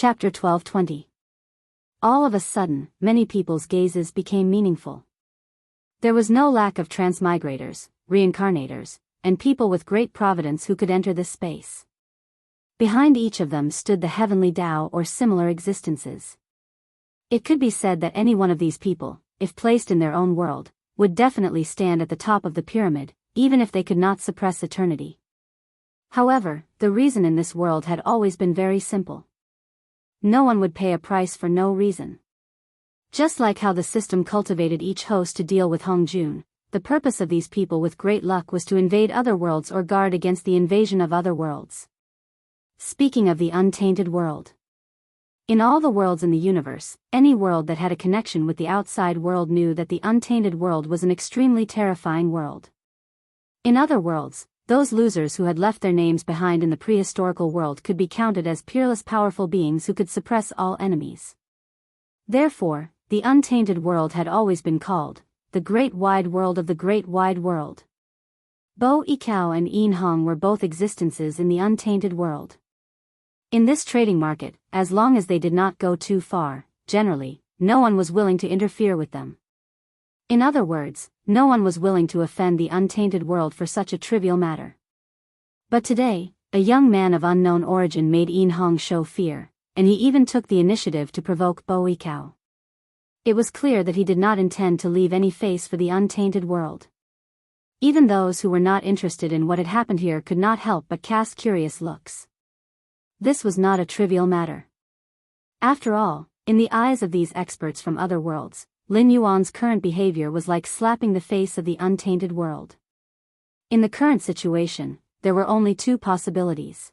Chapter 12:20. All of a sudden, many people's gazes became meaningful. There was no lack of transmigrators, reincarnators, and people with great providence who could enter this space. Behind each of them stood the heavenly Tao or similar existences. It could be said that any one of these people, if placed in their own world, would definitely stand at the top of the pyramid, even if they could not suppress eternity. However, the reason in this world had always been very simple. No one would pay a price for no reason. Just like how the system cultivated each host to deal with Hongjun, the purpose of these people with great luck was to invade other worlds or guard against the invasion of other worlds. Speaking of the untainted world. In all the worlds in the universe, any world that had a connection with the outside world knew that the untainted world was an extremely terrifying world. In other worlds, those losers who had left their names behind in the prehistorical world could be counted as peerless powerful beings who could suppress all enemies. Therefore, the untainted world had always been called the Great Wide World of the Great Wide World. Bo Yikao and Yin Hong were both existences in the untainted world. In this trading market, as long as they did not go too far, generally, no one was willing to interfere with them. In other words, no one was willing to offend the untainted world for such a trivial matter. But today, a young man of unknown origin made Yin Hong show fear, and he even took the initiative to provoke Bo Yikao. It was clear that he did not intend to leave any face for the untainted world. Even those who were not interested in what had happened here could not help but cast curious looks. This was not a trivial matter. After all, in the eyes of these experts from other worlds, Lin Yuan's current behavior was like slapping the face of the untainted world. In the current situation, there were only two possibilities.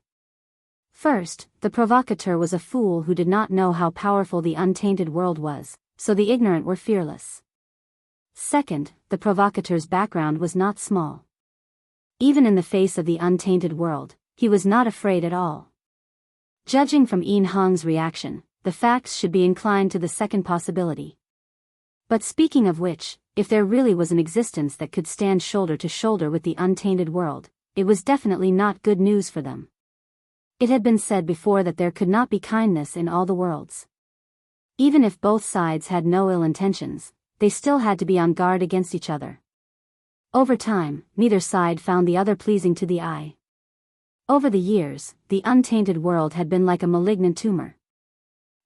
First, the provocateur was a fool who did not know how powerful the untainted world was, so the ignorant were fearless. Second, the provocateur's background was not small. Even in the face of the untainted world, he was not afraid at all. Judging from Yin Hong's reaction, the facts should be inclined to the second possibility. But speaking of which, if there really was an existence that could stand shoulder to shoulder with the untainted world, it was definitely not good news for them. It had been said before that there could not be kindness in all the worlds. Even if both sides had no ill intentions, they still had to be on guard against each other. Over time, neither side found the other pleasing to the eye. Over the years, the untainted world had been like a malignant tumor.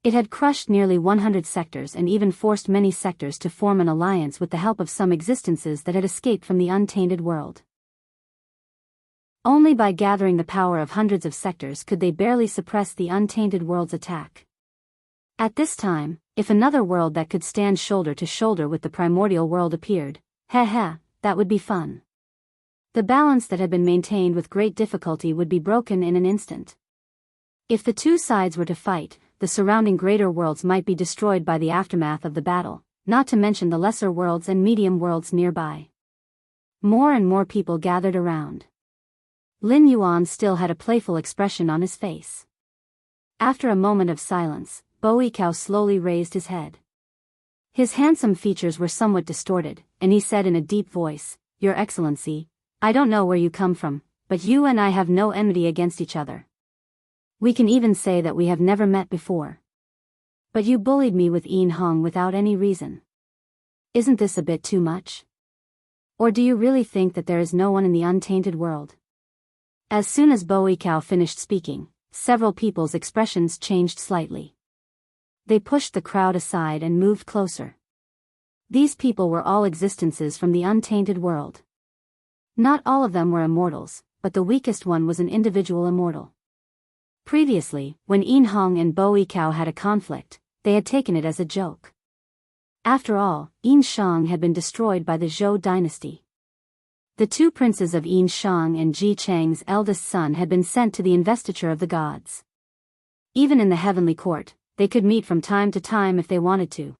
It had crushed nearly 100 sectors and even forced many sectors to form an alliance with the help of some existences that had escaped from the untainted world. Only by gathering the power of hundreds of sectors could they barely suppress the untainted world's attack. At this time, if another world that could stand shoulder to shoulder with the primordial world appeared, that would be fun. The balance that had been maintained with great difficulty would be broken in an instant. If the two sides were to fight, the surrounding greater worlds might be destroyed by the aftermath of the battle, not to mention the lesser worlds and medium worlds nearby. More and more people gathered around. Lin Yuan still had a playful expression on his face. After a moment of silence, Bo Yikao slowly raised his head. His handsome features were somewhat distorted, and he said in a deep voice, "Your Excellency, I don't know where you come from, but you and I have no enmity against each other. We can even say that we have never met before. But you bullied me with Yin Hong without any reason. Isn't this a bit too much? Or do you really think that there is no one in the untainted world?" As soon as Bo Yikao finished speaking, several people's expressions changed slightly. They pushed the crowd aside and moved closer. These people were all existences from the untainted world. Not all of them were immortals, but the weakest one was an individual immortal. Previously, when Yin Hong and Bo Yikao had a conflict, they had taken it as a joke. After all, Yin Shang had been destroyed by the Zhou dynasty. The two princes of Yin Shang and Ji Chang's eldest son had been sent to the investiture of the gods. Even in the heavenly court, they could meet from time to time if they wanted to.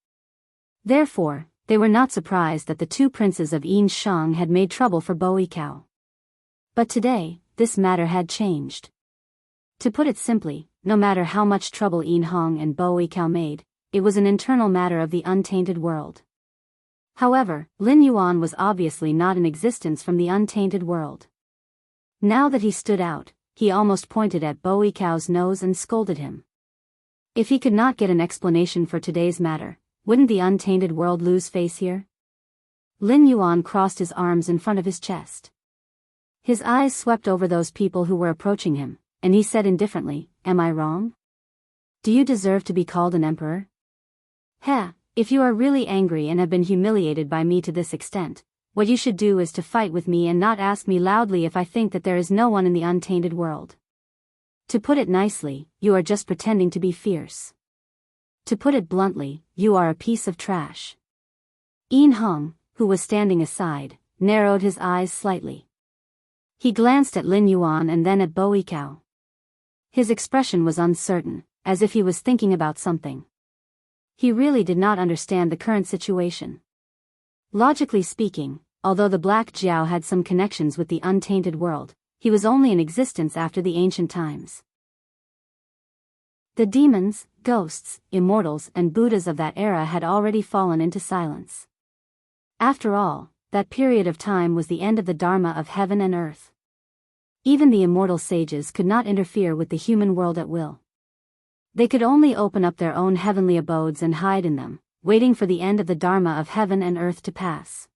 Therefore, they were not surprised that the two princes of Yin Shang had made trouble for Bo Yikao. But today, this matter had changed. To put it simply, no matter how much trouble Yin Hong and Bo Yikao made, it was an internal matter of the untainted world. However, Lin Yuan was obviously not in existence from the untainted world. Now that he stood out, he almost pointed at Bo Yikao's nose and scolded him. If he could not get an explanation for today's matter, wouldn't the untainted world lose face here? Lin Yuan crossed his arms in front of his chest. His eyes swept over those people who were approaching him, and he said indifferently, "Am I wrong? Do you deserve to be called an emperor? Heh, if you are really angry and have been humiliated by me to this extent, what you should do is to fight with me and not ask me loudly if I think that there is no one in the untainted world. To put it nicely, you are just pretending to be fierce. To put it bluntly, you are a piece of trash." Yin Hong, who was standing aside, narrowed his eyes slightly. He glanced at Lin Yuan and then at Bo Yikao. His expression was uncertain, as if he was thinking about something. He really did not understand the current situation. Logically speaking, although the Black Jiao had some connections with the untainted world, he was only in existence after the ancient times. The demons, ghosts, immortals and Buddhas of that era had already fallen into silence. After all, that period of time was the end of the Dharma of heaven and earth. Even the immortal sages could not interfere with the human world at will. They could only open up their own heavenly abodes and hide in them, waiting for the end of the Dharma of heaven and earth to pass.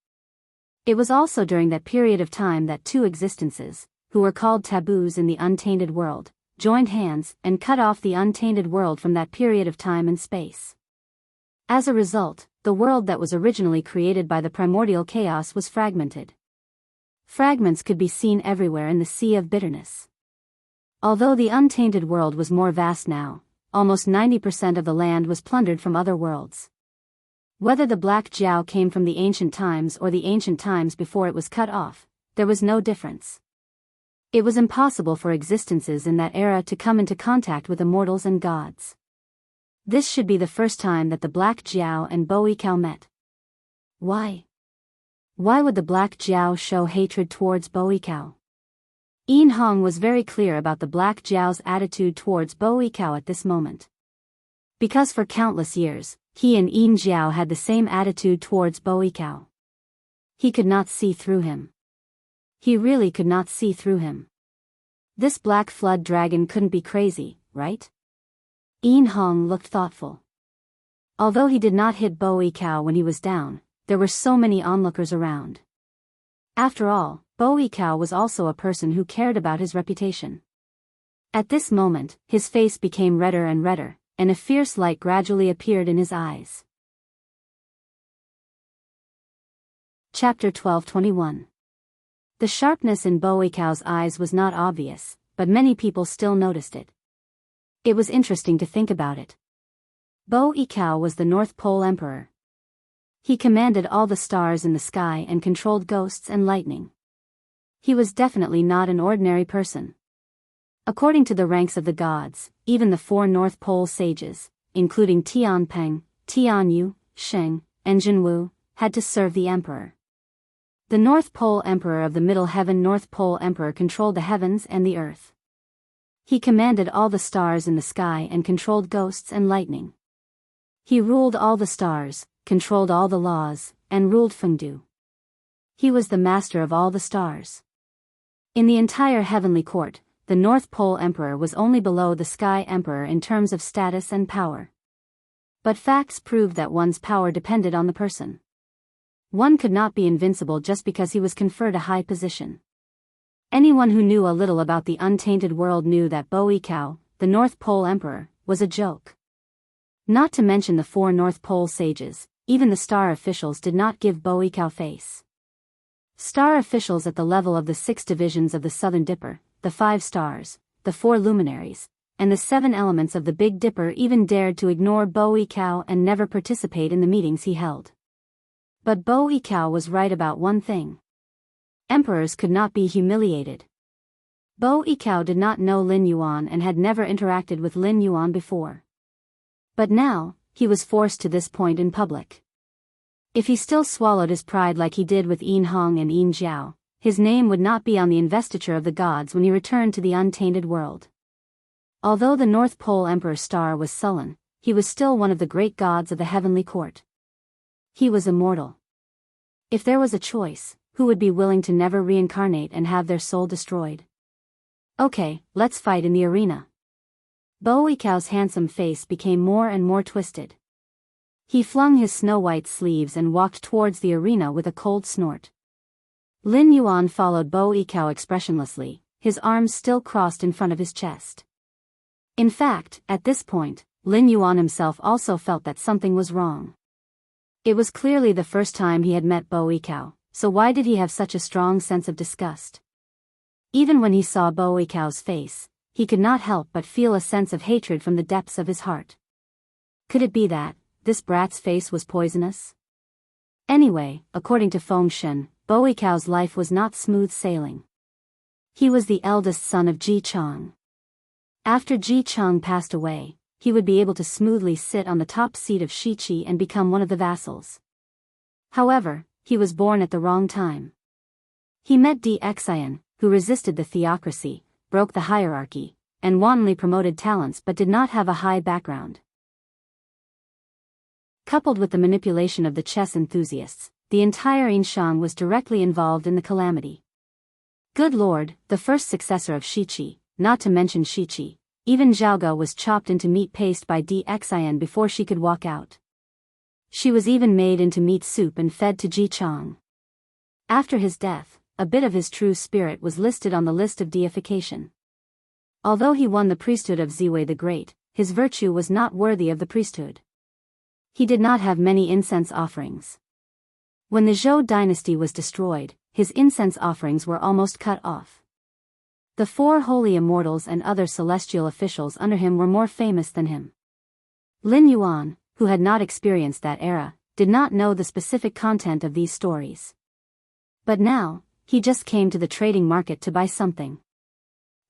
It was also during that period of time that two existences, who were called taboos in the untainted world, joined hands and cut off the untainted world from that period of time and space. As a result, the world that was originally created by the primordial chaos was fragmented. Fragments could be seen everywhere in the sea of bitterness. Although the untainted world was more vast now, almost 90% of the land was plundered from other worlds. Whether the Black Jiao came from the ancient times or the ancient times before it was cut off, there was no difference. It was impossible for existences in that era to come into contact with immortals and gods. This should be the first time that the Black Jiao and Bo Yikao met. Why? Why would the Black Jiao show hatred towards Bo Yikao? Yin Hong was very clear about the Black Jiao's attitude towards Bo Yikao at this moment. Because for countless years, he and Yin Jiao had the same attitude towards Bo Yikao. He could not see through him. He really could not see through him. This black flood dragon couldn't be crazy, right? Yin Hong looked thoughtful. Although he did not hit Bo Yikao when he was down, there were so many onlookers around. After all, Bo Yikao was also a person who cared about his reputation. At this moment, his face became redder and redder, and a fierce light gradually appeared in his eyes. Chapter 12:21. The sharpness in Bo Yikao's eyes was not obvious, but many people still noticed it. It was interesting to think about it. Bo Yikao was the North Pole Emperor. He commanded all the stars in the sky and controlled ghosts and lightning. He was definitely not an ordinary person. According to the ranks of the gods, even the four North Pole sages, including Tianpeng, Tianyu, Sheng, and Jinwu, had to serve the emperor. The North Pole Emperor of the Middle Heaven North Pole Emperor controlled the heavens and the earth. He commanded all the stars in the sky and controlled ghosts and lightning. He ruled all the stars, controlled all the laws, and ruled Fengdu. He was the master of all the stars. In the entire heavenly court, the North Pole Emperor was only below the Sky Emperor in terms of status and power. But facts proved that one's power depended on the person. One could not be invincible just because he was conferred a high position. Anyone who knew a little about the untainted world knew that Bo Yikao, the North Pole Emperor, was a joke. Not to mention the four North Pole sages, even the star officials did not give Bo Yikao face. Star officials at the level of the 6 divisions of the Southern Dipper, the 5 stars, the 4 luminaries, and the 7 elements of the Big Dipper even dared to ignore Bo Yikao and never participate in the meetings he held. But Bo Yikao was right about one thing. Emperors could not be humiliated. Bo Yikao did not know Lin Yuan and had never interacted with Lin Yuan before. But now, he was forced to this point in public. If he still swallowed his pride like he did with Yin Hong and Yin Jiao, his name would not be on the investiture of the gods when he returned to the untainted world. Although the North Pole Emperor's star was sullen, he was still one of the great gods of the heavenly court. He was immortal. If there was a choice, who would be willing to never reincarnate and have their soul destroyed? Okay, let's fight in the arena. Bo Ikao's handsome face became more and more twisted. He flung his snow-white sleeves and walked towards the arena with a cold snort. Lin Yuan followed Bo Ikao expressionlessly, his arms still crossed in front of his chest. In fact, at this point, Lin Yuan himself also felt that something was wrong. It was clearly the first time he had met Bo Ikao, so why did he have such a strong sense of disgust? Even when he saw Bo Ikao's face, he could not help but feel a sense of hatred from the depths of his heart. Could it be that this brat's face was poisonous? Anyway, according to Feng Shen, Bo Ikao's life was not smooth sailing. He was the eldest son of Ji Chang. After Ji Chang passed away, he would be able to smoothly sit on the top seat of Shiqi and become one of the vassals. However, he was born at the wrong time. He met Di Xian, who resisted the theocracy, broke the hierarchy, and wantonly promoted talents but did not have a high background. Coupled with the manipulation of the chess enthusiasts, the entire Yinshang was directly involved in the calamity. Good lord, the first successor of Shiqi, not to mention Shiqi, even Zhaoge was chopped into meat paste by Di Xian before she could walk out. She was even made into meat soup and fed to Ji Chang. After his death, a bit of his true spirit was listed on the list of deification. Although he won the priesthood of Ziwei the Great, his virtue was not worthy of the priesthood. He did not have many incense offerings. When the Zhou dynasty was destroyed, his incense offerings were almost cut off. The four holy immortals and other celestial officials under him were more famous than him. Lin Yuan, who had not experienced that era, did not know the specific content of these stories. But now, he just came to the trading market to buy something.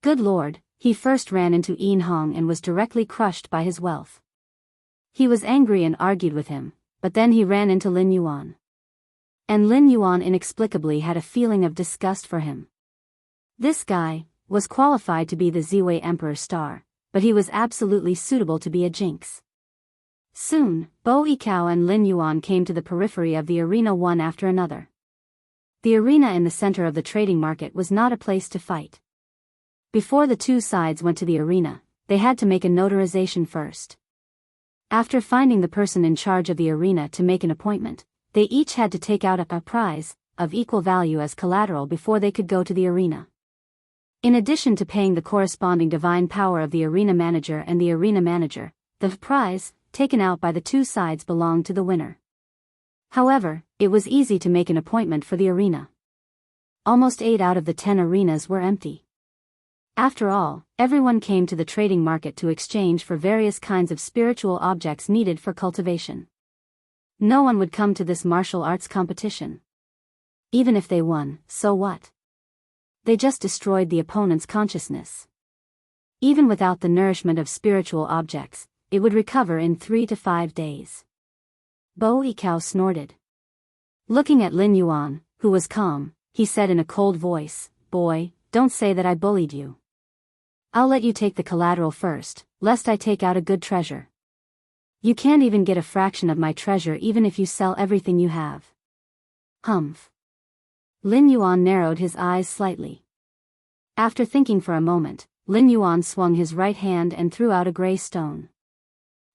Good lord, he first ran into Yin Hong and was directly crushed by his wealth. He was angry and argued with him, but then he ran into Lin Yuan. And Lin Yuan inexplicably had a feeling of disgust for him. This guy was qualified to be the Ziwei Emperor's star, but he was absolutely suitable to be a jinx. Soon, Bo Ikao and Lin Yuan came to the periphery of the arena one after another. The arena in the center of the trading market was not a place to fight. Before the two sides went to the arena, they had to make a notarization first. After finding the person in charge of the arena to make an appointment, they each had to take out a prize of equal value as collateral before they could go to the arena. In addition to paying the corresponding divine power of the arena manager and the arena manager, the prize, taken out by the two sides, belonged to the winner. However, it was easy to make an appointment for the arena. Almost 8 out of the 10 arenas were empty. After all, everyone came to the trading market to exchange for various kinds of spiritual objects needed for cultivation. No one would come to this martial arts competition. Even if they won, so what? They just destroyed the opponent's consciousness. Even without the nourishment of spiritual objects, it would recover in 3 to 5 days. Bo Ikao snorted. Looking at Lin Yuan, who was calm, he said in a cold voice, "Boy, don't say that I bullied you. I'll let you take the collateral first, lest I take out a good treasure. You can't even get a fraction of my treasure even if you sell everything you have." Humph. Lin Yuan narrowed his eyes slightly. After thinking for a moment, Lin Yuan swung his right hand and threw out a gray stone.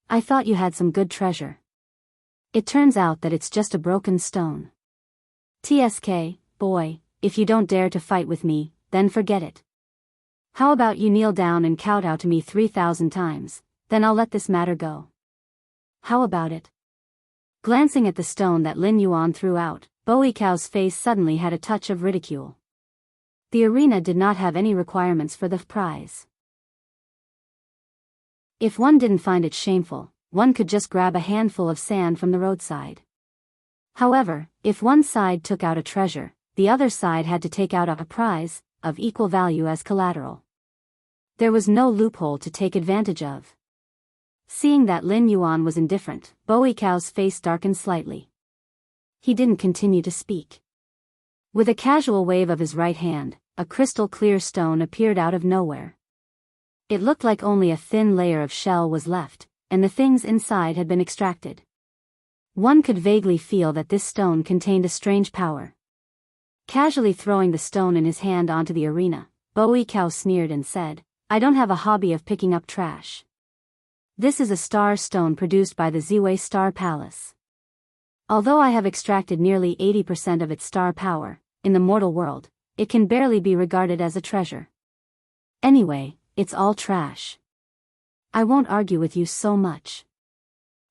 "I thought you had some good treasure. It turns out that it's just a broken stone. TSK, boy, if you don't dare to fight with me, then forget it. How about you kneel down and kowtow to me 3,000 times, then I'll let this matter go. How about it?" Glancing at the stone that Lin Yuan threw out, Bo Ikao's face suddenly had a touch of ridicule. The arena did not have any requirements for the prize. If one didn't find it shameful, one could just grab a handful of sand from the roadside. However, if one side took out a treasure, the other side had to take out a prize of equal value as collateral. There was no loophole to take advantage of. Seeing that Lin Yuan was indifferent, Bo Ikao's face darkened slightly. He didn't continue to speak. With a casual wave of his right hand, a crystal-clear stone appeared out of nowhere. It looked like only a thin layer of shell was left, and the things inside had been extracted. One could vaguely feel that this stone contained a strange power. Casually throwing the stone in his hand onto the arena, Bo Ikao sneered and said, I don't have a hobby of picking up trash. This is a star stone produced by the Ziwei Star Palace. Although I have extracted nearly 80% of its star power, in the mortal world, it can barely be regarded as a treasure. Anyway, it's all trash. I won't argue with you so much.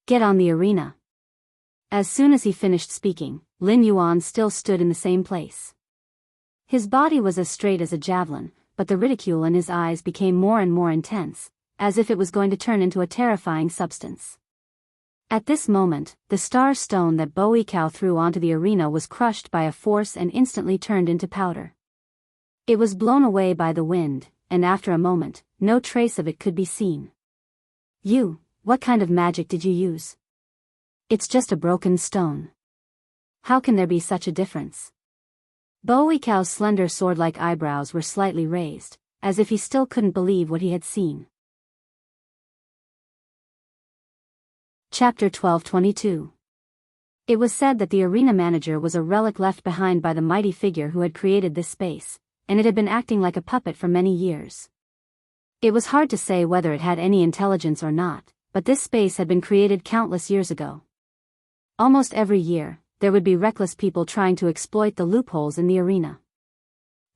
Get on the arena. As soon as he finished speaking, Lin Yuan still stood in the same place. His body was as straight as a javelin, but the ridicule in his eyes became more and more intense, as if it was going to turn into a terrifying substance. At this moment, the star stone that Bo Yikao threw onto the arena was crushed by a force and instantly turned into powder. It was blown away by the wind, and after a moment, no trace of it could be seen. What kind of magic did you use? It's just a broken stone. How can there be such a difference? Bo Yikao's slender sword-like eyebrows were slightly raised, as if he still couldn't believe what he had seen. Chapter 12:22. It was said that the arena manager was a relic left behind by the mighty figure who had created this space, and it had been acting like a puppet for many years. It was hard to say whether it had any intelligence or not, but this space had been created countless years ago. Almost every year, there would be reckless people trying to exploit the loopholes in the arena.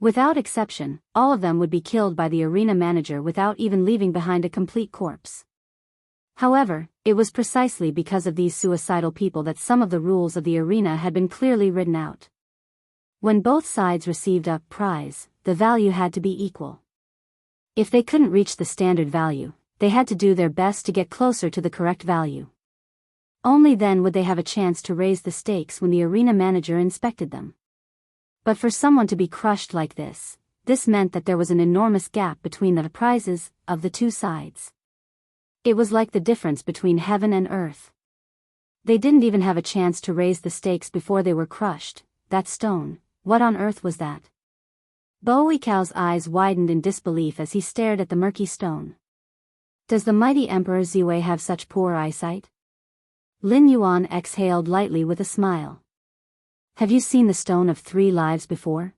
Without exception, all of them would be killed by the arena manager without even leaving behind a complete corpse. However, it was precisely because of these suicidal people that some of the rules of the arena had been clearly written out. When both sides received a prize, the value had to be equal. If they couldn't reach the standard value, they had to do their best to get closer to the correct value. Only then would they have a chance to raise the stakes when the arena manager inspected them. But for someone to be crushed like this meant that there was an enormous gap between the prizes of the two sides. It was like the difference between heaven and earth. They didn't even have a chance to raise the stakes before they were crushed. That stone, what on earth was that? Bo Yikao's eyes widened in disbelief as he stared at the murky stone. Does the mighty Emperor Ziwei have such poor eyesight? Lin Yuan exhaled lightly with a smile. Have you seen the Stone of 3 Lives before?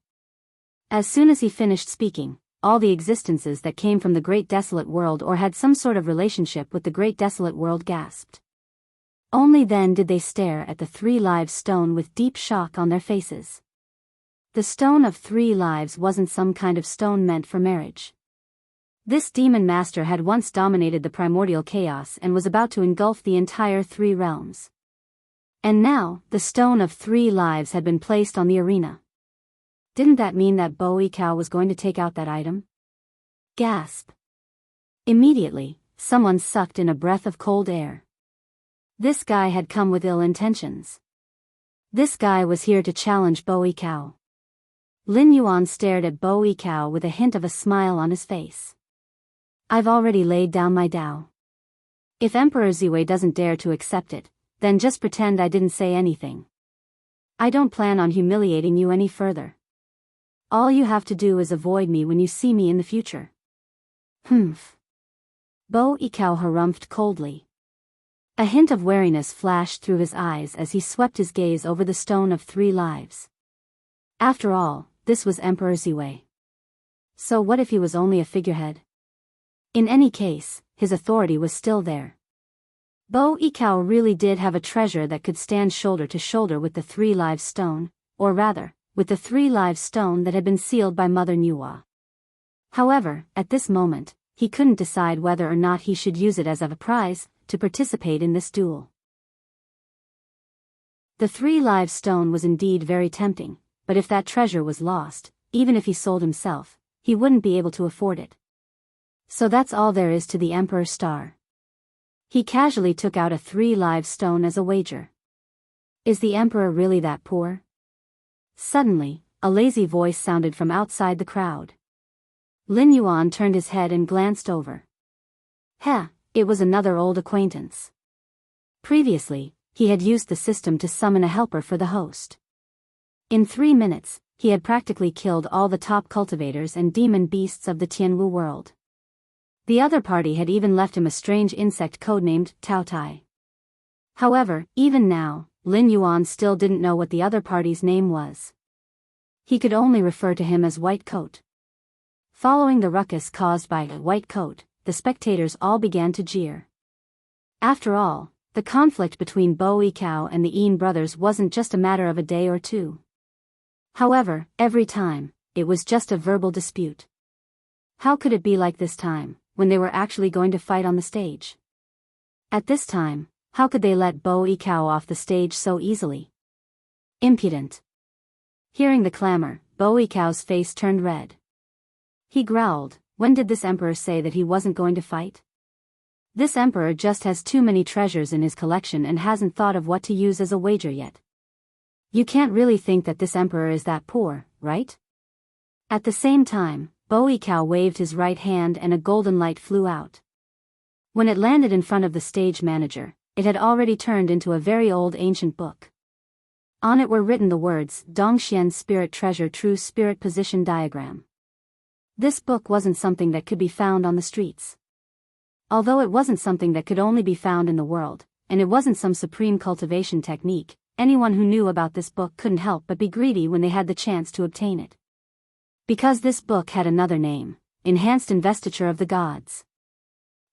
As soon as he finished speaking, all the existences that came from the Great Desolate World or had some sort of relationship with the Great Desolate World gasped. Only then did they stare at the 3 Lives stone with deep shock on their faces. The Stone of 3 Lives wasn't some kind of stone meant for marriage. This demon master had once dominated the primordial chaos and was about to engulf the entire 3 realms. And now, the Stone of 3 Lives had been placed on the arena. Didn't that mean that Bo Yikao was going to take out that item? Gasp. Immediately, someone sucked in a breath of cold air. This guy had come with ill intentions. This guy was here to challenge Bo Yikao. Lin Yuan stared at Bo Yikao with a hint of a smile on his face. I've already laid down my Tao. If Emperor Ziwei doesn't dare to accept it, then just pretend I didn't say anything. I don't plan on humiliating you any further. All you have to do is avoid me when you see me in the future. Humph. Bo Yikao harumphed coldly. A hint of wariness flashed through his eyes as he swept his gaze over the Stone of 3 Lives. After all, this was Emperor Ziwei. So what if he was only a figurehead? In any case, his authority was still there. Bo Yikao really did have a treasure that could stand shoulder to shoulder with the 3 Lives stone, or rather, with the 3 Lives stone that had been sealed by Mother Nuwa. However, at this moment, he couldn't decide whether or not he should use it as a prize to participate in this duel. The 3 Lives stone was indeed very tempting, but if that treasure was lost, even if he sold himself, he wouldn't be able to afford it. So that's all there is to the Emperor's star. He casually took out a 3 Lives stone as a wager. Is the Emperor really that poor? Suddenly, a lazy voice sounded from outside the crowd. Lin Yuan turned his head and glanced over. It was another old acquaintance. Previously, he had used the system to summon a helper for the host. In 3 minutes, he had practically killed all the top cultivators and demon beasts of the Tianwu world. The other party had even left him a strange insect codenamed Tao Tai. However, even now, Lin Yuan still didn't know what the other party's name was. He could only refer to him as White Coat. Following the ruckus caused by a white coat, the spectators all began to jeer. After all, the conflict between Bo Ikao and the Een brothers wasn't just a matter of a day or two. However, every time, it was just a verbal dispute. How could it be like this time, when they were actually going to fight on the stage? At this time, how could they let Bo Ikao off the stage so easily? Impudent. Hearing the clamor, Bo Ikao's face turned red. He growled, "When did this emperor say that he wasn't going to fight? This emperor just has too many treasures in his collection and hasn't thought of what to use as a wager yet. You can't really think that this emperor is that poor, right?" At the same time, Bo Ikao waved his right hand and a golden light flew out. When it landed in front of the stage manager, it had already turned into a very old ancient book. On it were written the words, "Dongxian Spirit Treasure True Spirit Position Diagram." This book wasn't something that could be found on the streets. Although it wasn't something that could only be found in the world, and it wasn't some supreme cultivation technique, anyone who knew about this book couldn't help but be greedy when they had the chance to obtain it. Because this book had another name, Enhanced Investiture of the Gods.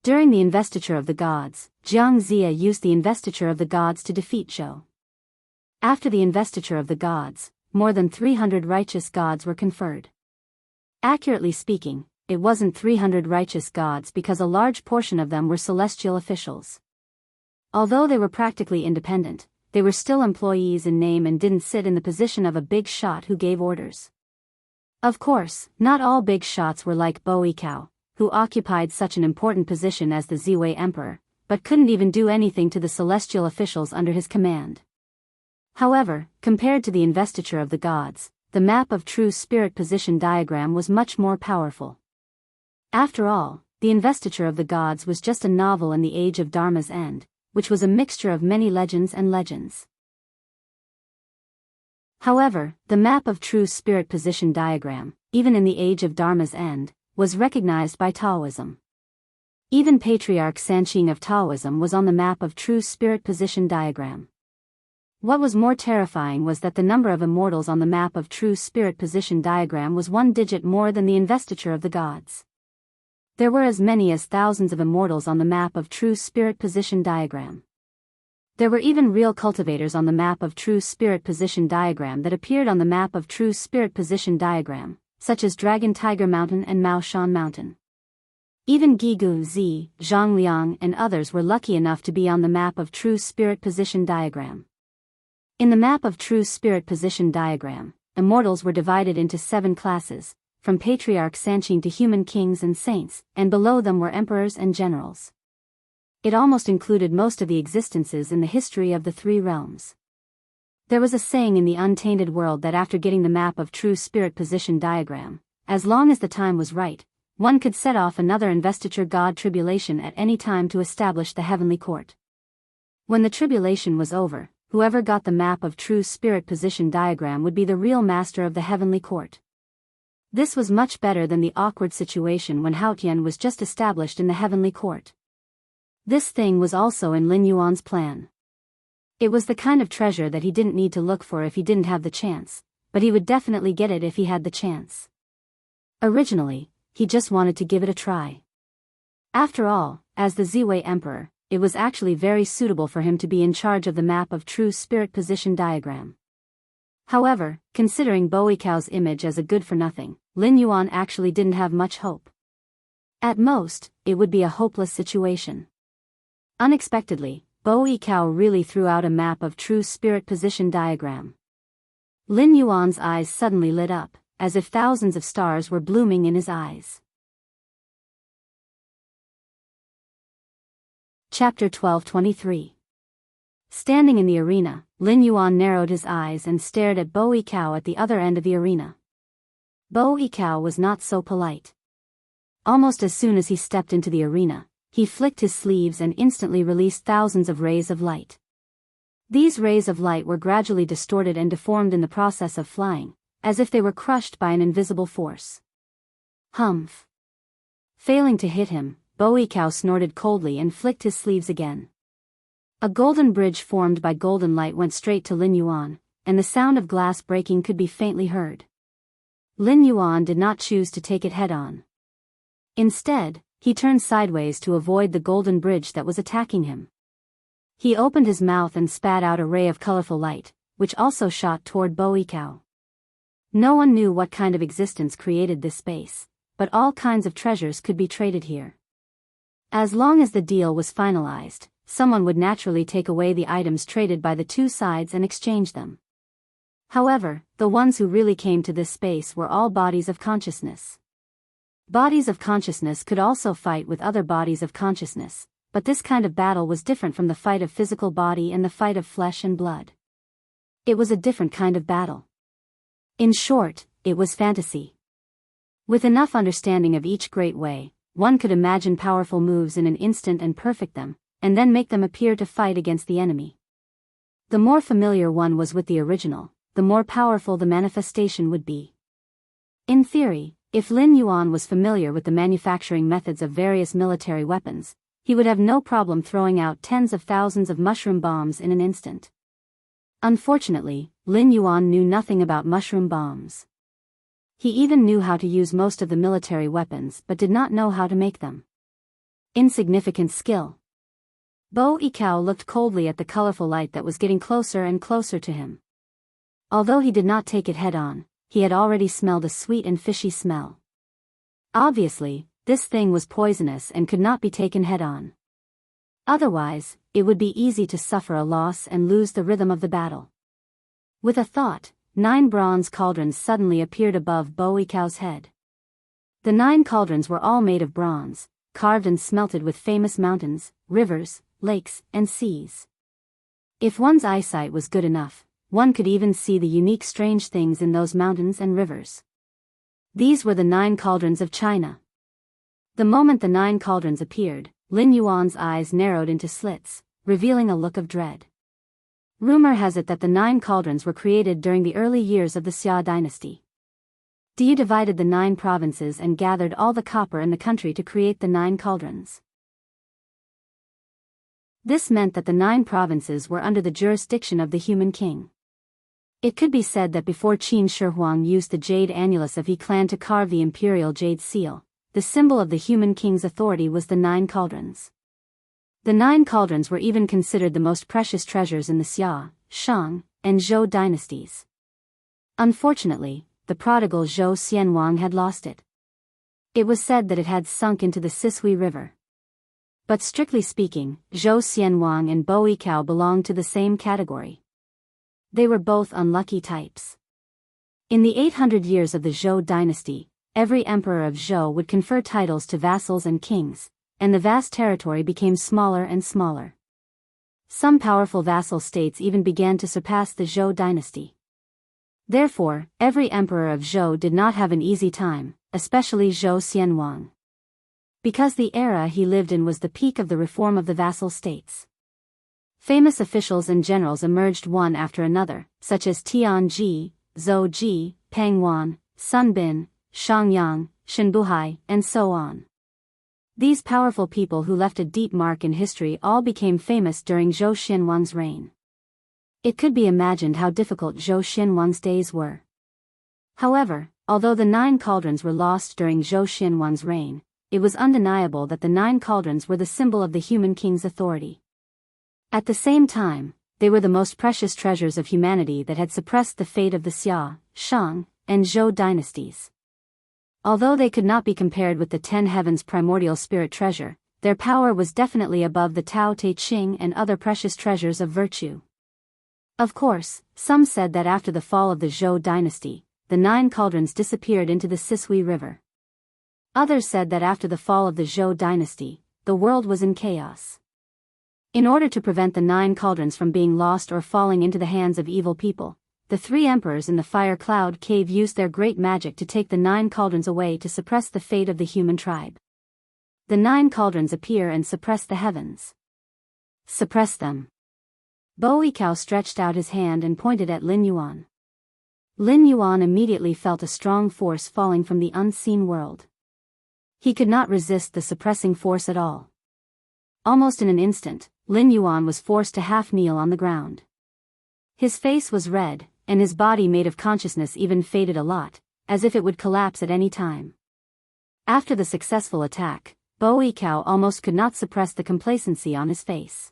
During the investiture of the gods, Jiang Zia used the investiture of the gods to defeat Zhou. After the investiture of the gods, more than 300 righteous gods were conferred. Accurately speaking, it wasn't 300 righteous gods because a large portion of them were celestial officials. Although they were practically independent, they were still employees in name and didn't sit in the position of a big shot who gave orders. Of course, not all big shots were like Bo Ikao, who occupied such an important position as the Ziwei Emperor, but couldn't even do anything to the celestial officials under his command. However, compared to the investiture of the gods, the map of true spirit position diagram was much more powerful. After all, the investiture of the gods was just a novel in the age of Dharma's end, which was a mixture of many legends and legends. However, the map of true spirit position diagram, even in the age of Dharma's end, was recognized by Taoism. Even Patriarch Sanqing of Taoism was on the map of true spirit position diagram. What was more terrifying was that the number of immortals on the map of true spirit position diagram was one digit more than the investiture of the gods. There were as many as thousands of immortals on the map of true spirit position diagram. There were even real cultivators on the map of true spirit position diagram that appeared on the map of true spirit position diagram, such as Dragon Tiger Mountain and Mao Shan Mountain. Even Gigu Zi, Zhongliang and others were lucky enough to be on the map of true spirit position diagram. In the map of true spirit position diagram, immortals were divided into 7 classes, from Patriarch Sanqing to human kings and saints, and below them were emperors and generals. It almost included most of the existences in the history of the 3 realms. There was a saying in the untainted world that after getting the map of true spirit position diagram, as long as the time was right, one could set off another investiture god tribulation at any time to establish the heavenly court. When the tribulation was over, whoever got the map of true spirit position diagram would be the real master of the heavenly court. This was much better than the awkward situation when Haotian was just established in the heavenly court. This thing was also in Lin Yuan's plan. It was the kind of treasure that he didn't need to look for if he didn't have the chance, but he would definitely get it if he had the chance. Originally, he just wanted to give it a try. After all, as the Ziwei Emperor, it was actually very suitable for him to be in charge of the map of true spirit position diagram. However, considering Bo Ikao's image as a good-for-nothing, Lin Yuan actually didn't have much hope. At most, it would be a hopeless situation. Unexpectedly, Bo Ikao really threw out a map of true spirit position diagram. Lin Yuan's eyes suddenly lit up, as if thousands of stars were blooming in his eyes. Chapter 12:23. Standing in the arena, Lin Yuan narrowed his eyes and stared at Bo Ikao at the other end of the arena. Bo Ikao was not so polite. Almost as soon as he stepped into the arena, he flicked his sleeves and instantly released thousands of rays of light. These rays of light were gradually distorted and deformed in the process of flying, as if they were crushed by an invisible force. Humph! Failing to hit him, Bo Ikao snorted coldly and flicked his sleeves again. A golden bridge formed by golden light went straight to Lin Yuan, and the sound of glass breaking could be faintly heard. Lin Yuan did not choose to take it head-on. Instead, he turned sideways to avoid the golden bridge that was attacking him. He opened his mouth and spat out a ray of colorful light, which also shot toward Bo Yikao. No one knew what kind of existence created this space, but all kinds of treasures could be traded here. As long as the deal was finalized, someone would naturally take away the items traded by the two sides and exchange them. However, the ones who really came to this space were all bodies of consciousness. Bodies of consciousness could also fight with other bodies of consciousness, but this kind of battle was different from the fight of physical body and the fight of flesh and blood. It was a different kind of battle. In short, it was fantasy. With enough understanding of each great way, one could imagine powerful moves in an instant and perfect them, and then make them appear to fight against the enemy. The more familiar one was with the original, the more powerful the manifestation would be. In theory, if Lin Yuan was familiar with the manufacturing methods of various military weapons, he would have no problem throwing out tens of thousands of mushroom bombs in an instant. Unfortunately, Lin Yuan knew nothing about mushroom bombs. He even knew how to use most of the military weapons but did not know how to make them. Insignificant skill. Bo Yikao looked coldly at the colorful light that was getting closer and closer to him. Although he did not take it head-on, he had already smelled a sweet and fishy smell. Obviously, this thing was poisonous and could not be taken head-on. Otherwise, it would be easy to suffer a loss and lose the rhythm of the battle. With a thought, 9 bronze cauldrons suddenly appeared above Bo Yikao's head. The 9 cauldrons were all made of bronze, carved and smelted with famous mountains, rivers, lakes, and seas. If one's eyesight was good enough, one could even see the unique strange things in those mountains and rivers. These were the 9 cauldrons of China. The moment the 9 cauldrons appeared, Lin Yuan's eyes narrowed into slits, revealing a look of dread. Rumor has it that the 9 cauldrons were created during the early years of the Xia dynasty. Di divided the 9 provinces and gathered all the copper in the country to create the 9 cauldrons. This meant that the 9 provinces were under the jurisdiction of the human king. It could be said that before Qin Shi Huang used the jade annulus of He clan to carve the imperial jade seal, the symbol of the human king's authority was the 9 cauldrons. The 9 cauldrons were even considered the most precious treasures in the Xia, Shang, and Zhou dynasties. Unfortunately, the prodigal Zhou Xianwang had lost it. It was said that it had sunk into the Sisui River. But strictly speaking, Zhou Xianwang and Bo Yikao belonged to the same category. They were both unlucky types. In the 800 years of the Zhou dynasty, every emperor of Zhou would confer titles to vassals and kings, and the vast territory became smaller and smaller. Some powerful vassal states even began to surpass the Zhou dynasty. Therefore, every emperor of Zhou did not have an easy time, especially Zhou Xianwang. Because the era he lived in was the peak of the reform of the vassal states. Famous officials and generals emerged one after another, such as Tian Ji, Zhou Ji, Peng Wan, Sun Bin, Shang Yang, Shen Buhai, and so on. These powerful people who left a deep mark in history all became famous during Zhou Xianwang's reign. It could be imagined how difficult Zhou Xianwang's days were. However, although the 9 cauldrons were lost during Zhou Xianwang's reign, it was undeniable that the 9 cauldrons were the symbol of the human king's authority. At the same time, they were the most precious treasures of humanity that had suppressed the fate of the Xia, Shang, and Zhou dynasties. Although they could not be compared with the 10 heavens primordial spirit treasure, their power was definitely above the Tao Te Ching and other precious treasures of virtue. Of course, some said that after the fall of the Zhou dynasty, the 9 cauldrons disappeared into the Sisui River. Others said that after the fall of the Zhou dynasty, the world was in chaos. In order to prevent the 9 cauldrons from being lost or falling into the hands of evil people, the 3 emperors in the fire cloud cave used their great magic to take the 9 cauldrons away to suppress the fate of the human tribe. The 9 cauldrons appear and suppress the heavens. Suppress them. Bo Yikao stretched out his hand and pointed at Lin Yuan. Lin Yuan immediately felt a strong force falling from the unseen world. He could not resist the suppressing force at all. Almost in an instant, Lin Yuan was forced to half kneel on the ground. His face was red, and his body made of consciousness even faded a lot, as if it would collapse at any time. After the successful attack, Bo Ikao almost could not suppress the complacency on his face.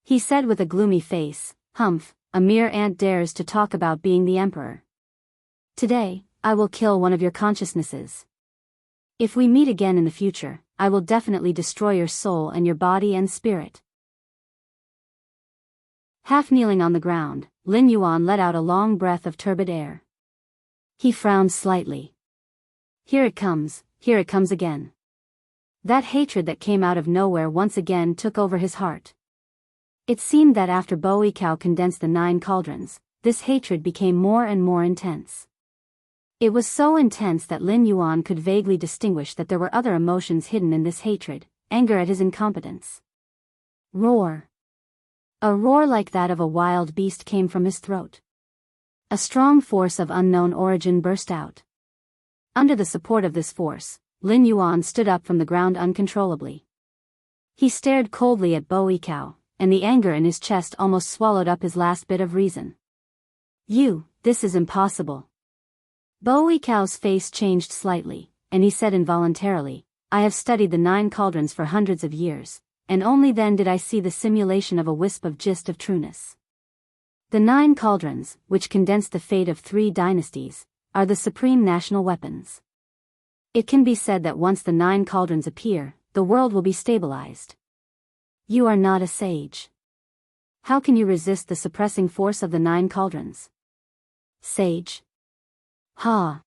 He said with a gloomy face, "Humph, a mere ant dares to talk about being the emperor. Today, I will kill one of your consciousnesses. If we meet again in the future, I will definitely destroy your soul and your body and spirit." Half kneeling on the ground, Lin Yuan let out a long breath of turbid air. He frowned slightly. Here it comes again. That hatred that came out of nowhere once again took over his heart. It seemed that after Bo Ikao condensed the 9 cauldrons, this hatred became more and more intense. It was so intense that Lin Yuan could vaguely distinguish that there were other emotions hidden in this hatred, anger at his incompetence. Roar. A roar like that of a wild beast came from his throat. A strong force of unknown origin burst out. Under the support of this force, Lin Yuan stood up from the ground uncontrollably. He stared coldly at Bo Ikao, and the anger in his chest almost swallowed up his last bit of reason. This is impossible. Bo Ikao's face changed slightly, and he said involuntarily, "I have studied the 9 cauldrons for hundreds of years, and only then did I see the simulation of a wisp of gist of trueness. The 9 cauldrons, which condense the fate of 3 dynasties, are the supreme national weapons. It can be said that once the 9 cauldrons appear, the world will be stabilized. You are not a sage. How can you resist the suppressing force of the 9 cauldrons? Sage? Ha!"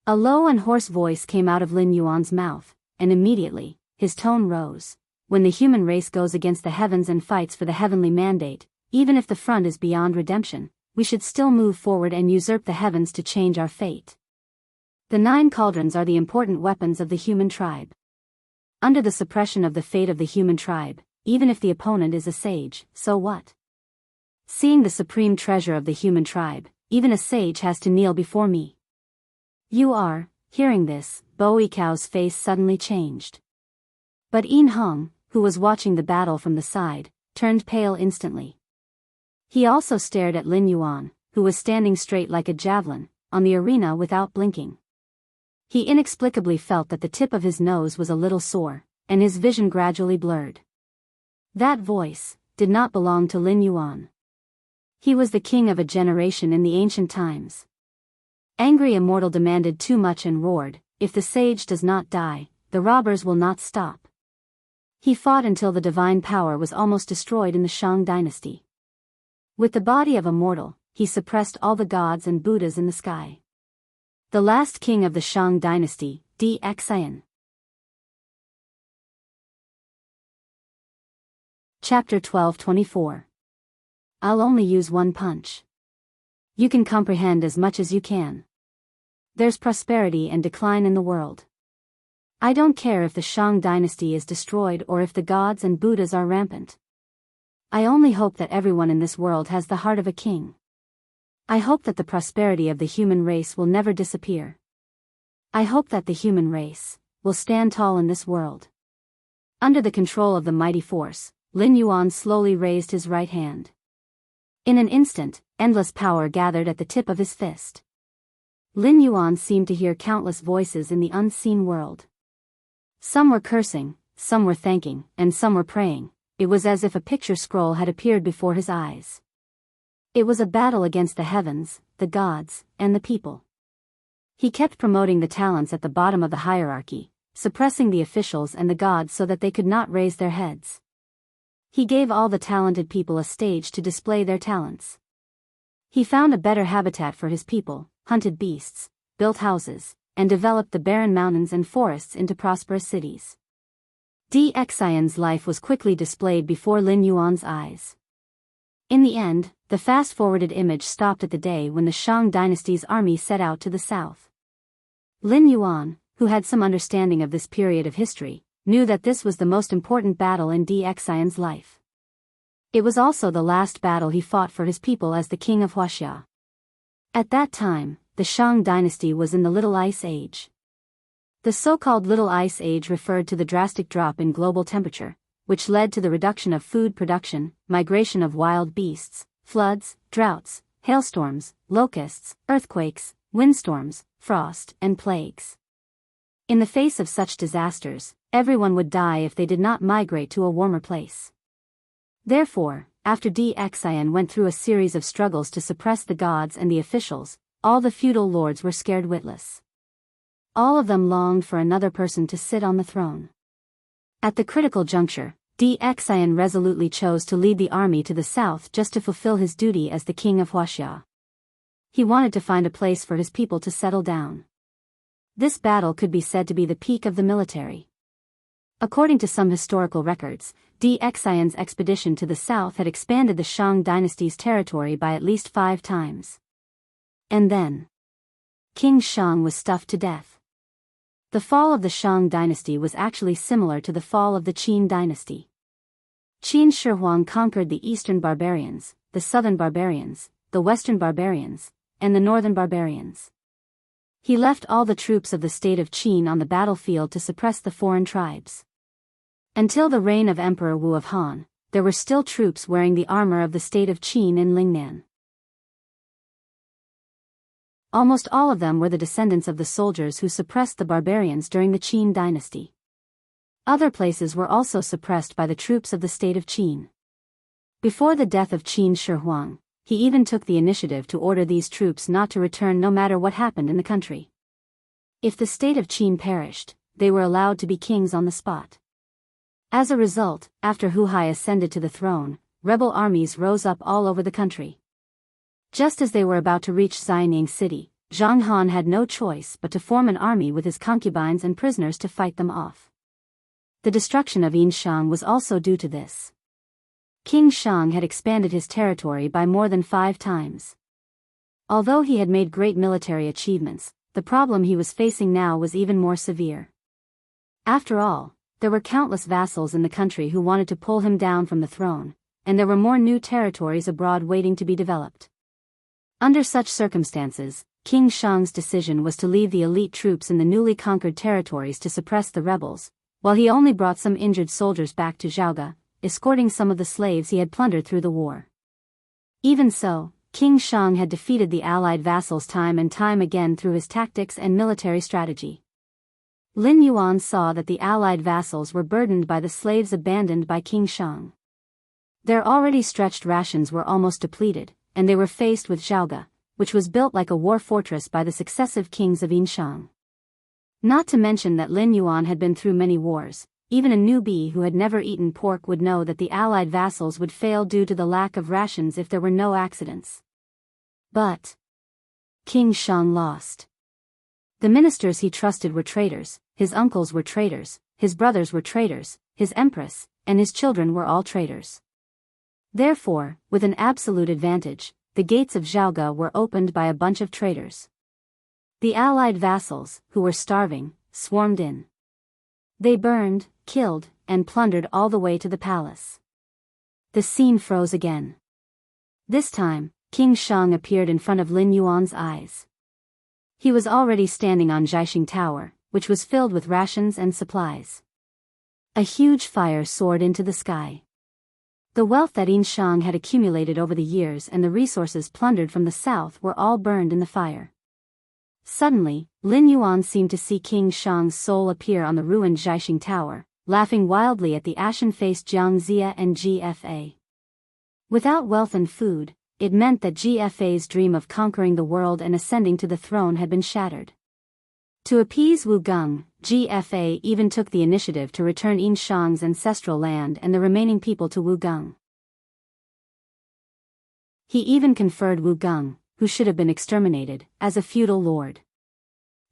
A low and hoarse voice came out of Lin Yuan's mouth, and immediately, his tone rose. "When the human race goes against the heavens and fights for the heavenly mandate, even if the front is beyond redemption, we should still move forward and usurp the heavens to change our fate. The 9 cauldrons are the important weapons of the human tribe. Under the suppression of the fate of the human tribe, even if the opponent is a sage, so what? Seeing the supreme treasure of the human tribe, even a sage has to kneel before me." You are." Hearing this, Bo Ikao's face suddenly changed. But Yin Hong, who was watching the battle from the side, turned pale instantly. He also stared at Lin Yuan, who was standing straight like a javelin, on the arena without blinking. He inexplicably felt that the tip of his nose was a little sore, and his vision gradually blurred. That voice did not belong to Lin Yuan. He was the king of a generation in the ancient times. Angry Immortal demanded too much and roared, "If the sage does not die, the robbers will not stop." He fought until the divine power was almost destroyed in the Shang dynasty. With the body of a mortal, he suppressed all the gods and Buddhas in the sky. The last king of the Shang dynasty, Xian. Chapter 12:24. I'll only use one punch. You can comprehend as much as you can. There's prosperity and decline in the world. I don't care if the Shang dynasty is destroyed or if the gods and Buddhas are rampant. I only hope that everyone in this world has the heart of a king. I hope that the prosperity of the human race will never disappear. I hope that the human race will stand tall in this world. Under the control of the mighty force, Lin Yuan slowly raised his right hand. In an instant, endless power gathered at the tip of his fist. Lin Yuan seemed to hear countless voices in the unseen world. Some were cursing, some were thanking, and some were praying. It was as if a picture scroll had appeared before his eyes. It was a battle against the heavens, the gods, and the people. He kept promoting the talents at the bottom of the hierarchy, suppressing the officials and the gods so that they could not raise their heads. He gave all the talented people a stage to display their talents. He found a better habitat for his people, hunted beasts, built houses, and developed the barren mountains and forests into prosperous cities. Xian's life was quickly displayed before Lin Yuan's eyes. In the end, the fast-forwarded image stopped at the day when the Shang dynasty's army set out to the south. Lin Yuan, who had some understanding of this period of history, knew that this was the most important battle in Xian's life. It was also the last battle he fought for his people as the king of Huaxia. At that time, the Shang dynasty was in the Little Ice Age. The so-called Little Ice Age referred to the drastic drop in global temperature, which led to the reduction of food production, migration of wild beasts, floods, droughts, hailstorms, locusts, earthquakes, windstorms, frost, and plagues. In the face of such disasters, everyone would die if they did not migrate to a warmer place. Therefore, after Dxian went through a series of struggles to suppress the gods and the officials, all the feudal lords were scared witless. All of them longed for another person to sit on the throne. At the critical juncture, Dxian resolutely chose to lead the army to the south just to fulfill his duty as the king of Huaxia. He wanted to find a place for his people to settle down. This battle could be said to be the peak of the military. According to some historical records, Dxian's expedition to the south had expanded the Shang dynasty's territory by at least 5 times. And then, King Shang was stuffed to death. The fall of the Shang dynasty was actually similar to the fall of the Qin dynasty. Qin Shi Huang conquered the eastern barbarians, the southern barbarians, the western barbarians, and the northern barbarians. He left all the troops of the state of Qin on the battlefield to suppress the foreign tribes. Until the reign of Emperor Wu of Han, there were still troops wearing the armor of the state of Qin in Lingnan. Almost all of them were the descendants of the soldiers who suppressed the barbarians during the Qin dynasty. Other places were also suppressed by the troops of the state of Qin. Before the death of Qin Shi Huang, he even took the initiative to order these troops not to return no matter what happened in the country. If the state of Qin perished, they were allowed to be kings on the spot. As a result, after Hu Hai ascended to the throne, rebel armies rose up all over the country. Just as they were about to reach Xining city, Zhang Han had no choice but to form an army with his concubines and prisoners to fight them off. The destruction of Yinshang was also due to this. King Shang had expanded his territory by more than 5 times. Although he had made great military achievements, the problem he was facing now was even more severe. After all, there were countless vassals in the country who wanted to pull him down from the throne, and there were more new territories abroad waiting to be developed. Under such circumstances, King Shang's decision was to leave the elite troops in the newly conquered territories to suppress the rebels, while he only brought some injured soldiers back to Zhaoga, escorting some of the slaves he had plundered through the war. Even so, King Shang had defeated the allied vassals time and time again through his tactics and military strategy. Lin Yuan saw that the allied vassals were burdened by the slaves abandoned by King Shang. Their already stretched rations were almost depleted, and they were faced with Zhaoga, which was built like a war fortress by the successive kings of Yinshang. Not to mention that Lin Yuan had been through many wars. Even a newbie who had never eaten pork would know that the allied vassals would fail due to the lack of rations if there were no accidents. But King Shang lost. The ministers he trusted were traitors, his uncles were traitors, his brothers were traitors, his empress, and his children were all traitors. Therefore, with an absolute advantage, the gates of Zhaoga were opened by a bunch of traitors. The allied vassals, who were starving, swarmed in. They burned, killed, and plundered all the way to the palace. The scene froze again. This time, King Shang appeared in front of Lin Yuan's eyes. He was already standing on Jiaxing Tower, which was filled with rations and supplies. A huge fire soared into the sky. The wealth that Yinshang had accumulated over the years and the resources plundered from the south were all burned in the fire. Suddenly, Lin Yuan seemed to see King Shang's soul appear on the ruined Jiaxing Tower, laughing wildly at the ashen-faced Jiang Zia and GFA. Without wealth and food, it meant that GFA's dream of conquering the world and ascending to the throne had been shattered. To appease Wu Geng, GFA even took the initiative to return Yinshang's ancestral land and the remaining people to Wu Geng. He even conferred Wu Geng, who should have been exterminated, as a feudal lord.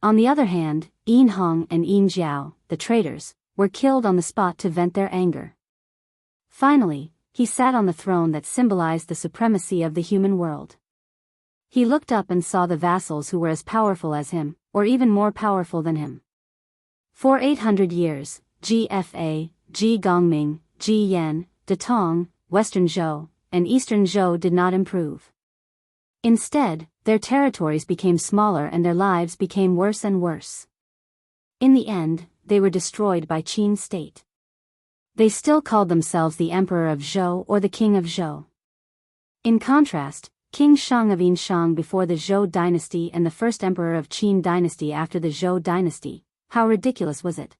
On the other hand, Yin Hong and Yin Jiao, the traitors, were killed on the spot to vent their anger. Finally, he sat on the throne that symbolized the supremacy of the human world. He looked up and saw the vassals who were as powerful as him, or even more powerful than him. For 800 years, GFA, Ji Gongming, Ji Yan, Datong, Western Zhou, and Eastern Zhou did not improve. Instead, their territories became smaller and their lives became worse and worse. In the end, they were destroyed by Qin's state. They still called themselves the Emperor of Zhou or the King of Zhou. In contrast, King Shang of Yinshang before the Zhou dynasty and the first emperor of Qin dynasty after the Zhou dynasty. How ridiculous was it?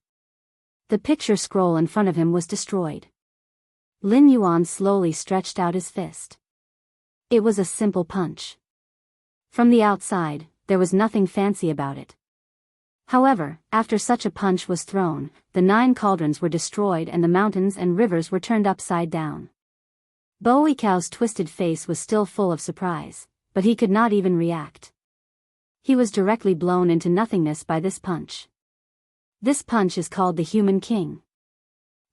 The picture scroll in front of him was destroyed. Lin Yuan slowly stretched out his fist. It was a simple punch. From the outside, there was nothing fancy about it. However, after such a punch was thrown, the 9 cauldrons were destroyed and the mountains and rivers were turned upside down. Bo Yicao's twisted face was still full of surprise, but he could not even react. He was directly blown into nothingness by this punch. This punch is called the Human King.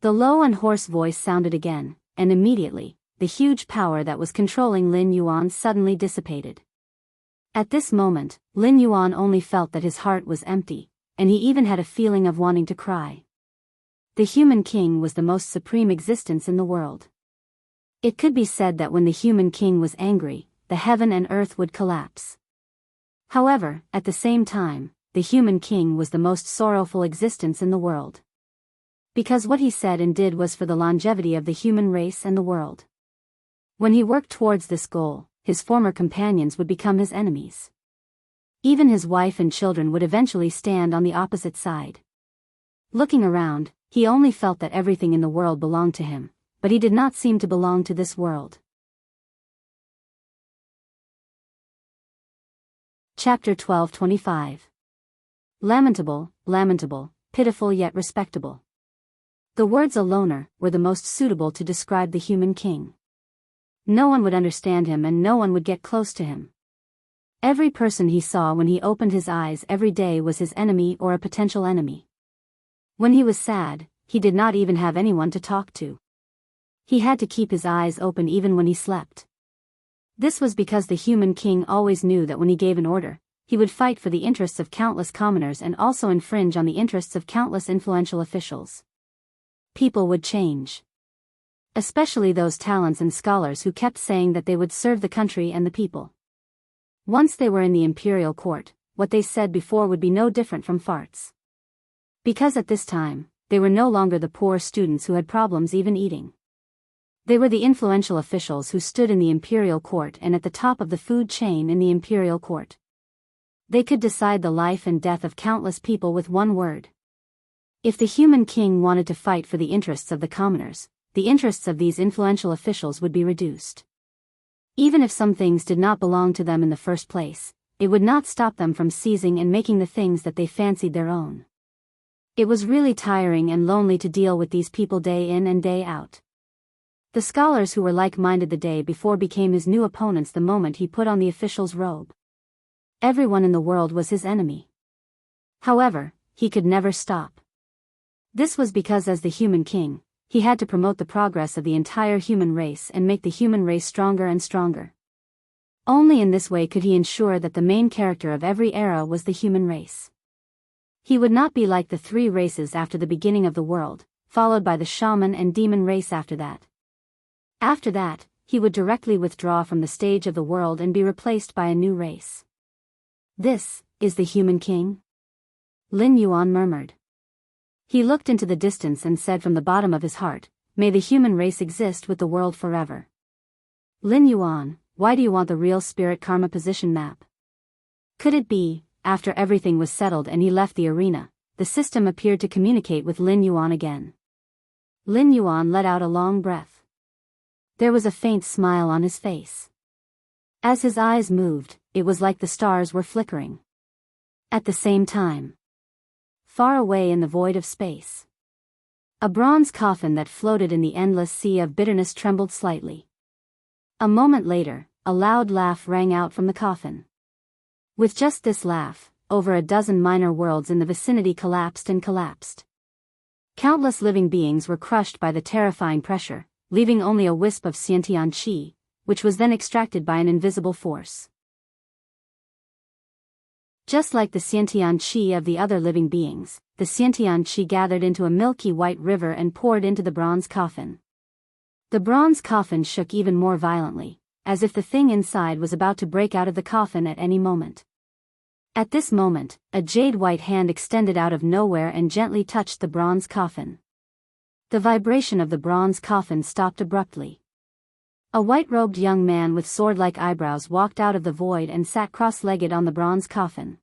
The low and hoarse voice sounded again, and immediately, the huge power that was controlling Lin Yuan suddenly dissipated. At this moment, Lin Yuan only felt that his heart was empty, and he even had a feeling of wanting to cry. The Human King was the most supreme existence in the world. It could be said that when the Human King was angry, the heaven and earth would collapse. However, at the same time, the Human King was the most sorrowful existence in the world. Because what he said and did was for the longevity of the human race and the world. When he worked towards this goal, his former companions would become his enemies. Even his wife and children would eventually stand on the opposite side. Looking around, he only felt that everything in the world belonged to him, but he did not seem to belong to this world. Chapter 12:25. Lamentable, lamentable, pitiful yet respectable. The words "aloner" were the most suitable to describe the Human King. No one would understand him and no one would get close to him. Every person he saw when he opened his eyes every day was his enemy or a potential enemy. When he was sad, he did not even have anyone to talk to. He had to keep his eyes open even when he slept. This was because the Human King always knew that when he gave an order, he would fight for the interests of countless commoners and also infringe on the interests of countless influential officials. People would change. Especially those talents and scholars who kept saying that they would serve the country and the people. Once they were in the imperial court, what they said before would be no different from farts. Because at this time, they were no longer the poor students who had problems even eating. They were the influential officials who stood in the imperial court and at the top of the food chain in the imperial court. They could decide the life and death of countless people with one word. If the Human King wanted to fight for the interests of the commoners, the interests of these influential officials would be reduced. Even if some things did not belong to them in the first place, it would not stop them from seizing and making the things that they fancied their own. It was really tiring and lonely to deal with these people day in and day out. The scholars who were like-minded the day before became his new opponents the moment he put on the official's robe. Everyone in the world was his enemy. However, he could never stop. This was because as the Human King, he had to promote the progress of the entire human race and make the human race stronger and stronger. Only in this way could he ensure that the main character of every era was the human race. He would not be like the 3 races after the beginning of the world, followed by the shaman and demon race after that. After that, he would directly withdraw from the stage of the world and be replaced by a new race. This is the Human King? Lin Yuan murmured. He looked into the distance and said from the bottom of his heart, "May the human race exist with the world forever." Lin Yuan, why do you want the real spirit karma position map? Could it be, after everything was settled and he left the arena, the system appeared to communicate with Lin Yuan again? Lin Yuan let out a long breath. There was a faint smile on his face. As his eyes moved, it was like the stars were flickering. At the same time, far away in the void of space, a bronze coffin that floated in the endless sea of bitterness trembled slightly. A moment later, a loud laugh rang out from the coffin. With just this laugh, over a dozen minor worlds in the vicinity collapsed and collapsed. Countless living beings were crushed by the terrifying pressure, leaving only a wisp of sentient qi, which was then extracted by an invisible force. Just like the sentient qi of the other living beings, the sentient qi gathered into a milky white river and poured into the bronze coffin. The bronze coffin shook even more violently, as if the thing inside was about to break out of the coffin at any moment. At this moment, a jade-white hand extended out of nowhere and gently touched the bronze coffin. The vibration of the bronze coffin stopped abruptly. A white-robed young man with sword-like eyebrows walked out of the void and sat cross-legged on the bronze coffin.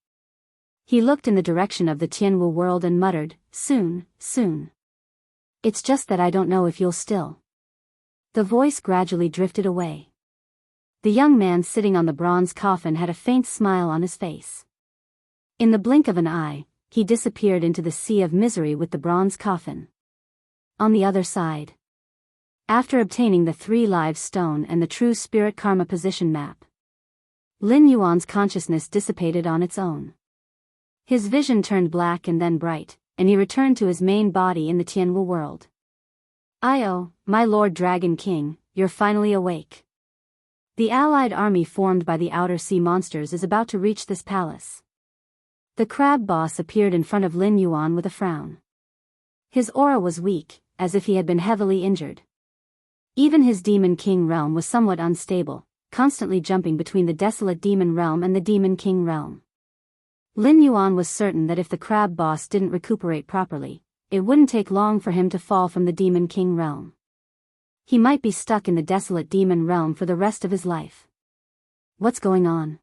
He looked in the direction of the Tianwu world and muttered, "Soon, soon. It's just that I don't know if you'll still." The voice gradually drifted away. The young man sitting on the bronze coffin had a faint smile on his face. In the blink of an eye, he disappeared into the sea of misery with the bronze coffin. On the other side, after obtaining the 3 lives stone and the true spirit karma position map, Lin Yuan's consciousness dissipated on its own. His vision turned black and then bright, and he returned to his main body in the Tianwu world. "Io, my Lord Dragon King, you're finally awake. The allied army formed by the outer sea monsters is about to reach this palace." The crab boss appeared in front of Lin Yuan with a frown. His aura was weak, as if he had been heavily injured. Even his Demon King realm was somewhat unstable, constantly jumping between the desolate Demon realm and the Demon King realm. Lin Yuan was certain that if the crab boss didn't recuperate properly, it wouldn't take long for him to fall from the Demon King realm. He might be stuck in the desolate demon realm for the rest of his life. What's going on?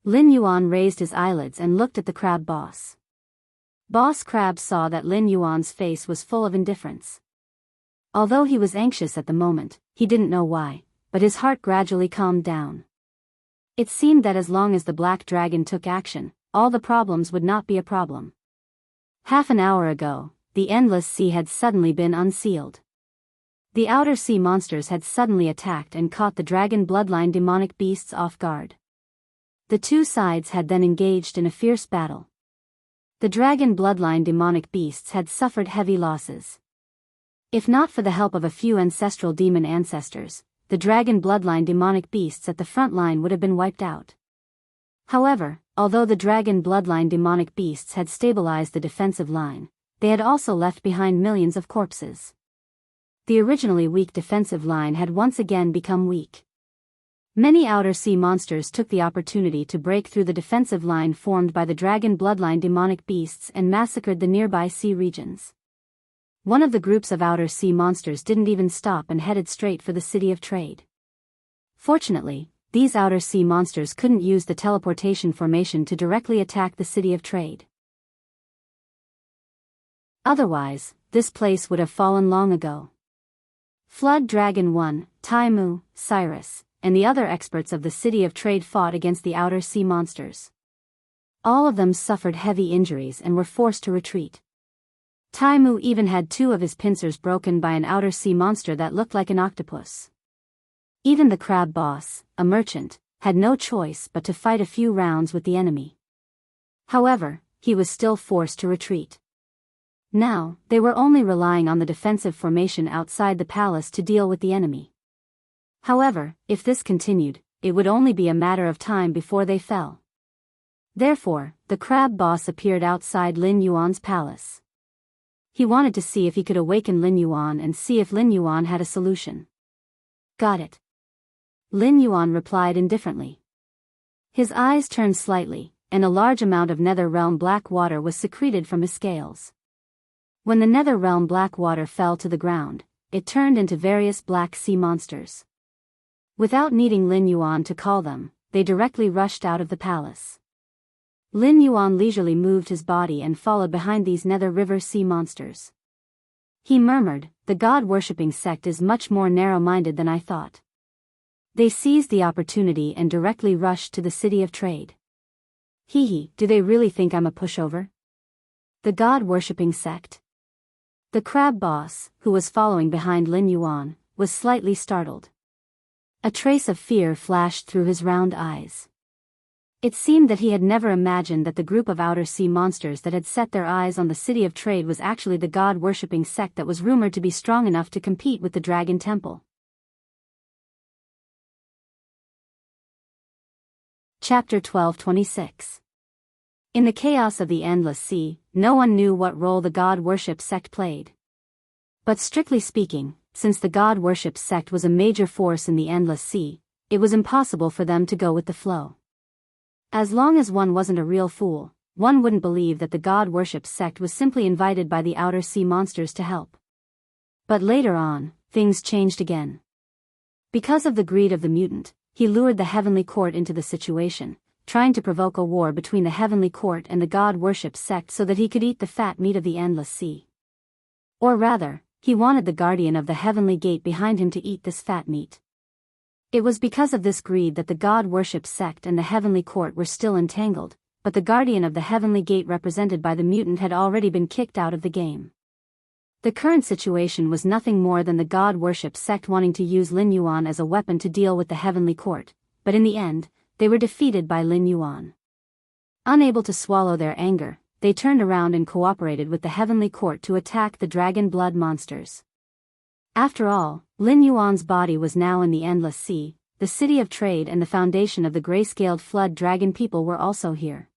Lin Yuan raised his eyelids and looked at the crab boss. Boss Crab saw that Lin Yuan's face was full of indifference. Although he was anxious at the moment, he didn't know why, but his heart gradually calmed down. It seemed that as long as the black dragon took action, all the problems would not be a problem. Half an hour ago, the endless sea had suddenly been unsealed. The outer sea monsters had suddenly attacked and caught the dragon bloodline demonic beasts off guard. The two sides had then engaged in a fierce battle. The dragon bloodline demonic beasts had suffered heavy losses. If not for the help of a few ancestral demon ancestors, the dragon bloodline demonic beasts at the front line would have been wiped out. However, although the dragon bloodline demonic beasts had stabilized the defensive line, they had also left behind millions of corpses. The originally weak defensive line had once again become weak. Many outer sea monsters took the opportunity to break through the defensive line formed by the dragon bloodline demonic beasts and massacred the nearby sea regions. One of the groups of outer sea monsters didn't even stop and headed straight for the city of trade. Fortunately, these outer sea monsters couldn't use the teleportation formation to directly attack the city of trade. Otherwise, this place would have fallen long ago. Flood Dragon 1, Taimu, Cyrus, and the other experts of the city of trade fought against the outer sea monsters. All of them suffered heavy injuries and were forced to retreat. Taimu even had 2 of his pincers broken by an outer sea monster that looked like an octopus. Even the crab boss, a merchant, had no choice but to fight a few rounds with the enemy. However, he was still forced to retreat. Now, they were only relying on the defensive formation outside the palace to deal with the enemy. However, if this continued, it would only be a matter of time before they fell. Therefore, the crab boss appeared outside Lin Yuan's palace. He wanted to see if he could awaken Lin Yuan and see if Lin Yuan had a solution. "Got it." Lin Yuan replied indifferently. His eyes turned slightly, and a large amount of nether realm black water was secreted from his scales. When the nether realm black water fell to the ground, it turned into various black sea monsters. Without needing Lin Yuan to call them, they directly rushed out of the palace. Lin Yuan leisurely moved his body and followed behind these nether river sea monsters. He murmured, "The god-worshipping sect is much more narrow-minded than I thought. They seized the opportunity and directly rushed to the city of trade. Hee, do they really think I'm a pushover? The god-worshipping sect?" The crab boss, who was following behind Lin Yuan, was slightly startled. A trace of fear flashed through his round eyes. It seemed that he had never imagined that the group of outer sea monsters that had set their eyes on the city of trade was actually the god-worshipping sect that was rumored to be strong enough to compete with the Dragon Temple. Chapter 12:26. In the chaos of the endless sea, no one knew what role the god-worship sect played. But strictly speaking, since the god-worship sect was a major force in the endless sea, it was impossible for them to go with the flow. As long as one wasn't a real fool, one wouldn't believe that the god-worship sect was simply invited by the outer sea monsters to help. But later on, things changed again. Because of the greed of the mutant, he lured the heavenly court into the situation, trying to provoke a war between the heavenly court and the god-worship sect so that he could eat the fat meat of the endless sea. Or rather, he wanted the guardian of the heavenly gate behind him to eat this fat meat. It was because of this greed that the god-worship sect and the heavenly court were still entangled, but the guardian of the heavenly gate represented by the mutant had already been kicked out of the game. The current situation was nothing more than the god-worship sect wanting to use Lin Yuan as a weapon to deal with the heavenly court, but in the end, they were defeated by Lin Yuan. Unable to swallow their anger, they turned around and cooperated with the heavenly court to attack the dragon blood monsters. After all, Lin Yuan's body was now in the endless sea, the city of trade and the foundation of the gray-scaled flood dragon people were also here.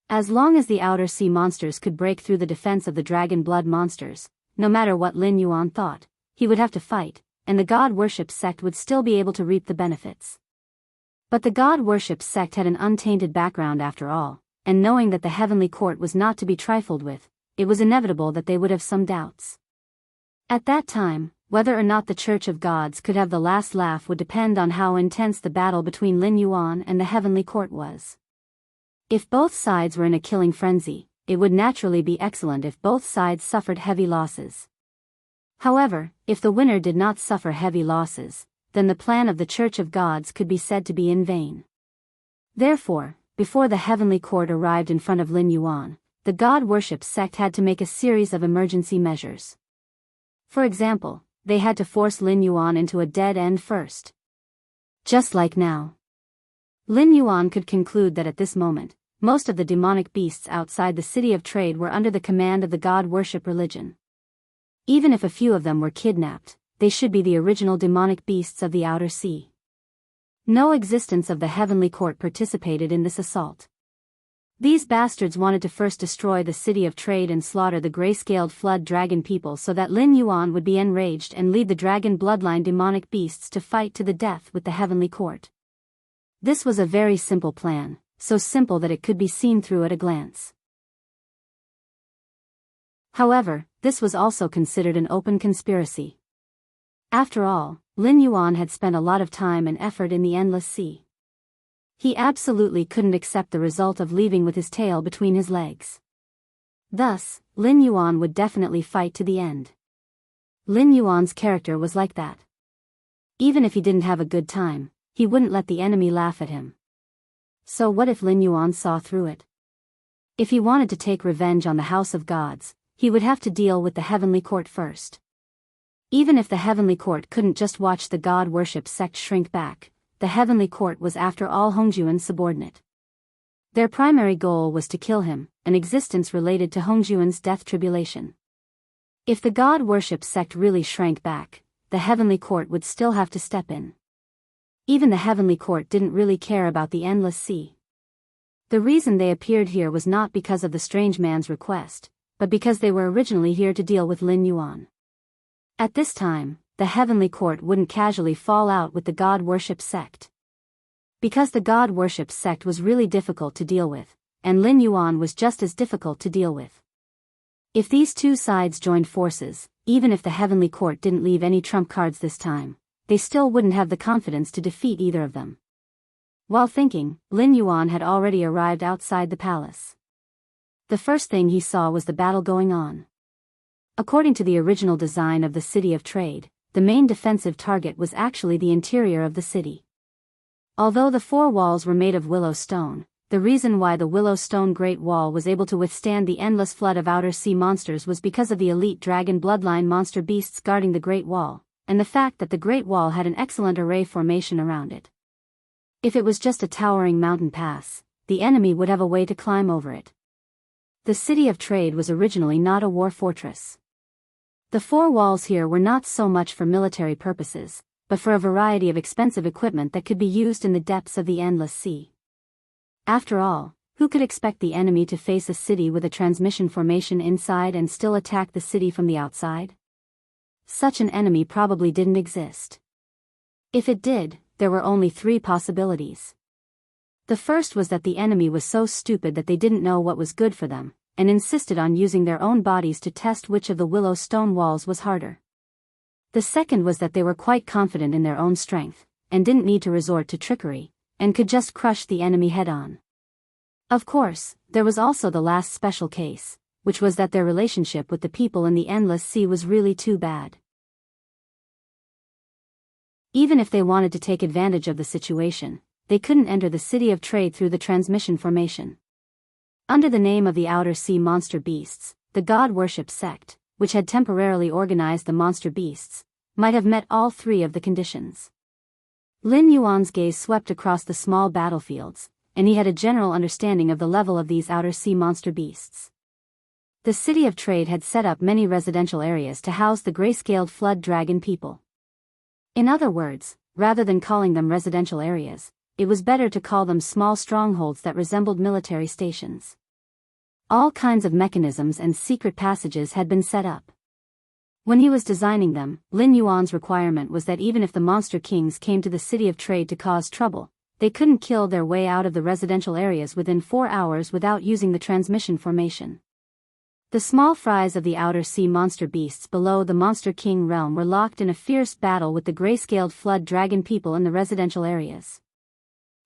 As long as the outer sea monsters could break through the defense of the dragon blood monsters, no matter what Lin Yuan thought, he would have to fight, and the god-worship sect would still be able to reap the benefits. But the god-worship sect had an untainted background after all, and knowing that the heavenly court was not to be trifled with, it was inevitable that they would have some doubts. At that time, whether or not the Church of Gods could have the last laugh would depend on how intense the battle between Lin Yuan and the heavenly court was. If both sides were in a killing frenzy, it would naturally be excellent if both sides suffered heavy losses. However, if the winner did not suffer heavy losses, then the plan of the Church of Gods could be said to be in vain. Therefore, before the heavenly court arrived in front of Lin Yuan, the god-worship sect had to make a series of emergency measures. For example, they had to force Lin Yuan into a dead end first. Just like now. Lin Yuan could conclude that at this moment, most of the demonic beasts outside the city of trade were under the command of the god-worship religion. Even if a few of them were kidnapped, they should be the original demonic beasts of the outer sea. No existence of the heavenly court participated in this assault. These bastards wanted to first destroy the city of trade and slaughter the gray-scaled flood dragon people so that Lin Yuan would be enraged and lead the dragon bloodline demonic beasts to fight to the death with the heavenly court. This was a very simple plan, so simple that it could be seen through at a glance. However, this was also considered an open conspiracy. After all, Lin Yuan had spent a lot of time and effort in the endless sea. He absolutely couldn't accept the result of leaving with his tail between his legs. Thus, Lin Yuan would definitely fight to the end. Lin Yuan's character was like that. Even if he didn't have a good time, he wouldn't let the enemy laugh at him. So what if Lin Yuan saw through it? If he wanted to take revenge on the House of Gods, he would have to deal with the heavenly court first. Even if the heavenly court couldn't just watch the god-worship sect shrink back, the heavenly court was after all Hongjuan's subordinate. Their primary goal was to kill him, an existence related to Hongjuan's death tribulation. If the god-worship sect really shrank back, the heavenly court would still have to step in. Even the heavenly court didn't really care about the endless sea. The reason they appeared here was not because of the strange man's request, but because they were originally here to deal with Lin Yuan. At this time, the heavenly court wouldn't casually fall out with the god-worship sect. Because the god-worship sect was really difficult to deal with, and Lin Yuan was just as difficult to deal with. If these two sides joined forces, even if the heavenly court didn't leave any trump cards this time, they still wouldn't have the confidence to defeat either of them. While thinking, Lin Yuan had already arrived outside the palace. The first thing he saw was the battle going on. According to the original design of the City of Trade, the main defensive target was actually the interior of the city. Although the four walls were made of willow stone, the reason why the willow stone Great Wall was able to withstand the endless flood of outer sea monsters was because of the elite dragon bloodline monster beasts guarding the Great Wall, and the fact that the Great Wall had an excellent array formation around it. If it was just a towering mountain pass, the enemy would have a way to climb over it. The City of Trade was originally not a war fortress. The four walls here were not so much for military purposes, but for a variety of expensive equipment that could be used in the depths of the endless sea. After all, who could expect the enemy to face a city with a transmission formation inside and still attack the city from the outside? Such an enemy probably didn't exist. If it did, there were only three possibilities. The first was that the enemy was so stupid that they didn't know what was good for them, and insisted on using their own bodies to test which of the willow stone walls was harder. The second was that they were quite confident in their own strength, and didn't need to resort to trickery, and could just crush the enemy head-on. Of course, there was also the last special case, which was that their relationship with the people in the Endless Sea was really too bad. Even if they wanted to take advantage of the situation, they couldn't enter the City of Trade through the transmission formation. Under the name of the Outer Sea Monster Beasts, the god-worship sect, which had temporarily organized the monster beasts, might have met all three of the conditions. Lin Yuan's gaze swept across the small battlefields, and he had a general understanding of the level of these outer sea monster beasts. The City of Trade had set up many residential areas to house the gray-scaled flood dragon people. In other words, rather than calling them residential areas, it was better to call them small strongholds that resembled military stations. All kinds of mechanisms and secret passages had been set up. When he was designing them, Lin Yuan's requirement was that even if the monster kings came to the City of Trade to cause trouble, they couldn't kill their way out of the residential areas within 4 hours without using the transmission formation. The small fries of the outer sea monster beasts below the Monster King realm were locked in a fierce battle with the gray-scaled flood dragon people in the residential areas.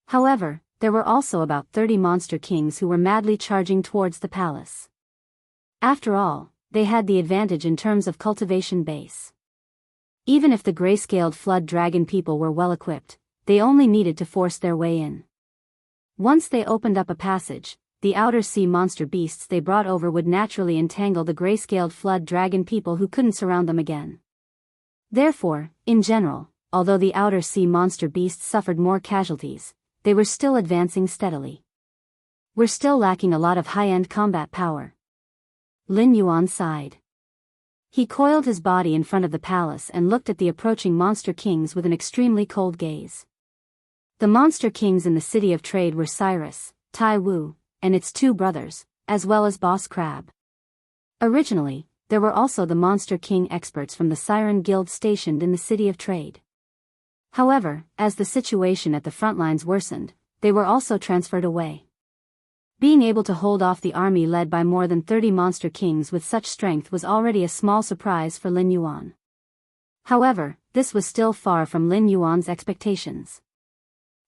However, there were also about 30 monster kings who were madly charging towards the palace. After all, they had the advantage in terms of cultivation base. Even if the gray-scaled flood dragon people were well-equipped, they only needed to force their way in. Once they opened up a passage, the outer sea monster beasts they brought over would naturally entangle the gray-scaled flood dragon people who couldn't surround them again. Therefore, in general, although the outer sea monster beasts suffered more casualties, they were still advancing steadily. We're still lacking a lot of high-end combat power. Lin Yuan sighed. He coiled his body in front of the palace and looked at the approaching monster kings with an extremely cold gaze. The monster kings in the City of Trade were Cyrus, Tai Wu, and its 2 brothers, as well as Boss Crab. Originally, there were also the monster king experts from the Siren Guild stationed in the City of Trade. However, as the situation at the front lines worsened, they were also transferred away. Being able to hold off the army led by more than 30 monster kings with such strength was already a small surprise for Lin Yuan. However, this was still far from Lin Yuan's expectations.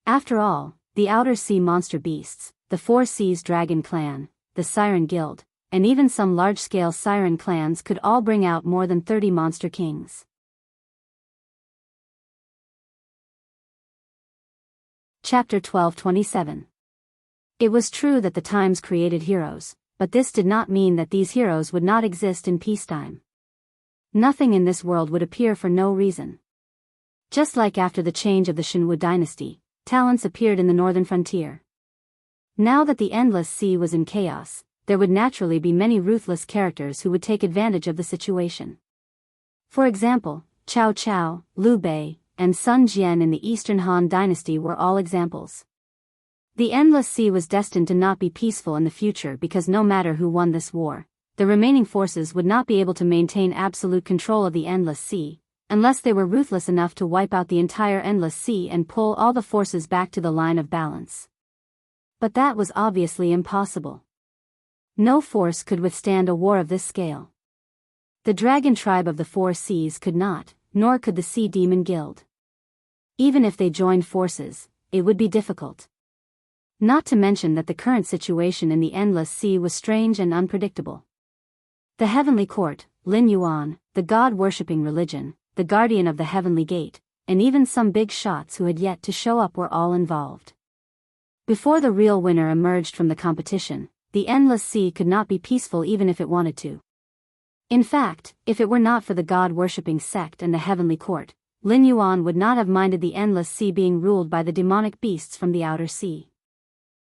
After all, the Outer Sea Monster Beasts, the Four Seas Dragon Clan, the Siren Guild, and even some large-scale Siren clans could all bring out more than 30 monster kings. Chapter 12:27. It was true that the times created heroes, but this did not mean that these heroes would not exist in peacetime. Nothing in this world would appear for no reason. Just like after the change of the Shenwu dynasty, talents appeared in the northern frontier. Now that the Endless Sea was in chaos, there would naturally be many ruthless characters who would take advantage of the situation. For example, Cao Cao, Liu Bei, and Sun Jian in the Eastern Han dynasty were all examples. The Endless Sea was destined to not be peaceful in the future because no matter who won this war, the remaining forces would not be able to maintain absolute control of the Endless Sea, unless they were ruthless enough to wipe out the entire Endless Sea and pull all the forces back to the line of balance. But that was obviously impossible. No force could withstand a war of this scale. The dragon tribe of the Four Seas could not, nor could the Sea Demon Guild. Even if they joined forces, it would be difficult. Not to mention that the current situation in the Endless Sea was strange and unpredictable. The Heavenly Court, Lin Yuan, the god-worshipping religion, the guardian of the Heavenly Gate, and even some big shots who had yet to show up were all involved. Before the real winner emerged from the competition, the Endless Sea could not be peaceful even if it wanted to. In fact, if it were not for the god-worshipping sect and the Heavenly Court, Lin Yuan would not have minded the Endless Sea being ruled by the demonic beasts from the Outer Sea.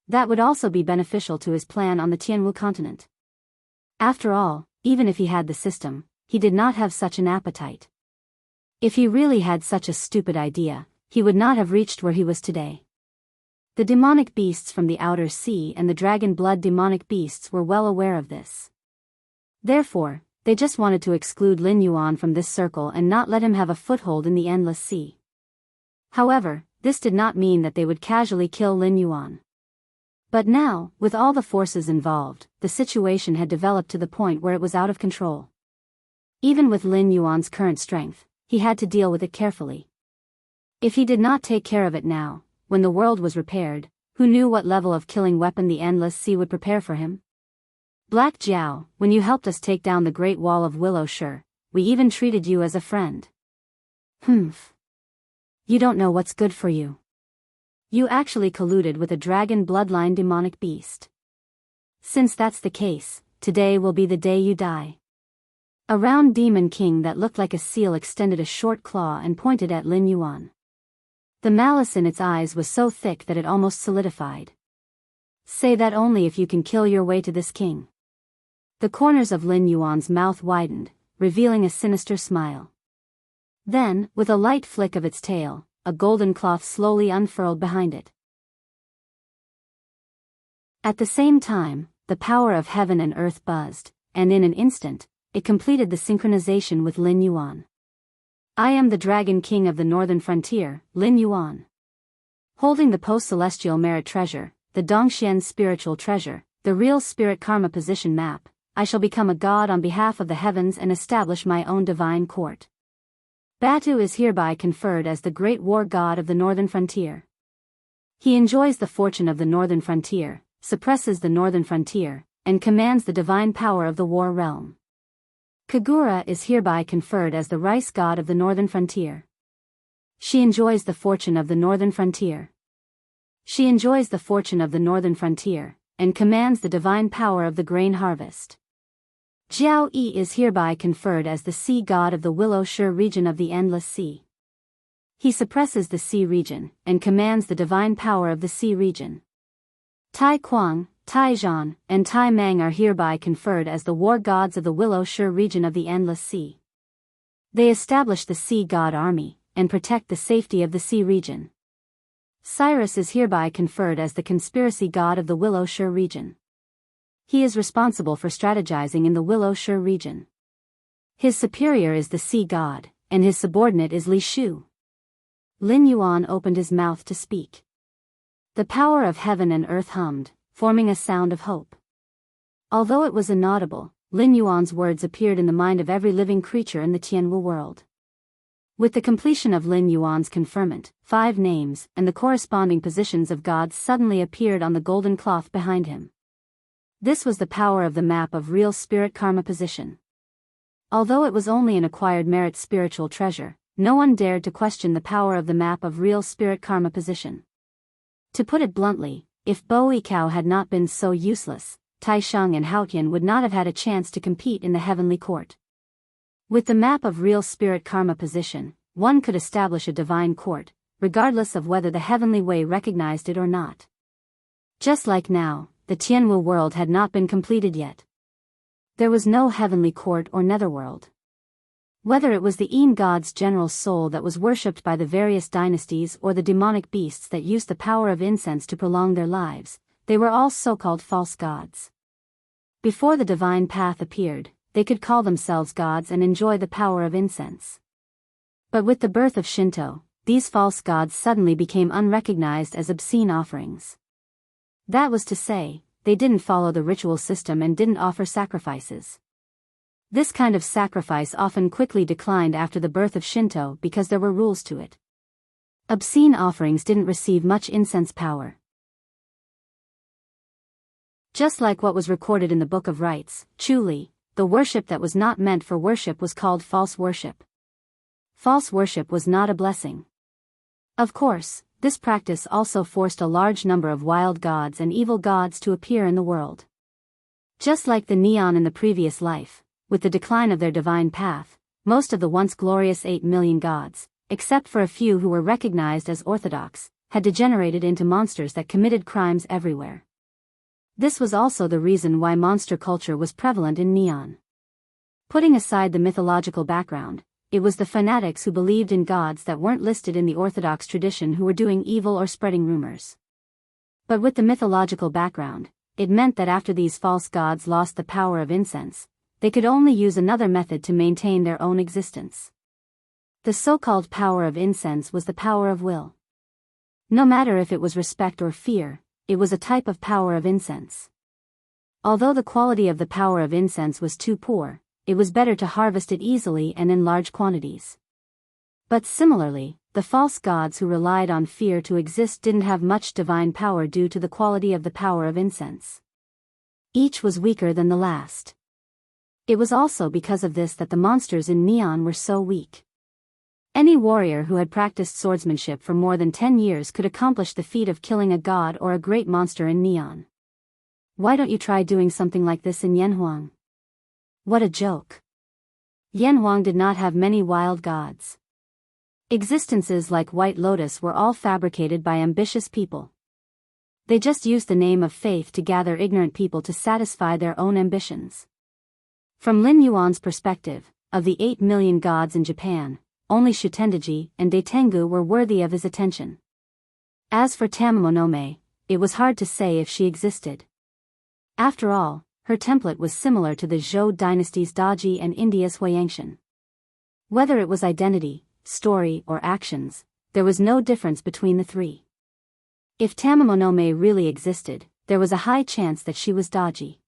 That would also be beneficial to his plan on the Tianwu continent. After all, even if he had the system, he did not have such an appetite. If he really had such a stupid idea, he would not have reached where he was today. The demonic beasts from the Outer Sea and the dragon blood demonic beasts were well aware of this. Therefore, they just wanted to exclude Lin Yuan from this circle and not let him have a foothold in the Endless Sea. However, this did not mean that they would casually kill Lin Yuan. But now, with all the forces involved, the situation had developed to the point where it was out of control. Even with Lin Yuan's current strength, he had to deal with it carefully. If he did not take care of it now, when the world was repaired, who knew what level of killing weapon the endless sea would prepare for him? Black Jiao, when you helped us take down the Great Wall of Willow Shire, we even treated you as a friend. Humph. You don't know what's good for you. You actually colluded with a dragon bloodline demonic beast. Since that's the case, today will be the day you die. A round demon king that looked like a seal extended a short claw and pointed at Lin Yuan. The malice in its eyes was so thick that it almost solidified. Say that only if you can kill your way to this king. The corners of Lin Yuan's mouth widened, revealing a sinister smile. Then, with a light flick of its tail, a golden cloth slowly unfurled behind it. At the same time, the power of heaven and earth buzzed, and in an instant, it completed the synchronization with Lin Yuan. I am the Dragon King of the Northern Frontier, Lin Yuan. Holding the post-celestial merit treasure, the Dongxian spiritual treasure, the real spirit karma position map, I shall become a god on behalf of the heavens and establish my own divine court. Batu is hereby conferred as the great war god of the Northern Frontier. He enjoys the fortune of the Northern Frontier, suppresses the Northern Frontier, and commands the divine power of the war realm. Kagura is hereby conferred as the rice god of the Northern Frontier. She enjoys the fortune of the Northern Frontier. She enjoys the fortune of the Northern Frontier, and commands the divine power of the grain harvest. Jiao Yi is hereby conferred as the sea god of the Willow Shire region of the Endless Sea. He suppresses the sea region, and commands the divine power of the sea region. Tai Kuang, Tai Zhan, and Tai Mang are hereby conferred as the war gods of the Willow Shire region of the Endless Sea. They establish the sea god army, and protect the safety of the sea region. Cyrus is hereby conferred as the conspiracy god of the Willow Shire region. He is responsible for strategizing in the Willow Shire region. His superior is the sea god, and his subordinate is Li Shu. Lin Yuan opened his mouth to speak. The power of heaven and earth hummed, forming a sound of hope. Although it was inaudible, Lin Yuan's words appeared in the mind of every living creature in the Tianwu world. With the completion of Lin Yuan's conferment, 5 names and the corresponding positions of gods suddenly appeared on the golden cloth behind him. This was the power of the map of real spirit karma position. Although it was only an acquired merit spiritual treasure, no one dared to question the power of the map of real spirit karma position. To put it bluntly, if Bo Yikao had not been so useless, Tai Sheng and Haotian would not have had a chance to compete in the heavenly court. With the map of real spirit karma position, one could establish a divine court, regardless of whether the heavenly way recognized it or not. Just like now, the Tianwu world had not been completed yet. There was no heavenly court or netherworld. Whether it was the Een god's general soul that was worshipped by the various dynasties or the demonic beasts that used the power of incense to prolong their lives, they were all so-called false gods. Before the divine path appeared, they could call themselves gods and enjoy the power of incense. But with the birth of Shinto, these false gods suddenly became unrecognized as obscene offerings. That was to say, they didn't follow the ritual system and didn't offer sacrifices. This kind of sacrifice often quickly declined after the birth of Shinto because there were rules to it. Obscene offerings didn't receive much incense power. Just like what was recorded in the Book of Rites, truly, the worship that was not meant for worship was called false worship. False worship was not a blessing. Of course, this practice also forced a large number of wild gods and evil gods to appear in the world. Just like the neon in the previous life, with the decline of their divine path, most of the once glorious 8 million gods, except for a few who were recognized as orthodox, had degenerated into monsters that committed crimes everywhere. This was also the reason why monster culture was prevalent in Neon. Putting aside the mythological background, it was the fanatics who believed in gods that weren't listed in the orthodox tradition who were doing evil or spreading rumors. But with the mythological background, it meant that after these false gods lost the power of incense, they could only use another method to maintain their own existence. The so-called power of incense was the power of will. No matter if it was respect or fear, it was a type of power of incense. Although the quality of the power of incense was too poor, it was better to harvest it easily and in large quantities. But similarly, the false gods who relied on fear to exist didn't have much divine power due to the quality of the power of incense. Each was weaker than the last. It was also because of this that the monsters in Neon were so weak. Any warrior who had practiced swordsmanship for more than 10 years could accomplish the feat of killing a god or a great monster in Neon. Why don't you try doing something like this in Yanhuang? What a joke. Yanhuang did not have many wild gods. Existences like White Lotus were all fabricated by ambitious people. They just used the name of faith to gather ignorant people to satisfy their own ambitions. From Lin Yuan's perspective, of the 8 million gods in Japan, only Shutendaji and Daitengu were worthy of his attention. As for Tamamonome, it was hard to say if she existed. After all, her template was similar to the Zhou dynasty's Daji and India's Huayangshan. Whether it was identity, story, or actions, there was no difference between the three. If Tamamonome really existed, there was a high chance that she was Daji.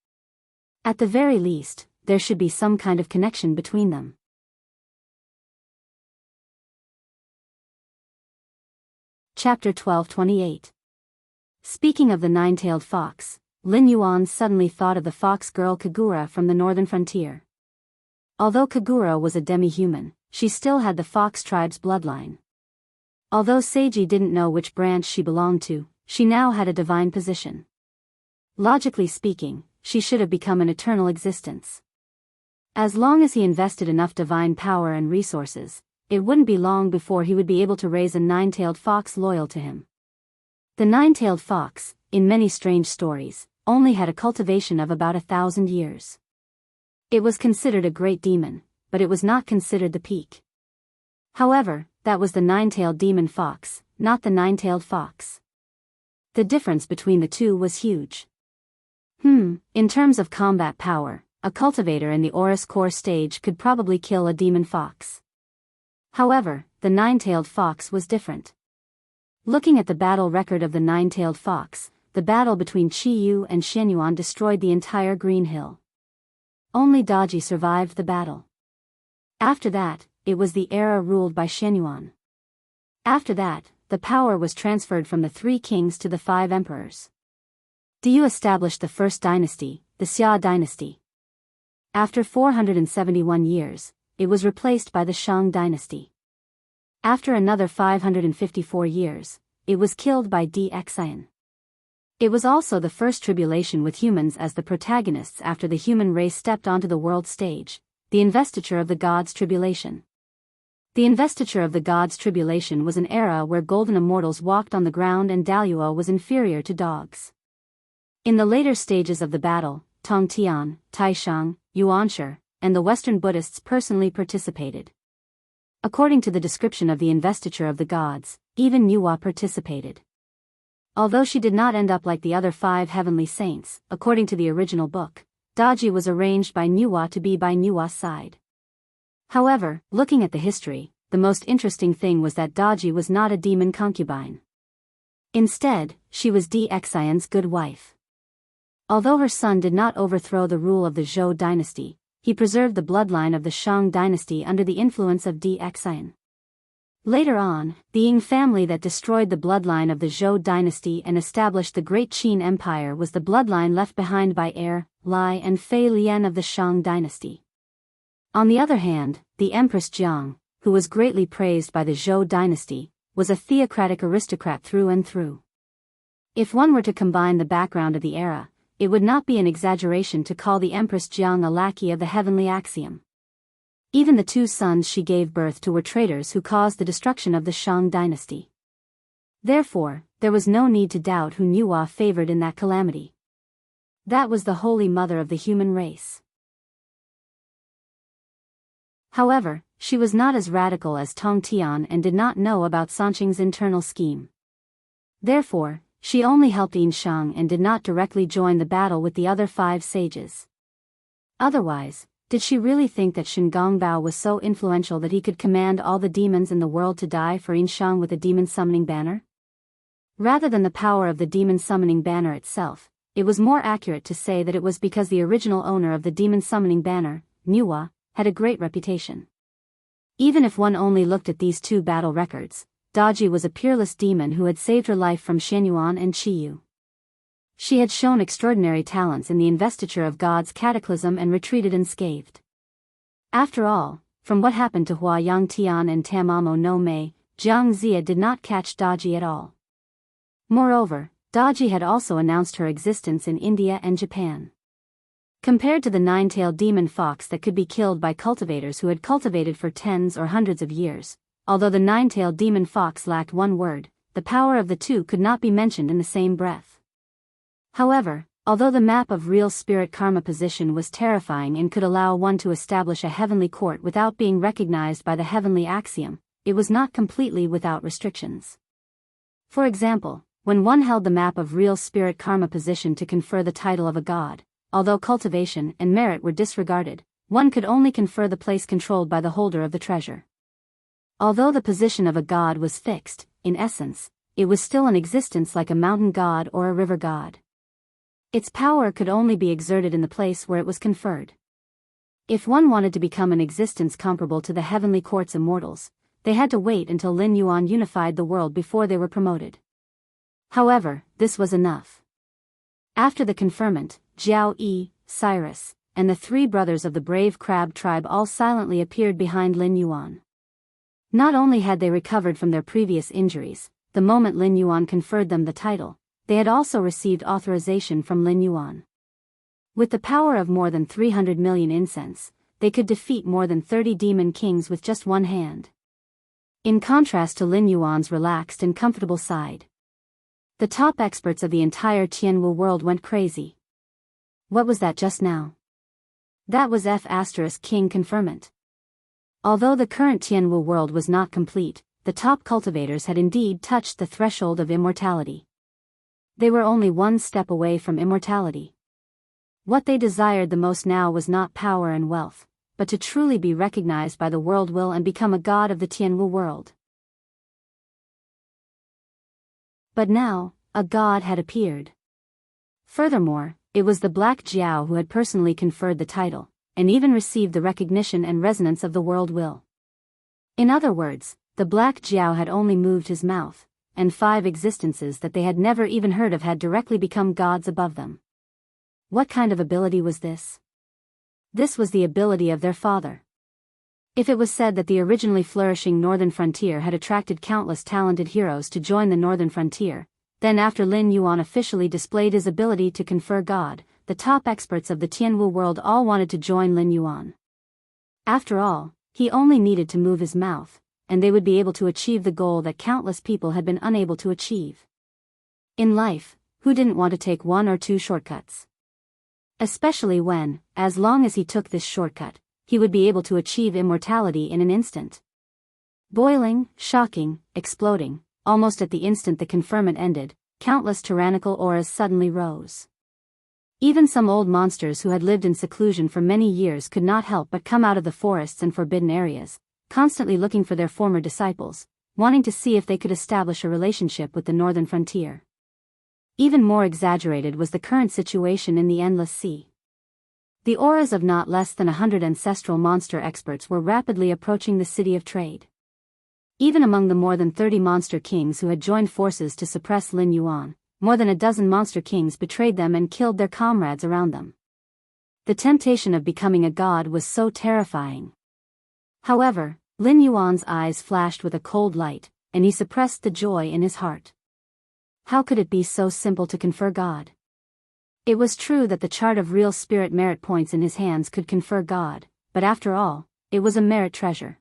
At the very least, there should be some kind of connection between them. Chapter 12:28. Speaking of the nine-tailed fox, Lin Yuan suddenly thought of the fox girl Kagura from the northern frontier. Although Kagura was a demi-human, she still had the fox tribe's bloodline. Although Seiji didn't know which branch she belonged to, she now had a divine position. Logically speaking, she should have become an eternal existence. As long as he invested enough divine power and resources, it wouldn't be long before he would be able to raise a nine-tailed fox loyal to him. The nine-tailed fox, in many strange stories, only had a cultivation of about 1,000 years. It was considered a great demon, but it was not considered the peak. However, that was the nine-tailed demon fox, not the nine-tailed fox. The difference between the two was huge. In terms of combat power, a cultivator in the Aurus core stage could probably kill a demon fox. However, the nine-tailed fox was different. Looking at the battle record of the nine-tailed fox, the battle between Qiyu and Shenyuan destroyed the entire Green Hill. Only Daji survived the battle. After that, it was the era ruled by Shenyuan. After that, the power was transferred from the 3 kings to the 5 emperors. Diyu established the first dynasty, the Xia dynasty. After 471 years, it was replaced by the Shang dynasty. After another 554 years, it was killed by Dxian. It was also the first tribulation with humans as the protagonists after the human race stepped onto the world stage, the investiture of the gods' tribulation. The investiture of the gods' tribulation was an era where golden immortals walked on the ground and Daluo was inferior to dogs. In the later stages of the battle, Tongtian, Taishang, Yuanshi, and the Western Buddhists personally participated. According to the description of the investiture of the gods, even Nuwa participated. Although she did not end up like the other 5 heavenly saints, according to the original book, Daji was arranged by Nuwa to be by Nuwa's side. However, looking at the history, the most interesting thing was that Daji was not a demon concubine. Instead, she was Dxian's good wife. Although her son did not overthrow the rule of the Zhou dynasty, he preserved the bloodline of the Shang dynasty under the influence of Dxian. Later on, the Ying family that destroyed the bloodline of the Zhou dynasty and established the Great Qin Empire was the bloodline left behind by Er, Lai and Fei Lian of the Shang dynasty. On the other hand, the Empress Jiang, who was greatly praised by the Zhou dynasty, was a theocratic aristocrat through and through. If one were to combine the background of the era, it would not be an exaggeration to call the Empress Jiang a lackey of the heavenly axiom. Even the 2 sons she gave birth to were traitors who caused the destruction of the Shang dynasty. Therefore, there was no need to doubt who Nuwa favored in that calamity. That was the Holy Mother of the human race. However, she was not as radical as Tongtian and did not know about Sanqing's internal scheme. Therefore, she only helped Yin Shang and did not directly join the battle with the other 5 sages. Otherwise, did she really think that Shen Gongbao was so influential that he could command all the demons in the world to die for Yin Shang with a demon summoning banner? Rather than the power of the demon summoning banner itself, it was more accurate to say that it was because the original owner of the demon summoning banner, Nuwa, had a great reputation. Even if one only looked at these two battle records, Daji was a peerless demon who had saved her life from Xianyuan and Qiyu. She had shown extraordinary talents in the investiture of God's cataclysm and retreated unscathed. After all, from what happened to Hua Yangtian and Tamamo no Mei, Jiang Xia did not catch Daji at all. Moreover, Daji had also announced her existence in India and Japan. Compared to the nine-tailed demon fox that could be killed by cultivators who had cultivated for tens or hundreds of years, although the nine-tailed demon fox lacked one word, the power of the two could not be mentioned in the same breath. However, although the map of real spirit karma position was terrifying and could allow one to establish a heavenly court without being recognized by the heavenly axiom, it was not completely without restrictions. For example, when one held the map of real spirit karma position to confer the title of a god, although cultivation and merit were disregarded, one could only confer the place controlled by the holder of the treasure. Although the position of a god was fixed, in essence, it was still in existence like a mountain god or a river god. Its power could only be exerted in the place where it was conferred. If one wanted to become an existence comparable to the heavenly court's immortals, they had to wait until Lin Yuan unified the world before they were promoted. However, this was enough. After the conferment, Jiao Yi, Cyrus, and the three brothers of the brave crab tribe all silently appeared behind Lin Yuan. Not only had they recovered from their previous injuries, the moment Lin Yuan conferred them the title, they had also received authorization from Lin Yuan. With the power of more than 300 million incense, they could defeat more than 30 demon kings with just one hand. In contrast to Lin Yuan's relaxed and comfortable side, the top experts of the entire Tianwu world went crazy. What was that just now? That was King conferment. Although the current Tianwu world was not complete, the top cultivators had indeed touched the threshold of immortality. They were only one step away from immortality. What they desired the most now was not power and wealth, but to truly be recognized by the world will and become a god of the Tianwu world. But now, a god had appeared. Furthermore, it was the Black Jiao who had personally conferred the title, and even received the recognition and resonance of the world will. In other words, the Black Jiao had only moved his mouth, and 5 existences that they had never even heard of had directly become gods above them. What kind of ability was this? This was the ability of their father. If it was said that the originally flourishing northern frontier had attracted countless talented heroes to join the northern frontier, then after Lin Yuan officially displayed his ability to confer God, the top experts of the Tianwu world all wanted to join Lin Yuan. After all, he only needed to move his mouth, and they would be able to achieve the goal that countless people had been unable to achieve. In life, who didn't want to take 1 or 2 shortcuts? Especially when, as long as he took this shortcut, he would be able to achieve immortality in an instant. Boiling, shocking, exploding, almost at the instant the conferment ended, countless tyrannical auras suddenly rose. Even some old monsters who had lived in seclusion for many years could not help but come out of the forests and forbidden areas, constantly looking for their former disciples, wanting to see if they could establish a relationship with the northern frontier. Even more exaggerated was the current situation in the Endless Sea. The auras of not less than 100 ancestral monster experts were rapidly approaching the city of trade. Even among the more than 30 monster kings who had joined forces to suppress Lin Yuan, more than a dozen monster kings betrayed them and killed their comrades around them. The temptation of becoming a god was so terrifying. However, Lin Yuan's eyes flashed with a cold light, and he suppressed the joy in his heart. How could it be so simple to confer God? It was true that the chart of real spirit merit points in his hands could confer God, but after all, it was a merit treasure.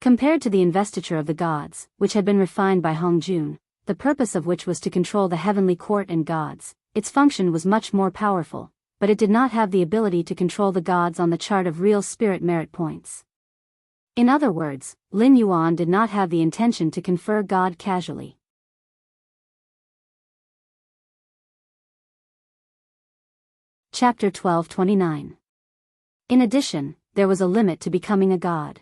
Compared to the investiture of the gods, which had been refined by Hong Jun, the purpose of which was to control the heavenly court and gods, its function was much more powerful, but it did not have the ability to control the gods on the chart of real spirit merit points. In other words, Lin Yuan did not have the intention to confer God casually. Chapter 12:29. In addition, there was a limit to becoming a god.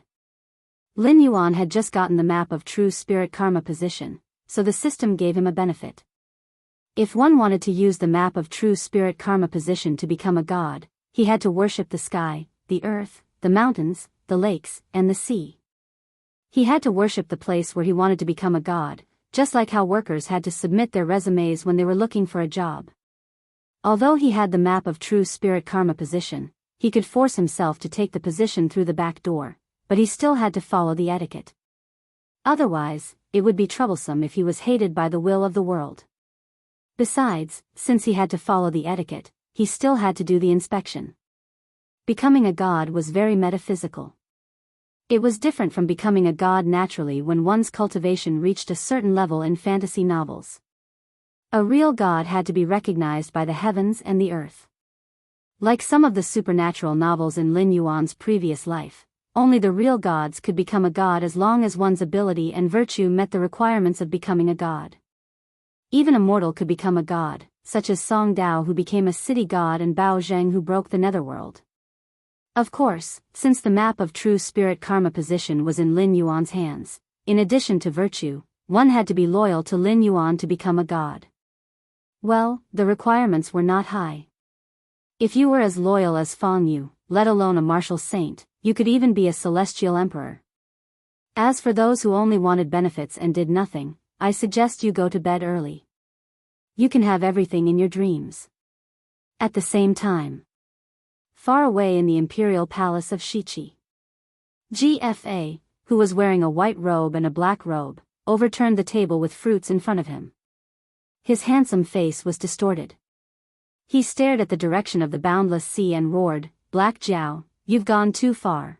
Lin Yuan had just gotten the map of true spirit karma position, so the system gave him a benefit. If one wanted to use the map of true spirit karma position to become a god, he had to worship the sky, the earth, the mountains, the lakes, and the sea. He had to worship the place where he wanted to become a god, just like how workers had to submit their resumes when they were looking for a job. Although he had the map of true spirit karma position, he could force himself to take the position through the back door, but he still had to follow the etiquette. Otherwise, it would be troublesome if he was hated by the will of the world. Besides, since he had to follow the etiquette, he still had to do the inspection. Becoming a god was very metaphysical. It was different from becoming a god naturally when one's cultivation reached a certain level in fantasy novels. A real god had to be recognized by the heavens and the earth. Like some of the supernatural novels in Lin Yuan's previous life, only the real gods could become a god as long as one's ability and virtue met the requirements of becoming a god. Even a mortal could become a god, such as Song Dao, who became a city god, and Bao Zheng, who broke the netherworld. Of course, since the map of true spirit karma position was in Lin Yuan's hands, in addition to virtue, one had to be loyal to Lin Yuan to become a god. Well, the requirements were not high. If you were as loyal as Fang Yu, let alone a martial saint, you could even be a celestial emperor. As for those who only wanted benefits and did nothing, I suggest you go to bed early. You can have everything in your dreams. At the same time, far away in the imperial palace of Shichi, GFA, who was wearing a white robe and a black robe, overturned the table with fruits in front of him. His handsome face was distorted. He stared at the direction of the boundless sea and roared, "Black Jiao, you've gone too far."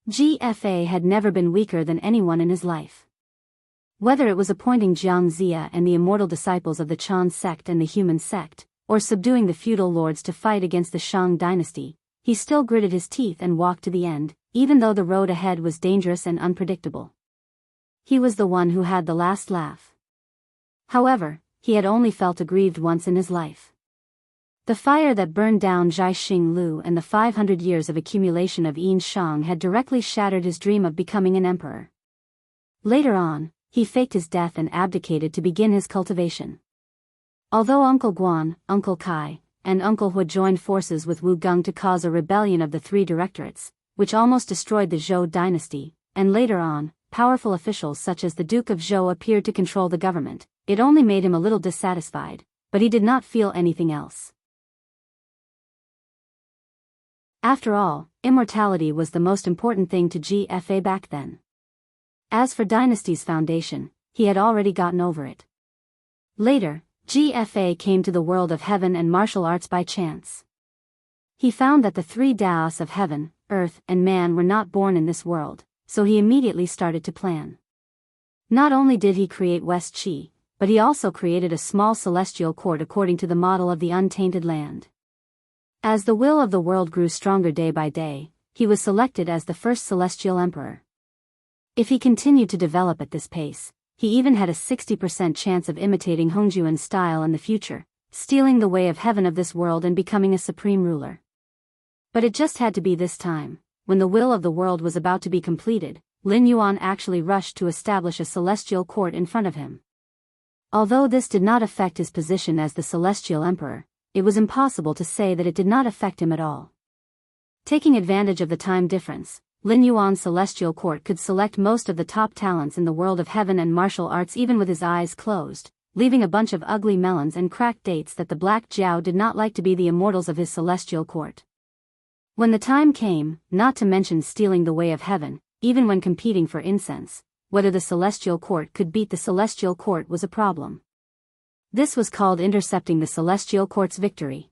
GFA had never been weaker than anyone in his life. Whether it was appointing Jiang Zia and the immortal disciples of the Chan sect and the human sect, or subduing the feudal lords to fight against the Shang dynasty, he still gritted his teeth and walked to the end, even though the road ahead was dangerous and unpredictable. He was the one who had the last laugh. However, he had only felt aggrieved once in his life. The fire that burned down Zhaixing Lu and the 500 years of accumulation of Yin Shang had directly shattered his dream of becoming an emperor. Later on, he faked his death and abdicated to begin his cultivation. Although Uncle Guan, Uncle Kai, and Uncle Hu joined forces with Wu Geng to cause a rebellion of the three directorates, which almost destroyed the Zhou dynasty, and later on, powerful officials such as the Duke of Zhou appeared to control the government, it only made him a little dissatisfied, but he did not feel anything else. After all, immortality was the most important thing to GFA back then. As for Dynasty's foundation, he had already gotten over it. Later, GFA came to the world of heaven and martial arts by chance. He found that the three Daos of heaven, earth, and man were not born in this world, so he immediately started to plan. Not only did he create West Qi, but he also created a small celestial court according to the model of the untainted land. As the will of the world grew stronger day by day, he was selected as the first celestial emperor. If he continued to develop at this pace, he even had a 60% chance of imitating Hongjuan's style in the future, stealing the way of heaven of this world and becoming a supreme ruler. But it just had to be this time. When the will of the world was about to be completed, Lin Yuan actually rushed to establish a celestial court in front of him. Although this did not affect his position as the celestial emperor, it was impossible to say that it did not affect him at all. Taking advantage of the time difference, Lin Yuan's celestial court could select most of the top talents in the world of heaven and martial arts even with his eyes closed, leaving a bunch of ugly melons and cracked dates that the Black Jiao did not like to be the immortals of his celestial court. When the time came, not to mention stealing the way of heaven, even when competing for incense, whether the celestial court could beat the celestial court was a problem. This was called intercepting the celestial court's victory.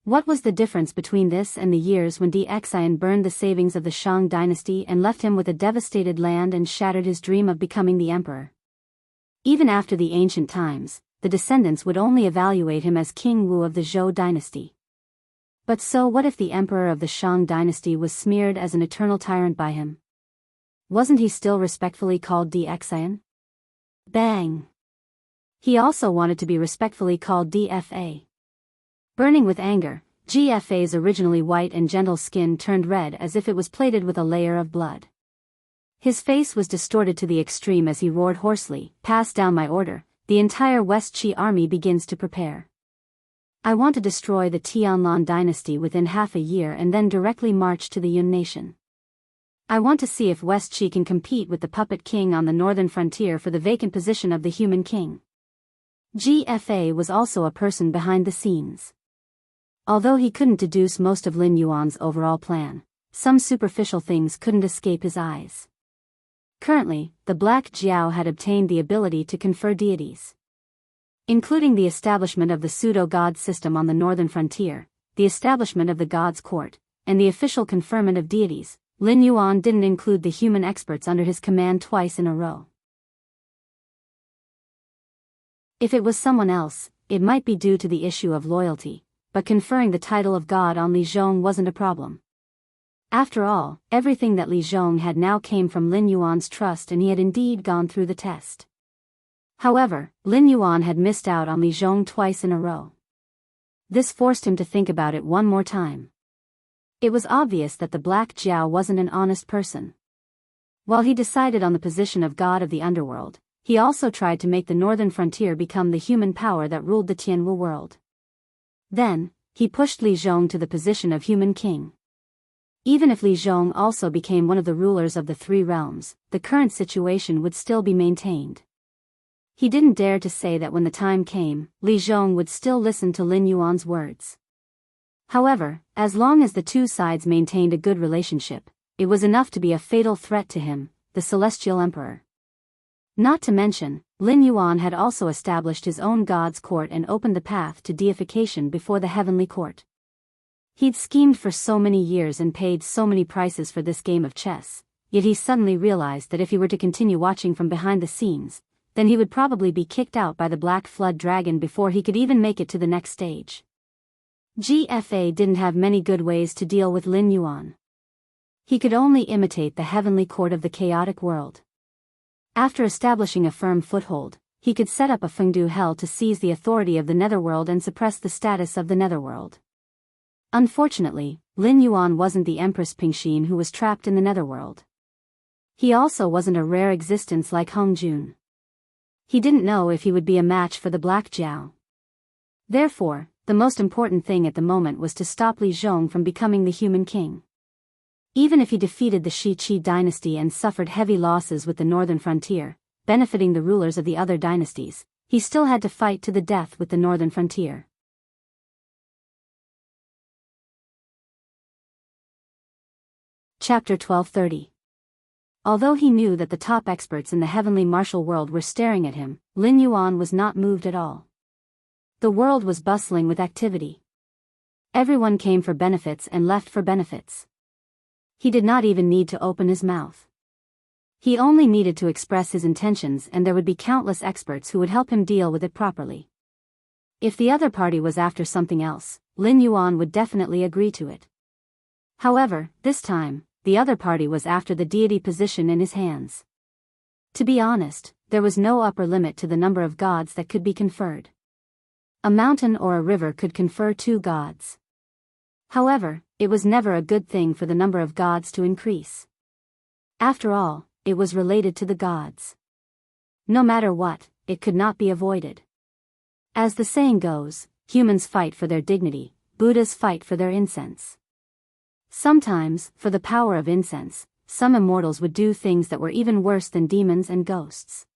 What was the difference between this and the years when Xian burned the savings of the Shang dynasty and left him with a devastated land and shattered his dream of becoming the emperor? Even after the ancient times, the descendants would only evaluate him as King Wu of the Zhou dynasty. But so what if the emperor of the Shang dynasty was smeared as an eternal tyrant by him? Wasn't he still respectfully called Xian? Bang! He also wanted to be respectfully called DFA. Burning with anger, GFA's originally white and gentle skin turned red as if it was plated with a layer of blood. His face was distorted to the extreme as he roared hoarsely, "Pass down my order, the entire West Qi army begins to prepare. I want to destroy the Tianlan dynasty within half a year and then directly march to the Yun nation." I want to see if West Chi can compete with the puppet king on the northern frontier for the vacant position of the human king. GFA was also a person behind the scenes. Although he couldn't deduce most of Lin Yuan's overall plan, some superficial things couldn't escape his eyes. Currently, the Black Jiao had obtained the ability to confer deities, including the establishment of the pseudo-god system on the northern frontier, the establishment of the god's court, and the official conferment of deities. Lin Yuan didn't include the human experts under his command twice in a row. If it was someone else, it might be due to the issue of loyalty, but conferring the title of god on Li Zhong wasn't a problem. After all, everything that Li Zhong had now came from Lin Yuan's trust, and he had indeed gone through the test. However, Lin Yuan had missed out on Li Zhong twice in a row. This forced him to think about it one more time. It was obvious that the Black Jiao wasn't an honest person. While he decided on the position of god of the underworld, he also tried to make the northern frontier become the human power that ruled the Tianwu world. Then, he pushed Li Zhong to the position of human king. Even if Li Zhong also became one of the rulers of the three realms, the current situation would still be maintained. He didn't dare to say that when the time came, Li Zhong would still listen to Lin Yuan's words. However, as long as the two sides maintained a good relationship, it was enough to be a fatal threat to him, the Celestial Emperor. Not to mention, Lin Yuan had also established his own god's court and opened the path to deification before the heavenly court. He'd schemed for so many years and paid so many prices for this game of chess, yet he suddenly realized that if he were to continue watching from behind the scenes, then he would probably be kicked out by the Black Flood Dragon before he could even make it to the next stage. GFA didn't have many good ways to deal with Lin Yuan. He could only imitate the heavenly court of the chaotic world. After establishing a firm foothold, he could set up a Fengdu hell to seize the authority of the netherworld and suppress the status of the netherworld. Unfortunately, Lin Yuan wasn't the Empress Pingxin who was trapped in the netherworld. He also wasn't a rare existence like Hong Jun. He didn't know if he would be a match for the Black Jiao. Therefore, the most important thing at the moment was to stop Li Zhong from becoming the human king. Even if he defeated the Shi Qi dynasty and suffered heavy losses with the northern frontier, benefiting the rulers of the other dynasties, he still had to fight to the death with the northern frontier. Chapter 1230. Although he knew that the top experts in the heavenly martial world were staring at him, Lin Yuan was not moved at all. The world was bustling with activity. Everyone came for benefits and left for benefits. He did not even need to open his mouth. He only needed to express his intentions, and there would be countless experts who would help him deal with it properly. If the other party was after something else, Lin Yuan would definitely agree to it. However, this time, the other party was after the deity position in his hands. To be honest, there was no upper limit to the number of gods that could be conferred. A mountain or a river could confer 2 gods. However, it was never a good thing for the number of gods to increase. After all, it was related to the gods. No matter what, it could not be avoided. As the saying goes, humans fight for their dignity, Buddhas fight for their incense. Sometimes, for the power of incense, some immortals would do things that were even worse than demons and ghosts.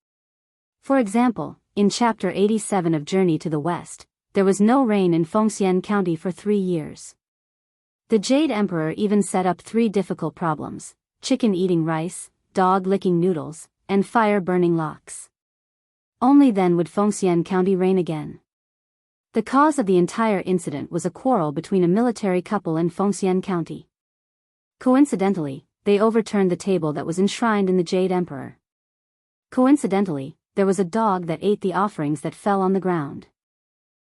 For example, in Chapter 87 of Journey to the West, there was no rain in Fengxian County for 3 years. The Jade Emperor even set up 3 difficult problems: chicken eating rice, dog licking noodles, and fire burning locks. Only then would Fengxian County rain again. The cause of the entire incident was a quarrel between a military couple in Fengxian County. Coincidentally, they overturned the table that was enshrined in the Jade Emperor. Coincidentally, there was a dog that ate the offerings that fell on the ground.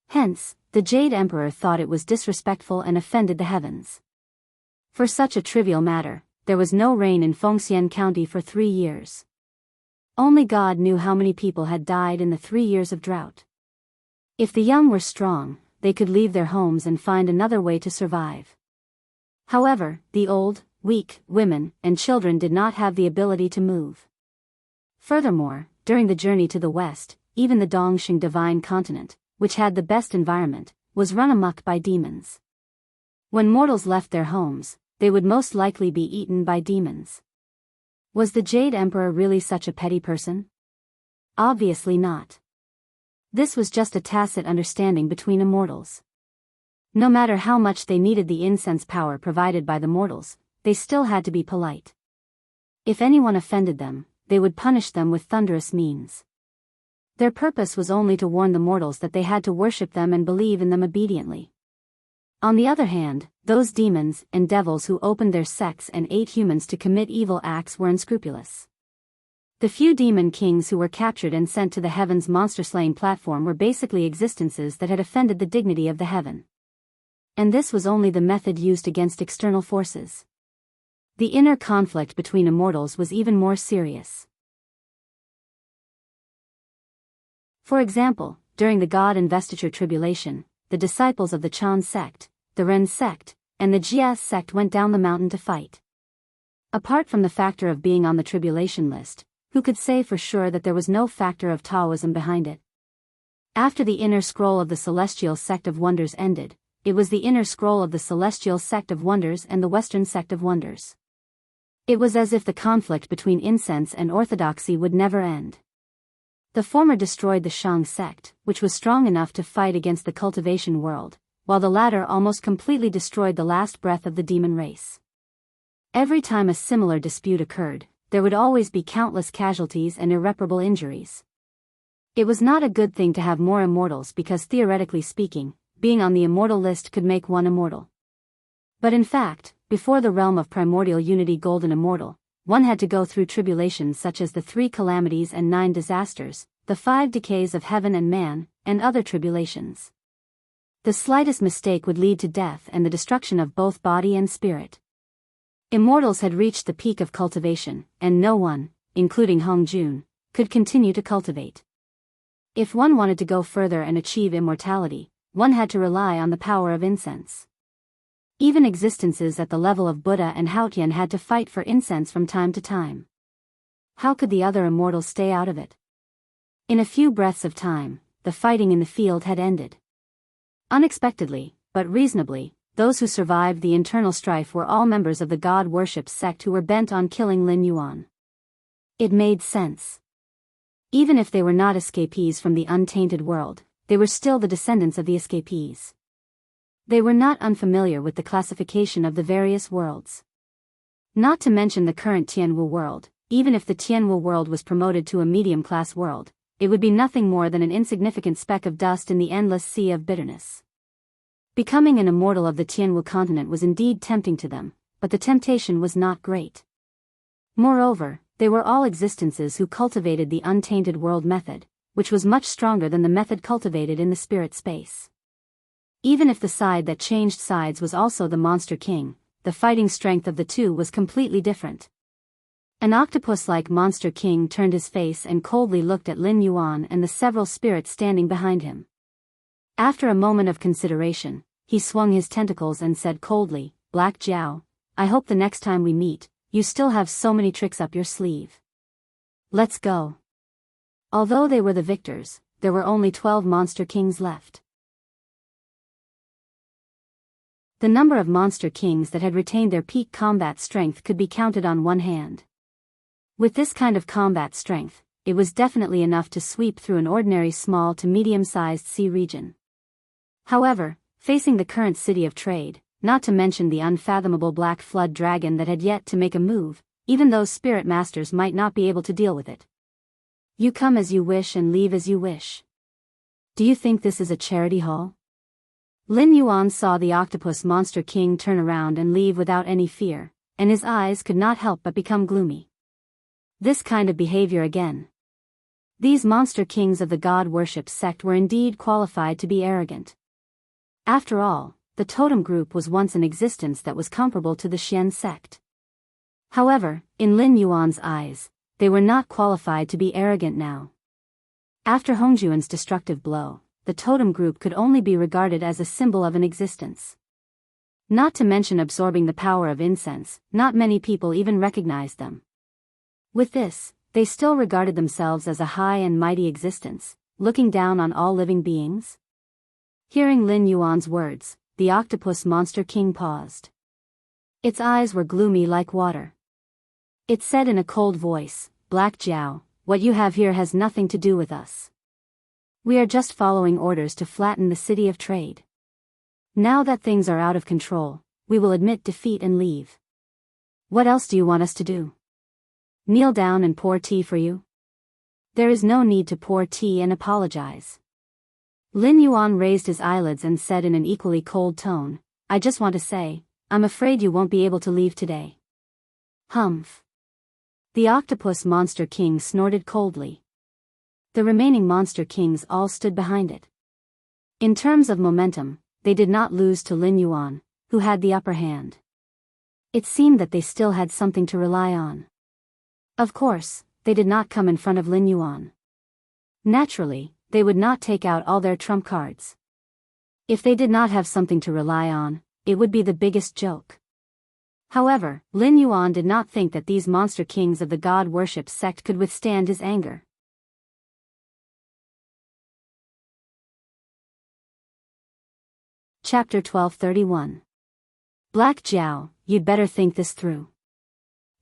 Hence, the Jade Emperor thought it was disrespectful and offended the heavens. For such a trivial matter, there was no rain in Fengxian County for 3 years. Only God knew how many people had died in the 3 years of drought. If the young were strong, they could leave their homes and find another way to survive. However, the old, weak, women, and children did not have the ability to move. Furthermore, during the journey to the west, even the Dongxing divine continent, which had the best environment, was run amok by demons. When mortals left their homes, they would most likely be eaten by demons. Was the Jade Emperor really such a petty person? Obviously not. This was just a tacit understanding between immortals. No matter how much they needed the incense power provided by the mortals, they still had to be polite. If anyone offended them, they would punish them with thunderous means. Their purpose was only to warn the mortals that they had to worship them and believe in them obediently. On the other hand, those demons and devils who opened their sects and ate humans to commit evil acts were unscrupulous. The few demon kings who were captured and sent to the heaven's monster-slaying platform were basically existences that had offended the dignity of the heaven. And this was only the method used against external forces. The inner conflict between immortals was even more serious. For example, during the God Investiture Tribulation, the disciples of the Chan sect, the Ren sect, and the Jia sect went down the mountain to fight. Apart from the factor of being on the tribulation list, who could say for sure that there was no factor of Taoism behind it? After the inner scroll of the Celestial Sect of Wonders ended, it was the inner scroll of the Celestial Sect of Wonders and the Western Sect of Wonders. It was as if the conflict between incense and orthodoxy would never end. The former destroyed the Shang sect, which was strong enough to fight against the cultivation world, while the latter almost completely destroyed the last breath of the demon race. Every time a similar dispute occurred, there would always be countless casualties and irreparable injuries. It was not a good thing to have more immortals because theoretically speaking, being on the immortal list could make one immortal. But in fact, before the realm of primordial unity golden immortal, one had to go through tribulations such as the 3 calamities and 9 disasters, the 5 decays of heaven and man, and other tribulations. The slightest mistake would lead to death and the destruction of both body and spirit. Immortals had reached the peak of cultivation, and no one, including Hong Jun, could continue to cultivate. If one wanted to go further and achieve immortality, one had to rely on the power of incense. Even existences at the level of Buddha and Haotian had to fight for incense from time to time. How could the other immortals stay out of it? In a few breaths of time, the fighting in the field had ended. Unexpectedly, but reasonably, those who survived the internal strife were all members of the God Worship sect who were bent on killing Lin Yuan. It made sense. Even if they were not escapees from the untainted world, they were still the descendants of the escapees. They were not unfamiliar with the classification of the various worlds. Not to mention the current Tianwu world, even if the Tianwu world was promoted to a medium-class world, it would be nothing more than an insignificant speck of dust in the endless sea of bitterness. Becoming an immortal of the Tianwu continent was indeed tempting to them, but the temptation was not great. Moreover, they were all existences who cultivated the untainted world method, which was much stronger than the method cultivated in the spirit space. Even if the side that changed sides was also the Monster King, the fighting strength of the two was completely different. An octopus-like Monster King turned his face and coldly looked at Lin Yuan and the several spirits standing behind him. After a moment of consideration, he swung his tentacles and said coldly, "Black Jiao, I hope the next time we meet, you still have so many tricks up your sleeve. Let's go." Although they were the victors, there were only 12 Monster Kings left. The number of Monster Kings that had retained their peak combat strength could be counted on one hand. With this kind of combat strength, it was definitely enough to sweep through an ordinary small to medium-sized sea region. However, facing the current city of trade, not to mention the unfathomable black flood dragon that had yet to make a move, even those spirit masters might not be able to deal with it. You come as you wish and leave as you wish. Do you think this is a charity hall? Lin Yuan saw the octopus Monster King turn around and leave without any fear, and his eyes could not help but become gloomy. This kind of behavior again. These Monster Kings of the God Worship sect were indeed qualified to be arrogant. After all, the totem group was once an existence that was comparable to the Xian sect. However, in Lin Yuan's eyes, they were not qualified to be arrogant now. After Hongjuan's destructive blow, the totem group could only be regarded as a symbol of an existence. Not to mention absorbing the power of incense, not many people even recognized them. With this, they still regarded themselves as a high and mighty existence, looking down on all living beings. Hearing Lin Yuan's words, the octopus Monster King paused. Its eyes were gloomy like water. It said in a cold voice, "Black Jiao, what you have here has nothing to do with us. We are just following orders to flatten the city of trade. Now that things are out of control, we will admit defeat and leave. What else do you want us to do? Kneel down and pour tea for you?" "There is no need to pour tea and apologize." Lin Yuan raised his eyelids and said in an equally cold tone, "I just want to say, I'm afraid you won't be able to leave today." "Humph." The octopus monster king snorted coldly. The remaining monster kings all stood behind it. In terms of momentum, they did not lose to Lin Yuan, who had the upper hand. It seemed that they still had something to rely on. Of course, they did not come in front of Lin Yuan. Naturally, they would not take out all their trump cards. If they did not have something to rely on, it would be the biggest joke. However, Lin Yuan did not think that these monster kings of the god worship sect could withstand his anger. Chapter 1231. Black Jiao, you'd better think this through.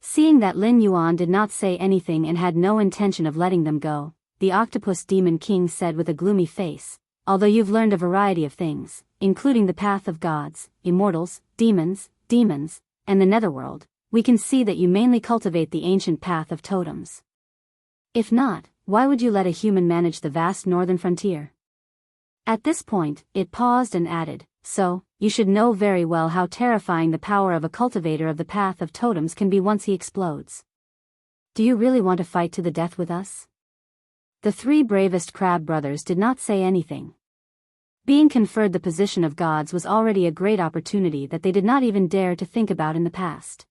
Seeing that Lin Yuan did not say anything and had no intention of letting them go, the octopus demon king said with a gloomy face, "Although you've learned a variety of things, including the path of gods, immortals, demons, and the netherworld, we can see that you mainly cultivate the ancient path of totems. If not, why would you let a human manage the vast northern frontier?" At this point, it paused and added, "So, you should know very well how terrifying the power of a cultivator of the path of totems can be once he explodes. Do you really want to fight to the death with us?" The three bravest crab brothers did not say anything. Being conferred the position of gods was already a great opportunity that they did not even dare to think about in the past.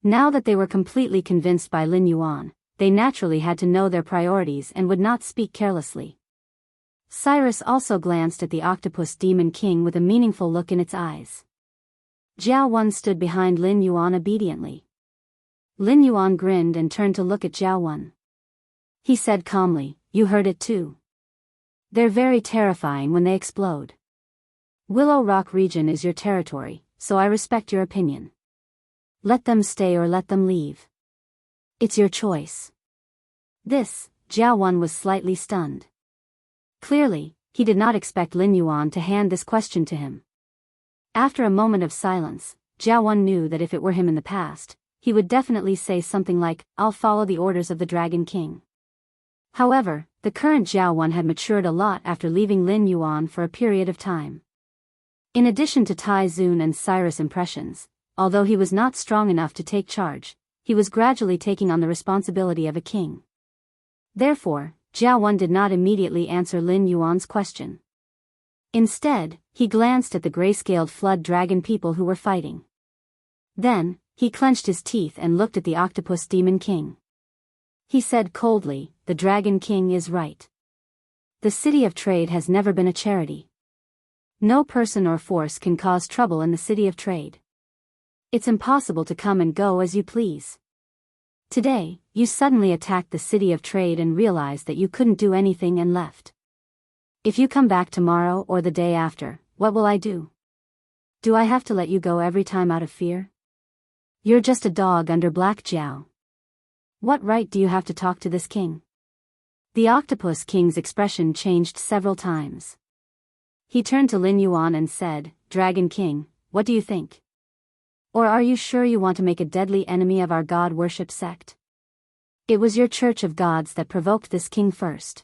Now that they were completely convinced by Lin Yuan, they naturally had to know their priorities and would not speak carelessly. Cyrus also glanced at the octopus demon king with a meaningful look in its eyes. Jiao Wen stood behind Lin Yuan obediently. Lin Yuan grinned and turned to look at Jiao Wen. He said calmly, "You heard it too. They're very terrifying when they explode. Willow Rock region is your territory, so I respect your opinion. Let them stay or let them leave. It's your choice." This, Jiao Wen was slightly stunned. Clearly, he did not expect Lin Yuan to hand this question to him. After a moment of silence, Jiao Wen knew that if it were him in the past, he would definitely say something like, "I'll follow the orders of the Dragon King." However, the current Jiao Wen had matured a lot after leaving Lin Yuan for a period of time. In addition to Tai Zun and Cyrus' impressions, although he was not strong enough to take charge, he was gradually taking on the responsibility of a king. Therefore, Jiao Wen did not immediately answer Lin Yuan's question. Instead, he glanced at the gray-scaled flood dragon people who were fighting. Then, he clenched his teeth and looked at the octopus demon king. He said coldly, "The Dragon King is right. The city of trade has never been a charity. No person or force can cause trouble in the city of trade. It's impossible to come and go as you please. Today, you suddenly attacked the city of trade and realized that you couldn't do anything and left. If you come back tomorrow or the day after, what will I do? Do I have to let you go every time out of fear? You're just a dog under Black Jiao. What right do you have to talk to this king?" The octopus king's expression changed several times. He turned to Lin Yuan and said, "Dragon King, what do you think? Or are you sure you want to make a deadly enemy of our god worship sect? It was your church of gods that provoked this king first.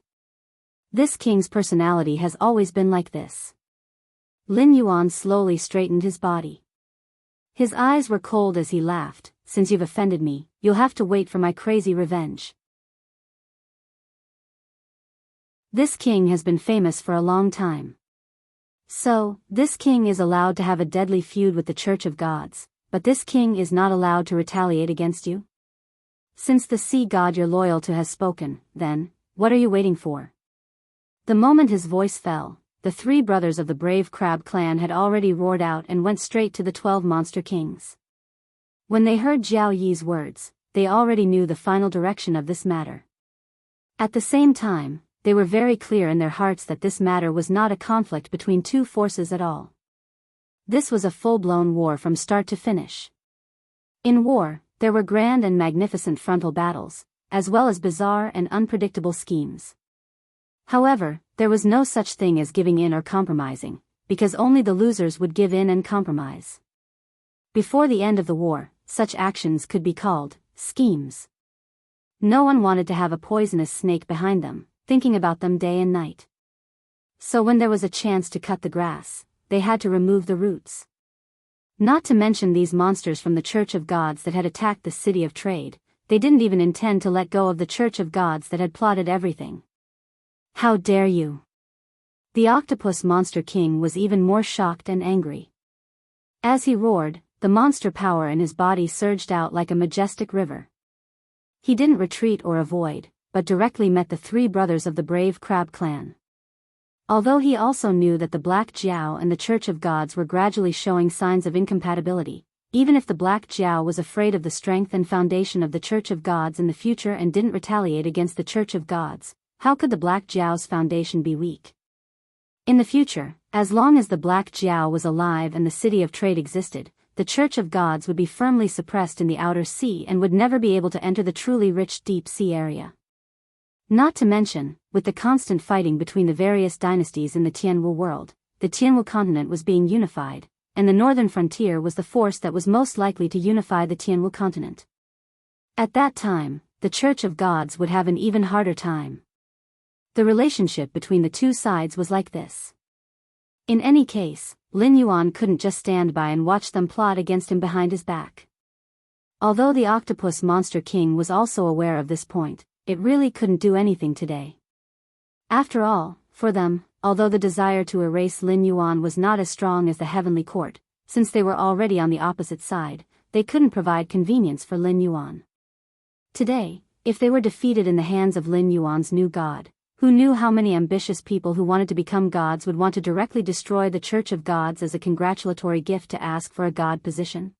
This king's personality has always been like this." Lin Yuan slowly straightened his body. His eyes were cold as he laughed, "Since you've offended me, you'll have to wait for my crazy revenge. This king has been famous for a long time. So, this king is allowed to have a deadly feud with the Church of Gods, but this king is not allowed to retaliate against you? Since the sea god you're loyal to has spoken, then, what are you waiting for?" The moment his voice fell, the three brothers of the brave crab clan had already roared out and went straight to the 12 monster kings. When they heard Jiao Yi's words, they already knew the final direction of this matter. At the same time, they were very clear in their hearts that this matter was not a conflict between two forces at all. This was a full-blown war from start to finish. In war, there were grand and magnificent frontal battles, as well as bizarre and unpredictable schemes. However, there was no such thing as giving in or compromising, because only the losers would give in and compromise. Before the end of the war, such actions could be called schemes. No one wanted to have a poisonous snake behind them, thinking about them day and night. So when there was a chance to cut the grass, they had to remove the roots. Not to mention these monsters from the Church of Gods that had attacked the city of trade, they didn't even intend to let go of the Church of Gods that had plotted everything. How dare you! The Octopus Monster King was even more shocked and angry. As he roared, the monster power in his body surged out like a majestic river. He didn't retreat or avoid, but directly met the three brothers of the brave Crab Clan. Although he also knew that the Black Jiao and the Church of Gods were gradually showing signs of incompatibility, even if the Black Jiao was afraid of the strength and foundation of the Church of Gods in the future and didn't retaliate against the Church of Gods, how could the Black Jiao's foundation be weak? In the future, as long as the Black Jiao was alive and the City of Trade existed, the Church of Gods would be firmly suppressed in the outer sea and would never be able to enter the truly rich deep sea area. Not to mention, with the constant fighting between the various dynasties in the Tianwu world, the Tianwu continent was being unified, and the northern frontier was the force that was most likely to unify the Tianwu continent. At that time, the Church of Gods would have an even harder time. The relationship between the two sides was like this. In any case, Lin Yuan couldn't just stand by and watch them plot against him behind his back. Although the Octopus Monster King was also aware of this point, it really couldn't do anything today. After all, for them, although the desire to erase Lin Yuan was not as strong as the Heavenly Court, since they were already on the opposite side, they couldn't provide convenience for Lin Yuan. Today, if they were defeated in the hands of Lin Yuan's new god, who knew how many ambitious people who wanted to become gods would want to directly destroy the Church of Gods as a congratulatory gift to ask for a god position?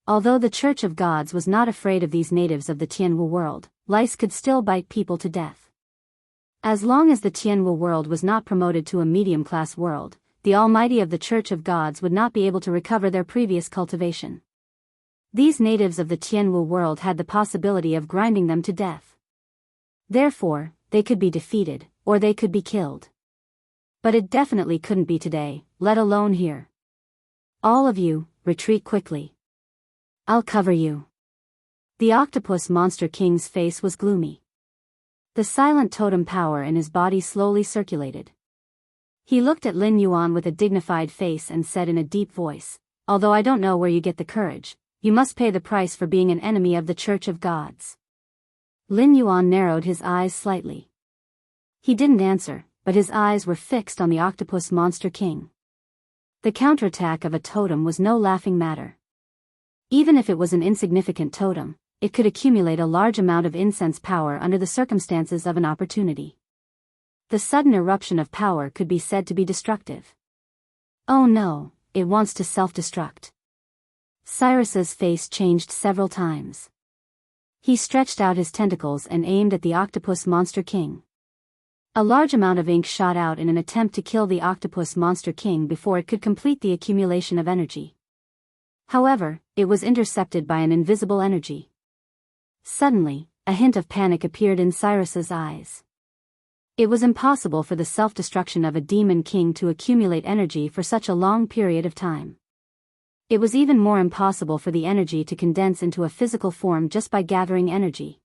Although the Church of Gods was not afraid of these natives of the Tianwu world, lice could still bite people to death. As long as the Tianwu world was not promoted to a medium-class world, the Almighty of the Church of Gods would not be able to recover their previous cultivation. These natives of the Tianwu world had the possibility of grinding them to death. Therefore, they could be defeated, or they could be killed. But it definitely couldn't be today, let alone here. All of you, retreat quickly. I'll cover you. The Octopus Monster King's face was gloomy. The silent totem power in his body slowly circulated. He looked at Lin Yuan with a dignified face and said in a deep voice, "Although I don't know where you get the courage, you must pay the price for being an enemy of the Church of Gods." Lin Yuan narrowed his eyes slightly. He didn't answer, but his eyes were fixed on the Octopus Monster King. The counterattack of a totem was no laughing matter. Even if it was an insignificant totem, it could accumulate a large amount of incense power under the circumstances of an opportunity. The sudden eruption of power could be said to be destructive. Oh no, it wants to self-destruct. Cyrus's face changed several times. He stretched out his tentacles and aimed at the Octopus Monster King. A large amount of ink shot out in an attempt to kill the Octopus Monster King before it could complete the accumulation of energy. However, it was intercepted by an invisible energy. Suddenly, a hint of panic appeared in Cyrus's eyes. It was impossible for the self-destruction of a demon king to accumulate energy for such a long period of time. It was even more impossible for the energy to condense into a physical form just by gathering energy.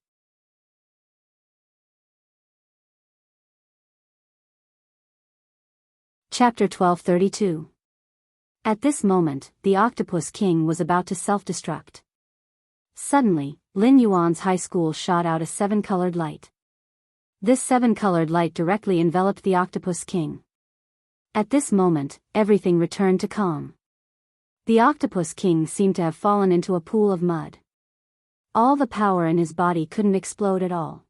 Chapter 1232. At this moment, the Octopus King was about to self-destruct. Suddenly, Lin Yuan's high school shot out a seven-colored light. This seven-colored light directly enveloped the Octopus King. At this moment, everything returned to calm. The Octopus King seemed to have fallen into a pool of mud. All the power in his body couldn't explode at all.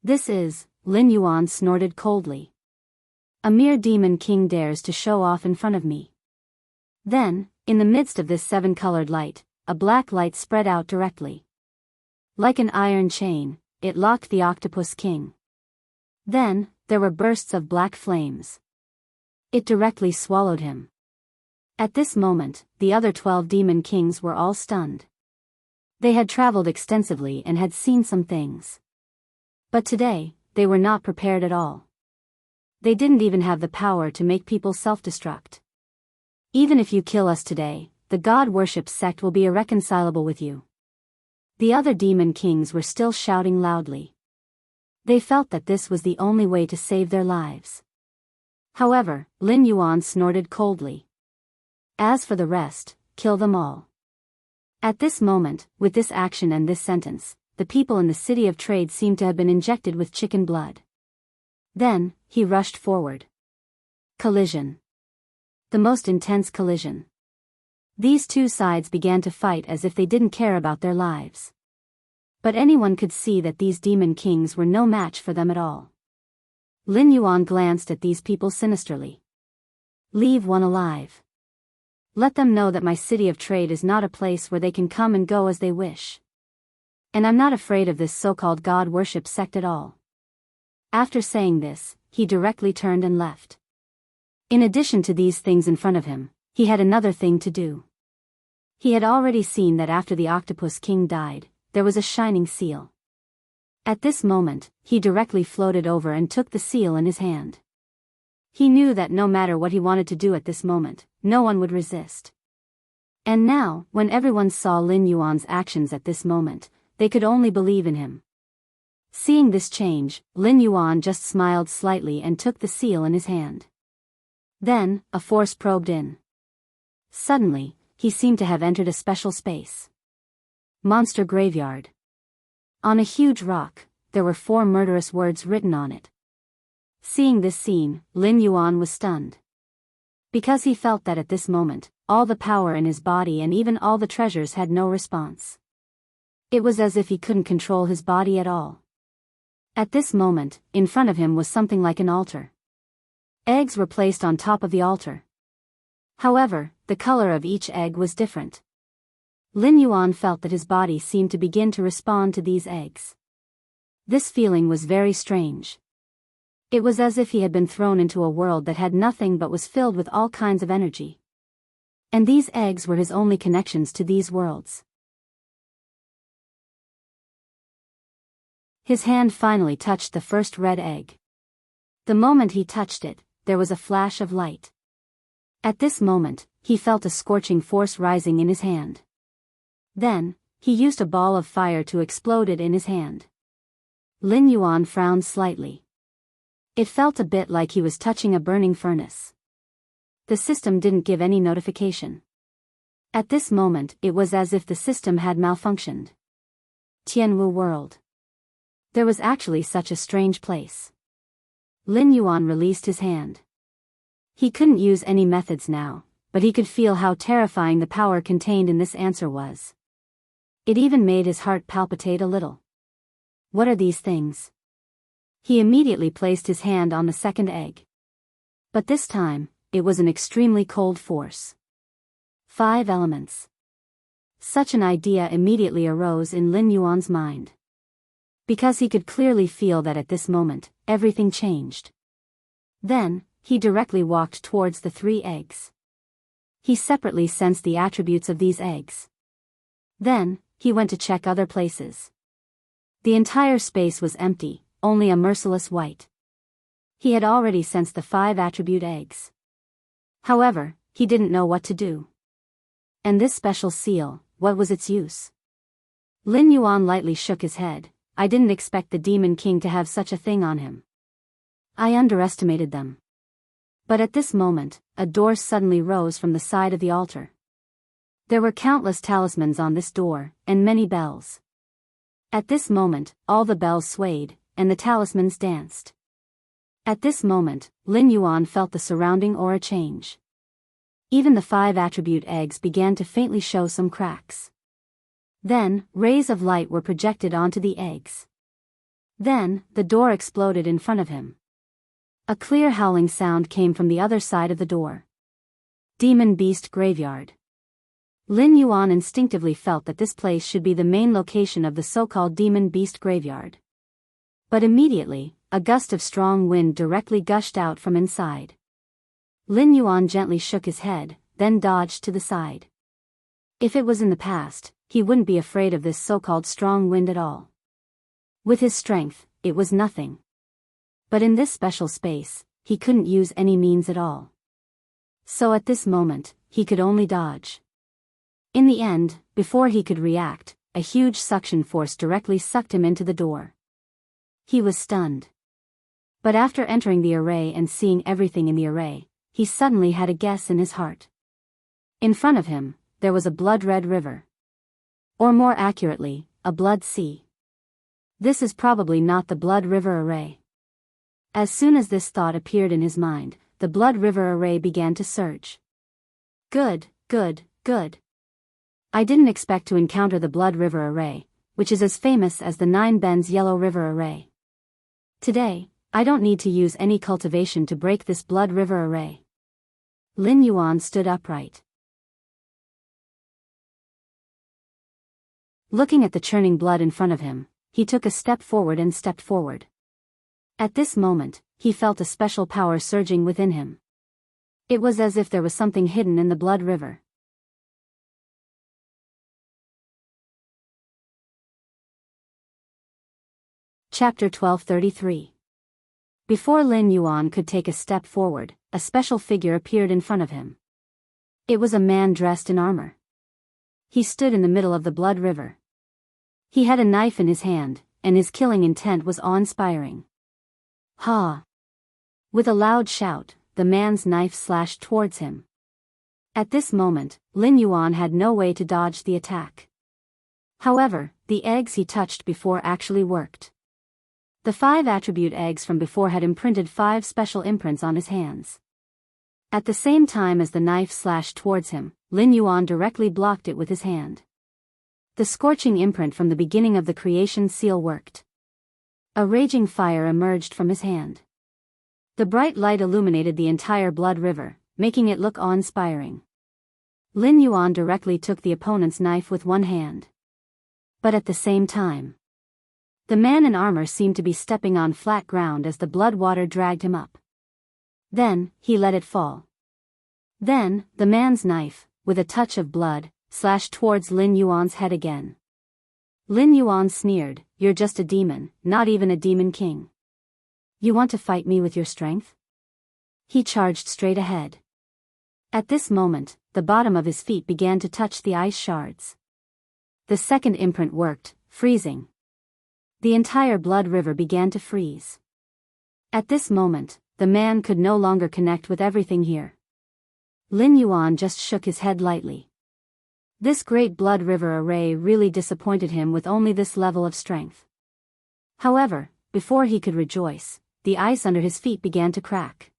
"This is," Lin Yuan snorted coldly. "A mere demon king dares to show off in front of me." Then, in the midst of this seven-colored light, a black light spread out directly. Like an iron chain, it locked the Octopus King. Then, there were bursts of black flames. It directly swallowed him. At this moment, the other 12 demon kings were all stunned. They had traveled extensively and had seen some things. But today, they were not prepared at all. They didn't even have the power to make people self-destruct. Even if you kill us today, the God-worship sect will be irreconcilable with you. The other demon kings were still shouting loudly. They felt that this was the only way to save their lives. However, Lin Yuan snorted coldly. As for the rest, kill them all. At this moment, with this action and this sentence, the people in the city of trade seemed to have been injected with chicken blood. Then, he rushed forward. Collision. The most intense collision. These two sides began to fight as if they didn't care about their lives. But anyone could see that these demon kings were no match for them at all. Lin Yuan glanced at these people sinisterly. Leave one alive. Let them know that my city of trade is not a place where they can come and go as they wish. And I'm not afraid of this so-called God-worship sect at all. After saying this, he directly turned and left. In addition to these things in front of him, he had another thing to do. He had already seen that after the Octopus King died, there was a shining seal. At this moment, he directly floated over and took the seal in his hand. He knew that no matter what he wanted to do at this moment, no one would resist. And now, when everyone saw Lin Yuan's actions at this moment, they could only believe in him. Seeing this change, Lin Yuan just smiled slightly and took the seal in his hand. Then, a force probed in. Suddenly, he seemed to have entered a special space. Monster graveyard. On a huge rock, there were 4 murderous words written on it. Seeing this scene, Lin Yuan was stunned. Because he felt that at this moment, all the power in his body and even all the treasures had no response. It was as if he couldn't control his body at all. At this moment, in front of him was something like an altar. Eggs were placed on top of the altar. However, the color of each egg was different. Lin Yuan felt that his body seemed to begin to respond to these eggs. This feeling was very strange. It was as if he had been thrown into a world that had nothing but was filled with all kinds of energy. And these eggs were his only connections to these worlds. His hand finally touched the first red egg. The moment he touched it, there was a flash of light. At this moment, he felt a scorching force rising in his hand. Then, he used a ball of fire to explode it in his hand. Lin Yuan frowned slightly. It felt a bit like he was touching a burning furnace. The system didn't give any notification. At this moment, it was as if the system had malfunctioned. Tianwu World. There was actually such a strange place. Lin Yuan released his hand. He couldn't use any methods now, but he could feel how terrifying the power contained in this answer was. It even made his heart palpitate a little. What are these things? He immediately placed his hand on the second egg. But this time, it was an extremely cold force. 5 elements. Such an idea immediately arose in Lin Yuan's mind. Because he could clearly feel that at this moment, everything changed. Then, he directly walked towards the 3 eggs. He separately sensed the attributes of these eggs. Then, he went to check other places. The entire space was empty, only a merciless white. He had already sensed the 5 attribute eggs. However, he didn't know what to do. And this special seal, what was its use? Lin Yuan lightly shook his head. I didn't expect the Demon King to have such a thing on him. I underestimated them. But at this moment, a door suddenly rose from the side of the altar. There were countless talismans on this door, and many bells. At this moment, all the bells swayed, and the talismans danced. At this moment, Lin Yuan felt the surrounding aura change. Even the 5 attribute eggs began to faintly show some cracks. Then, rays of light were projected onto the eggs. Then, the door exploded in front of him. A clear howling sound came from the other side of the door. Demon Beast Graveyard. Lin Yuan instinctively felt that this place should be the main location of the so-called Demon Beast Graveyard. But immediately, a gust of strong wind directly gushed out from inside. Lin Yuan gently shook his head, then dodged to the side. If it was in the past, he wouldn't be afraid of this so-called strong wind at all. With his strength, it was nothing. But in this special space, he couldn't use any means at all. So at this moment, he could only dodge. In the end, before he could react, a huge suction force directly sucked him into the door. He was stunned. But after entering the array and seeing everything in the array, he suddenly had a guess in his heart. In front of him, there was a blood-red river. Or more accurately, a blood sea. This is probably not the blood river array. As soon as this thought appeared in his mind, the blood river array began to surge. Good, good, good. I didn't expect to encounter the blood river array, which is as famous as the Nine Bends Yellow River array. Today, I don't need to use any cultivation to break this blood river array. Lin Yuan stood upright. Looking at the churning blood in front of him, he took a step forward and stepped forward. At this moment, he felt a special power surging within him. It was as if there was something hidden in the blood river. Chapter 1233. Before Lin Yuan could take a step forward, a special figure appeared in front of him. It was a man dressed in armor. He stood in the middle of the blood river. He had a knife in his hand, and his killing intent was awe-inspiring. Ha! With a loud shout, the man's knife slashed towards him. At this moment, Lin Yuan had no way to dodge the attack. However, the eggs he touched before actually worked. The 5 attribute eggs from before had imprinted 5 special imprints on his hands. At the same time as the knife slashed towards him, Lin Yuan directly blocked it with his hand. The scorching imprint from the beginning of the creation seal worked. A raging fire emerged from his hand. The bright light illuminated the entire blood river, making it look awe-inspiring. Lin Yuan directly took the opponent's knife with one hand. But at the same time, the man in armor seemed to be stepping on flat ground as the blood water dragged him up. Then, he let it fall. Then, the man's knife, with a touch of blood, slashed towards Lin Yuan's head again. Lin Yuan sneered, "You're just a demon, not even a demon king. You want to fight me with your strength?" He charged straight ahead. At this moment, the bottom of his feet began to touch the ice shards. The second imprint worked, freezing. The entire blood river began to freeze. At this moment, the man could no longer connect with everything here. Lin Yuan just shook his head lightly. This great blood river array really disappointed him with only this level of strength. However, before he could rejoice, the ice under his feet began to crack.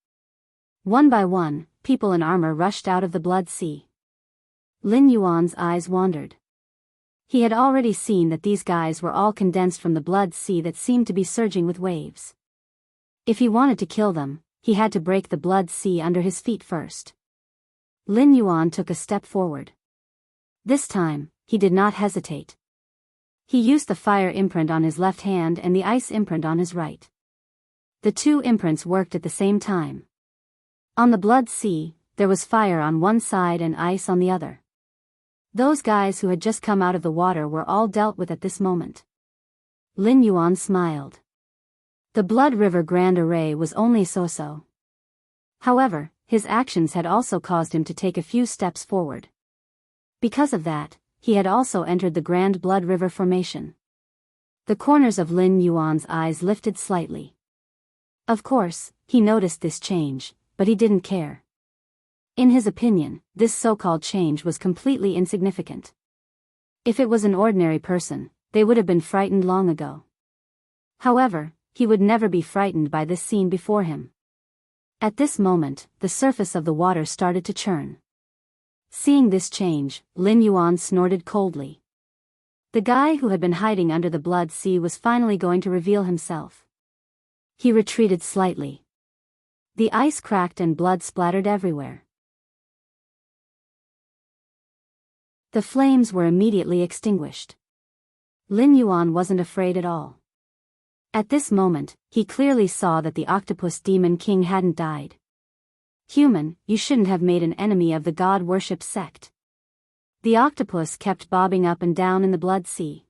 One by one, people in armor rushed out of the blood sea. Lin Yuan's eyes wandered. He had already seen that these guys were all condensed from the blood sea that seemed to be surging with waves. If he wanted to kill them, he had to break the blood sea under his feet first. Lin Yuan took a step forward. This time, he did not hesitate. He used the fire imprint on his left hand and the ice imprint on his right. The 2 imprints worked at the same time. On the blood sea, there was fire on one side and ice on the other. Those guys who had just come out of the water were all dealt with at this moment. Lin Yuan smiled. The blood river grand array was only so-so. However, his actions had also caused him to take a few steps forward. Because of that, he had also entered the grand blood river formation. The corners of Lin Yuan's eyes lifted slightly. Of course, he noticed this change, but he didn't care. In his opinion, this so-called change was completely insignificant. If it was an ordinary person, they would have been frightened long ago. However, he would never be frightened by this scene before him. At this moment, the surface of the water started to churn. Seeing this change, Lin Yuan snorted coldly. The guy who had been hiding under the blood sea was finally going to reveal himself. He retreated slightly. The ice cracked and blood splattered everywhere. The flames were immediately extinguished. Lin Yuan wasn't afraid at all. At this moment, he clearly saw that the octopus demon king hadn't died. Human, you shouldn't have made an enemy of the god-worship sect. The octopus kept bobbing up and down in the blood sea.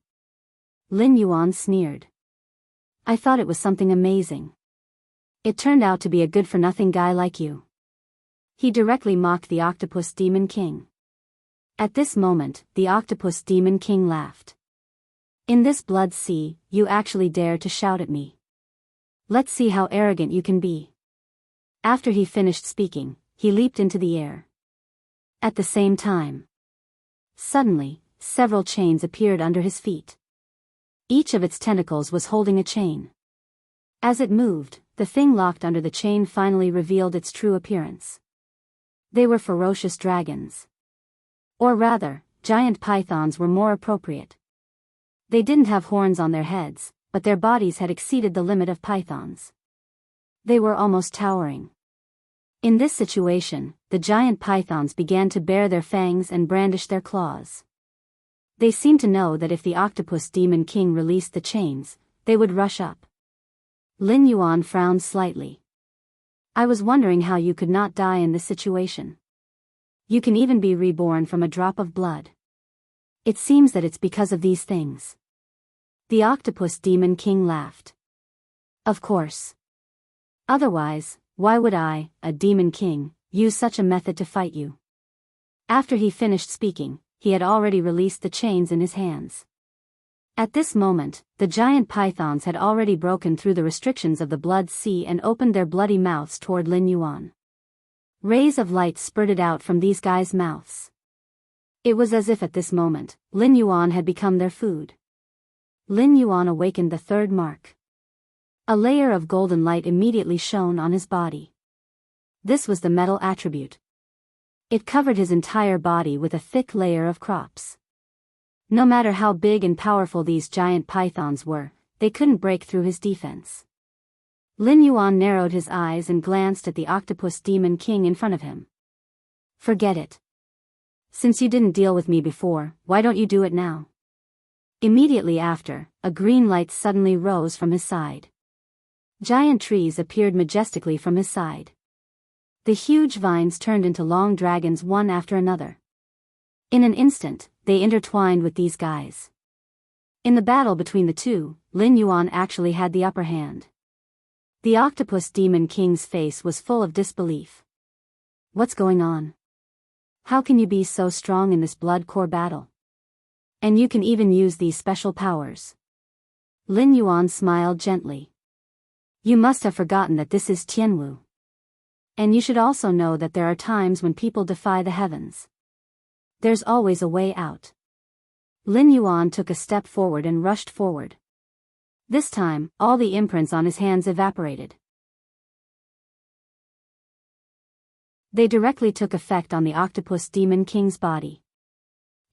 Lin Yuan sneered. I thought it was something amazing. It turned out to be a good-for-nothing guy like you. He directly mocked the octopus demon king. At this moment, the octopus demon king laughed. In this blood sea, you actually dare to shout at me. Let's see how arrogant you can be. After he finished speaking, he leaped into the air. At the same time, suddenly, several chains appeared under his feet. Each of its tentacles was holding a chain. As it moved, the thing locked under the chain finally revealed its true appearance. They were ferocious dragons. Or rather, giant pythons were more appropriate. They didn't have horns on their heads, but their bodies had exceeded the limit of pythons. They were almost towering. In this situation, the giant pythons began to bare their fangs and brandish their claws. They seemed to know that if the octopus demon king released the chains, they would rush up. Lin Yuan frowned slightly. I was wondering how you could not die in this situation. You can even be reborn from a drop of blood. It seems that it's because of these things. The octopus demon king laughed. Of course. Otherwise, why would I, a demon king, use such a method to fight you? After he finished speaking, he had already released the chains in his hands. At this moment, the giant pythons had already broken through the restrictions of the blood sea and opened their bloody mouths toward Lin Yuan. Rays of light spurted out from these guys' mouths. It was as if at this moment, Lin Yuan had become their food. Lin Yuan awakened the third mark. A layer of golden light immediately shone on his body. This was the metal attribute. It covered his entire body with a thick layer of crops. No matter how big and powerful these giant pythons were, they couldn't break through his defense. Lin Yuan narrowed his eyes and glanced at the octopus demon king in front of him. Forget it. Since you didn't deal with me before, why don't you do it now? Immediately after, a green light suddenly rose from his side. Giant trees appeared majestically from his side. The huge vines turned into long dragons one after another. In an instant, they intertwined with these guys. In the battle between the two, Lin Yuan actually had the upper hand. The octopus demon king's face was full of disbelief. What's going on? How can you be so strong in this blood core battle? And you can even use these special powers. Lin Yuan smiled gently. You must have forgotten that this is Tianwu. And you should also know that there are times when people defy the heavens. There's always a way out. Lin Yuan took a step forward and rushed forward. This time, all the imprints on his hands evaporated. They directly took effect on the octopus demon king's body.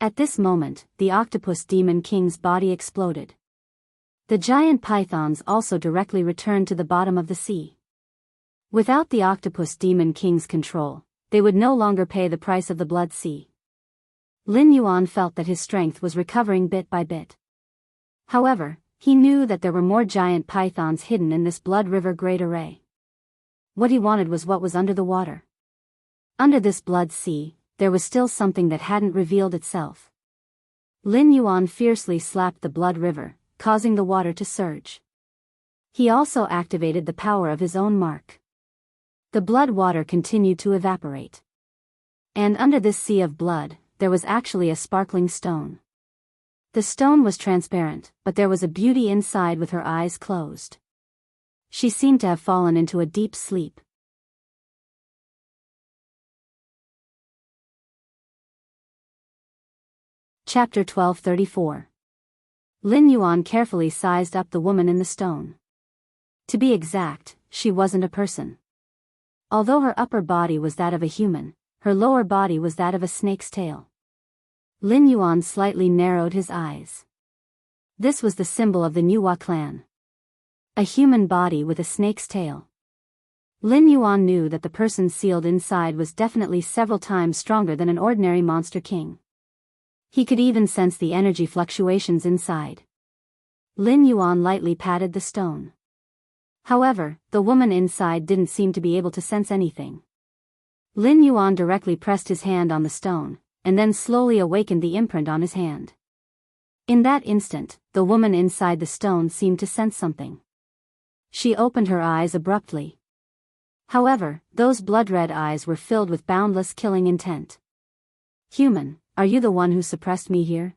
At this moment, the octopus demon king's body exploded. The giant pythons also directly returned to the bottom of the sea. Without the octopus demon king's control, they would no longer pay the price of the blood sea. Lin Yuan felt that his strength was recovering bit by bit. However, he knew that there were more giant pythons hidden in this blood river great array. What he wanted was what was under the water. Under this blood sea, there was still something that hadn't revealed itself. Lin Yuan fiercely slapped the blood river, causing the water to surge. He also activated the power of his own mark. The blood water continued to evaporate. And under this sea of blood, there was actually a sparkling stone. The stone was transparent, but there was a beauty inside with her eyes closed. She seemed to have fallen into a deep sleep. Chapter 1234. Lin Yuan carefully sized up the woman in the stone. To be exact, she wasn't a person. Although her upper body was that of a human, her lower body was that of a snake's tail. Lin Yuan slightly narrowed his eyes. This was the symbol of the Nuwa clan. A human body with a snake's tail. Lin Yuan knew that the person sealed inside was definitely several times stronger than an ordinary monster king. He could even sense the energy fluctuations inside. Lin Yuan lightly patted the stone. However, the woman inside didn't seem to be able to sense anything. Lin Yuan directly pressed his hand on the stone, and then slowly awakened the imprint on his hand. In that instant, the woman inside the stone seemed to sense something. She opened her eyes abruptly. However, those blood-red eyes were filled with boundless killing intent. "Human, are you the one who suppressed me here?"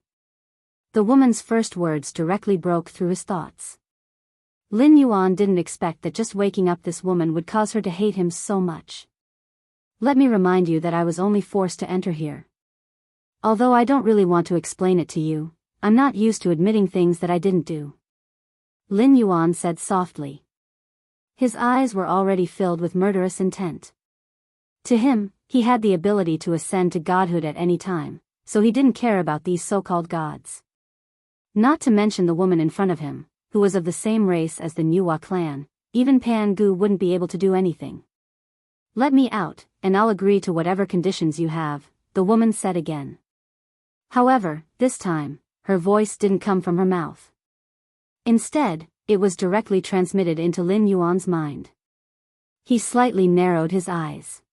The woman's first words directly broke through his thoughts. Lin Yuan didn't expect that just waking up this woman would cause her to hate him so much. "Let me remind you that I was only forced to enter here. Although I don't really want to explain it to you, I'm not used to admitting things that I didn't do," Lin Yuan said softly. His eyes were already filled with murderous intent. To him, he had the ability to ascend to godhood at any time, so he didn't care about these so-called gods. Not to mention the woman in front of him, who was of the same race as the Nuwa clan, even Pan Gu wouldn't be able to do anything. "Let me out, and I'll agree to whatever conditions you have," the woman said again. However, this time, her voice didn't come from her mouth. Instead, it was directly transmitted into Lin Yuan's mind. He slightly narrowed his eyes.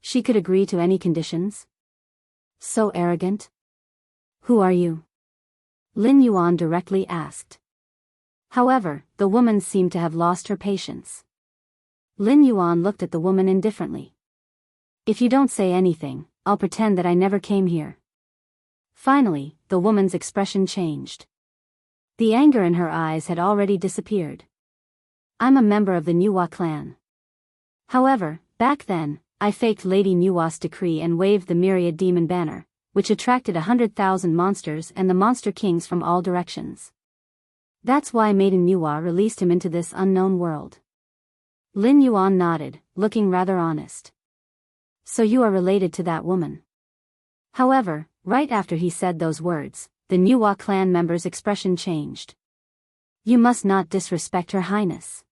She could agree to any conditions? So arrogant. "Who are you?" Lin Yuan directly asked. However, the woman seemed to have lost her patience. Lin Yuan looked at the woman indifferently. "If you don't say anything, I'll pretend that I never came here." Finally, the woman's expression changed. The anger in her eyes had already disappeared. "I'm a member of the Nuwa clan. However, back then, I faked Lady Nuwa's decree and waved the myriad demon banner, which attracted 100,000 monsters and the monster kings from all directions. That's why Maiden Nuwa released him into this unknown world." Lin Yuan nodded, looking rather honest. "So you are related to that woman." However, right after he said those words, the Nuwa clan member's expression changed. "You must not disrespect Her Highness."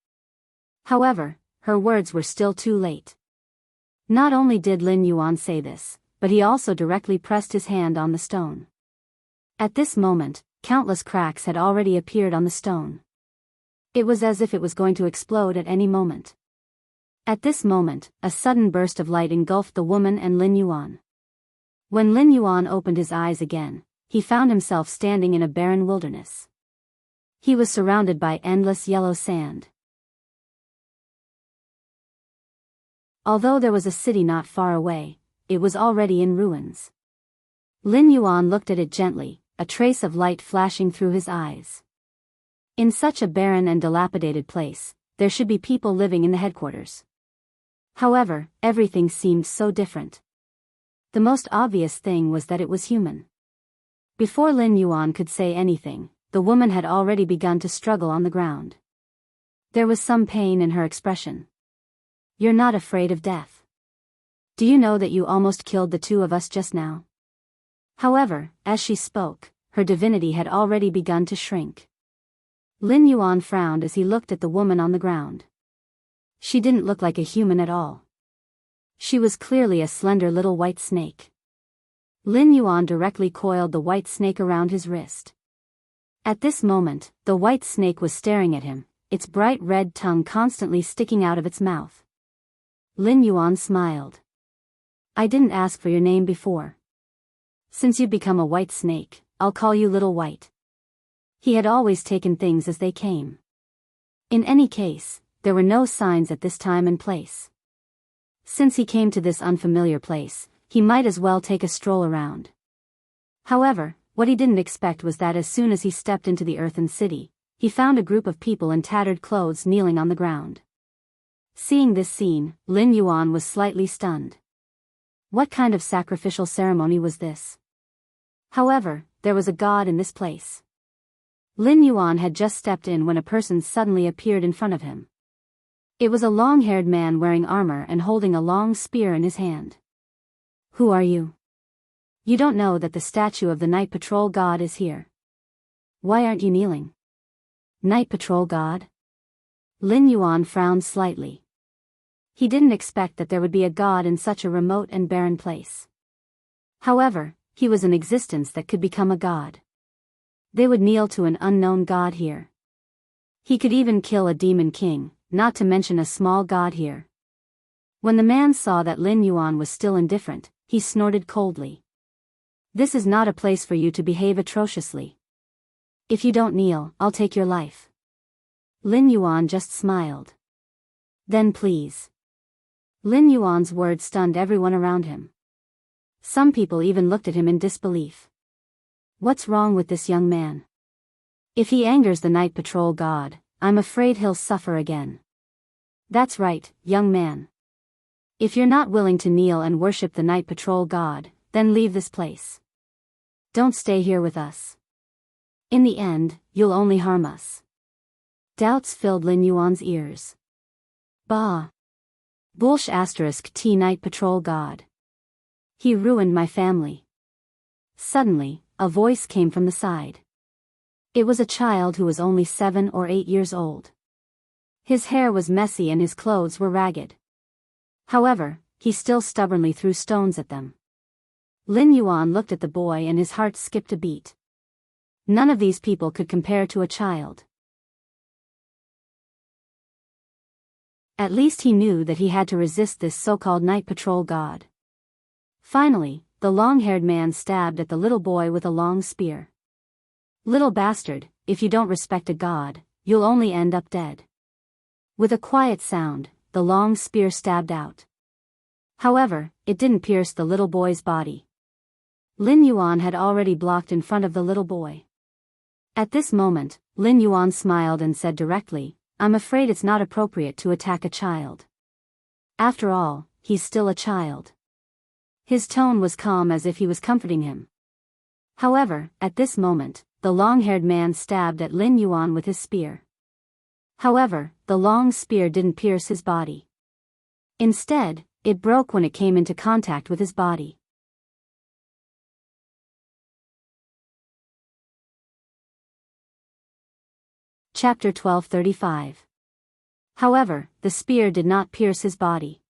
However, her words were still too late. Not only did Lin Yuan say this, but he also directly pressed his hand on the stone. At this moment, countless cracks had already appeared on the stone. It was as if it was going to explode at any moment. At this moment, a sudden burst of light engulfed the woman and Lin Yuan. When Lin Yuan opened his eyes again, he found himself standing in a barren wilderness. He was surrounded by endless yellow sand. Although there was a city not far away, it was already in ruins. Lin Yuan looked at it gently, a trace of light flashing through his eyes. In such a barren and dilapidated place, there should be people living in the headquarters. However, everything seemed so different. The most obvious thing was that it was human. Before Lin Yuan could say anything, the woman had already begun to struggle on the ground. There was some pain in her expression. "You're not afraid of death. Do you know that you almost killed the two of us just now?" However, as she spoke, her divinity had already begun to shrink. Lin Yuan frowned as he looked at the woman on the ground. She didn't look like a human at all. She was clearly a slender little white snake. Lin Yuan directly coiled the white snake around his wrist. At this moment, the white snake was staring at him, its bright red tongue constantly sticking out of its mouth. Lin Yuan smiled. "I didn't ask for your name before. Since you've become a white snake, I'll call you Little White." He had always taken things as they came. In any case, there were no signs at this time and place. Since he came to this unfamiliar place, he might as well take a stroll around. However, what he didn't expect was that as soon as he stepped into the earthen city, he found a group of people in tattered clothes kneeling on the ground. Seeing this scene, Lin Yuan was slightly stunned. What kind of sacrificial ceremony was this? However, there was a god in this place. Lin Yuan had just stepped in when a person suddenly appeared in front of him. It was a long-haired man wearing armor and holding a long spear in his hand. "Who are you? You don't know that the statue of the Night Patrol God is here. Why aren't you kneeling?" "Night Patrol God?" Lin Yuan frowned slightly. He didn't expect that there would be a god in such a remote and barren place. However, he was an existence that could become a god. They would kneel to an unknown god here. He could even kill a demon king, not to mention a small god here. When the man saw that Lin Yuan was still indifferent, he snorted coldly. This is not a place for you to behave atrociously. If you don't kneel, I'll take your life. Lin Yuan just smiled. Then please. Lin Yuan's words stunned everyone around him. Some people even looked at him in disbelief. What's wrong with this young man? If he angers the night patrol god, I'm afraid he'll suffer again. That's right, young man. If you're not willing to kneel and worship the night patrol god, then leave this place. Don't stay here with us. In the end, you'll only harm us. Doubts filled Lin Yuan's ears. Bah. Bullsh * T night patrol god. He ruined my family. Suddenly, a voice came from the side. It was a child who was only 7 or 8 years old. His hair was messy and his clothes were ragged. However, he still stubbornly threw stones at them. Lin Yuan looked at the boy and his heart skipped a beat. None of these people could compare to a child. At least he knew that he had to resist this so-called night patrol god. Finally, the long-haired man stabbed at the little boy with a long spear. Little bastard, if you don't respect a god, you'll only end up dead. With a quiet sound, the long spear stabbed out. However, it didn't pierce the little boy's body. Lin Yuan had already blocked in front of the little boy. At this moment, Lin Yuan smiled and said directly, I'm afraid it's not appropriate to attack a child. After all, he's still a child. His tone was calm as if he was comforting him. However, at this moment, the long-haired man stabbed at Lin Yuan with his spear. However, the long spear didn't pierce his body. Instead, it broke when it came into contact with his body. Chapter 1235. However, the spear did not pierce his body.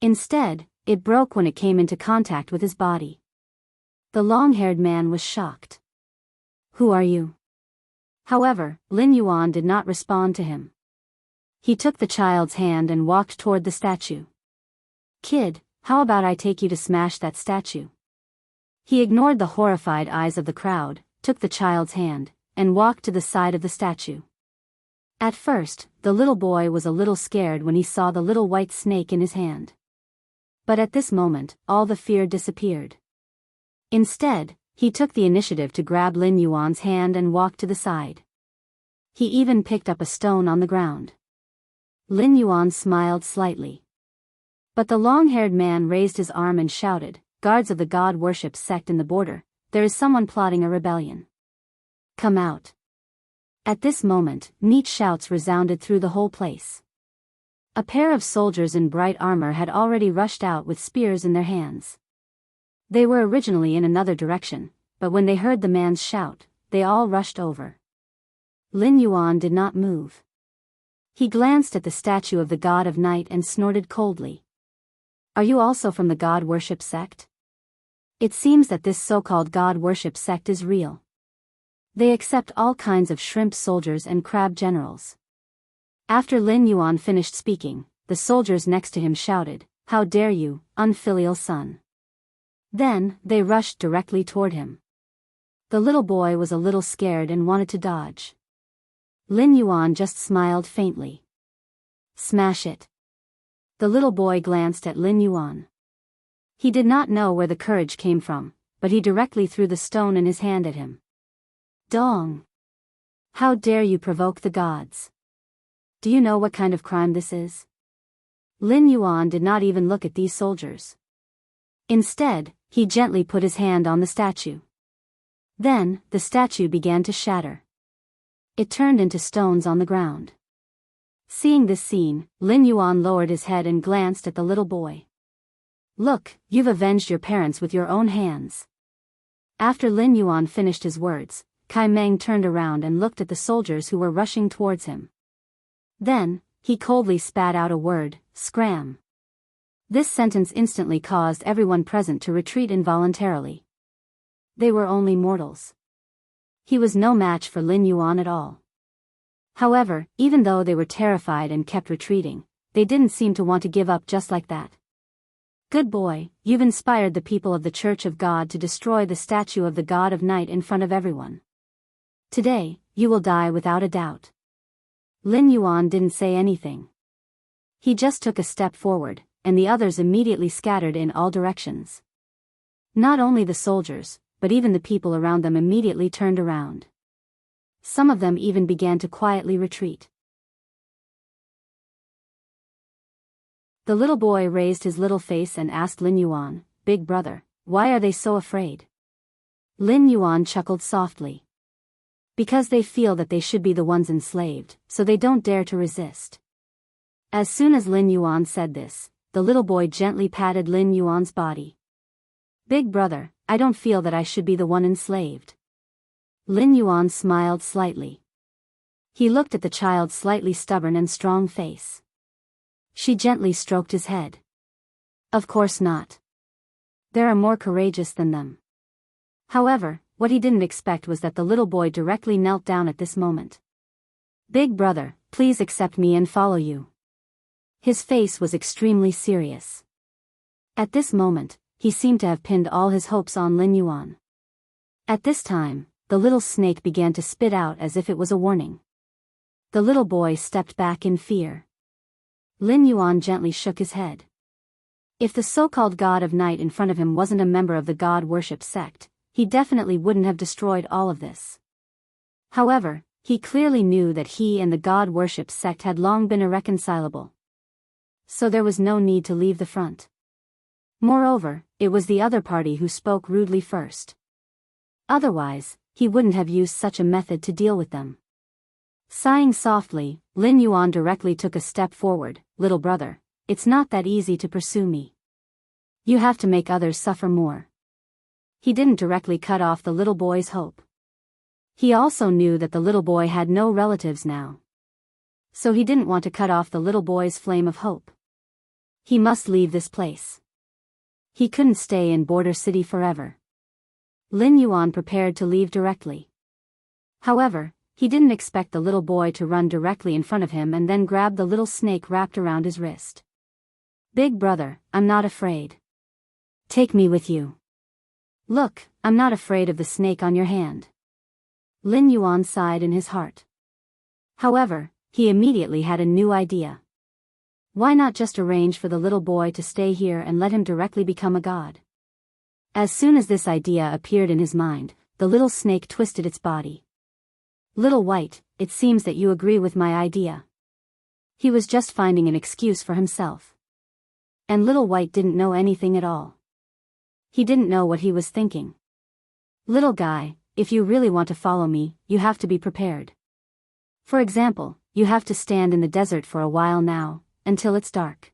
Instead, it broke when it came into contact with his body. The long-haired man was shocked. Who are you? However, Lin Yuan did not respond to him. He took the child's hand and walked toward the statue. Kid, how about I take you to smash that statue? He ignored the horrified eyes of the crowd, took the child's hand, and walked to the side of the statue. At first, the little boy was a little scared when he saw the little white snake in his hand. But at this moment, all the fear disappeared. Instead, he took the initiative to grab Lin Yuan's hand and walk to the side. He even picked up a stone on the ground. Lin Yuan smiled slightly. But the long-haired man raised his arm and shouted, Guards of the god worship sect in the border, there is someone plotting a rebellion. Come out. At this moment, neat shouts resounded through the whole place. A pair of soldiers in bright armor had already rushed out with spears in their hands. They were originally in another direction, but when they heard the man's shout, they all rushed over. Lin Yuan did not move. He glanced at the statue of the god of night and snorted coldly. Are you also from the god worship sect? It seems that this so-called god worship sect is real. They accept all kinds of shrimp soldiers and crab generals. After Lin Yuan finished speaking, the soldiers next to him shouted, How dare you, unfilial son! Then, they rushed directly toward him. The little boy was a little scared and wanted to dodge. Lin Yuan just smiled faintly. Smash it. The little boy glanced at Lin Yuan. He did not know where the courage came from, but he directly threw the stone in his hand at him. Dong! How dare you provoke the gods! Do you know what kind of crime this is? Lin Yuan did not even look at these soldiers. Instead, he gently put his hand on the statue. Then, the statue began to shatter. It turned into stones on the ground. Seeing this scene, Lin Yuan lowered his head and glanced at the little boy. Look, you've avenged your parents with your own hands. After Lin Yuan finished his words, Kai Meng turned around and looked at the soldiers who were rushing towards him. Then, he coldly spat out a word, scram. This sentence instantly caused everyone present to retreat involuntarily. They were only mortals. He was no match for Lin Yuan at all. However, even though they were terrified and kept retreating, they didn't seem to want to give up just like that. Good boy, you've inspired the people of the Church of God to destroy the statue of the God of Night in front of everyone. Today, you will die without a doubt. Lin Yuan didn't say anything. He just took a step forward, and the others immediately scattered in all directions. Not only the soldiers, but even the people around them immediately turned around. Some of them even began to quietly retreat. The little boy raised his little face and asked Lin Yuan, "Big brother, why are they so afraid?" Lin Yuan chuckled softly. Because they feel that they should be the ones enslaved, so they don't dare to resist. As soon as Lin Yuan said this, the little boy gently patted Lin Yuan's body. "Big brother, I don't feel that I should be the one enslaved." Lin Yuan smiled slightly. He looked at the child's slightly stubborn and strong face. She gently stroked his head. "Of course not. There are more courageous than them." However, what he didn't expect was that the little boy directly knelt down at this moment. "Big brother, please accept me and follow you." His face was extremely serious. At this moment, he seemed to have pinned all his hopes on Lin Yuan. At this time, the little snake began to spit out as if it was a warning. The little boy stepped back in fear. Lin Yuan gently shook his head. If the so-called God of Night in front of him wasn't a member of the God worship sect, he definitely wouldn't have destroyed all of this. However, he clearly knew that he and the God worship sect had long been irreconcilable. So there was no need to leave the front. Moreover, it was the other party who spoke rudely first. Otherwise, he wouldn't have used such a method to deal with them. Sighing softly, Lin Yuan directly took a step forward. "Little brother, it's not that easy to pursue me. You have to make others suffer more." He didn't directly cut off the little boy's hope. He also knew that the little boy had no relatives now. So he didn't want to cut off the little boy's flame of hope. He must leave this place. He couldn't stay in Border City forever. Lin Yuan prepared to leave directly. However, he didn't expect the little boy to run directly in front of him and then grab the little snake wrapped around his wrist. "Big brother, I'm not afraid. Take me with you." "Look, I'm not afraid of the snake on your hand." Lin Yuan sighed in his heart. However, he immediately had a new idea. Why not just arrange for the little boy to stay here and let him directly become a god? As soon as this idea appeared in his mind, the little snake twisted its body. "Little White, it seems that you agree with my idea." He was just finding an excuse for himself. And Little White didn't know anything at all. He didn't know what he was thinking. "Little guy, if you really want to follow me, you have to be prepared. For example, you have to stand in the desert for a while now, until it's dark."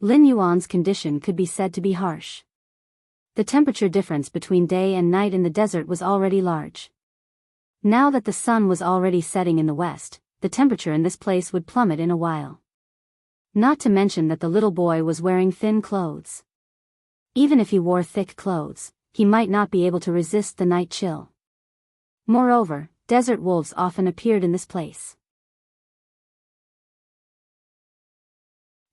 Lin Yuan's condition could be said to be harsh. The temperature difference between day and night in the desert was already large. Now that the sun was already setting in the west, the temperature in this place would plummet in a while. Not to mention that the little boy was wearing thin clothes. Even if he wore thick clothes, he might not be able to resist the night chill. Moreover, desert wolves often appeared in this place.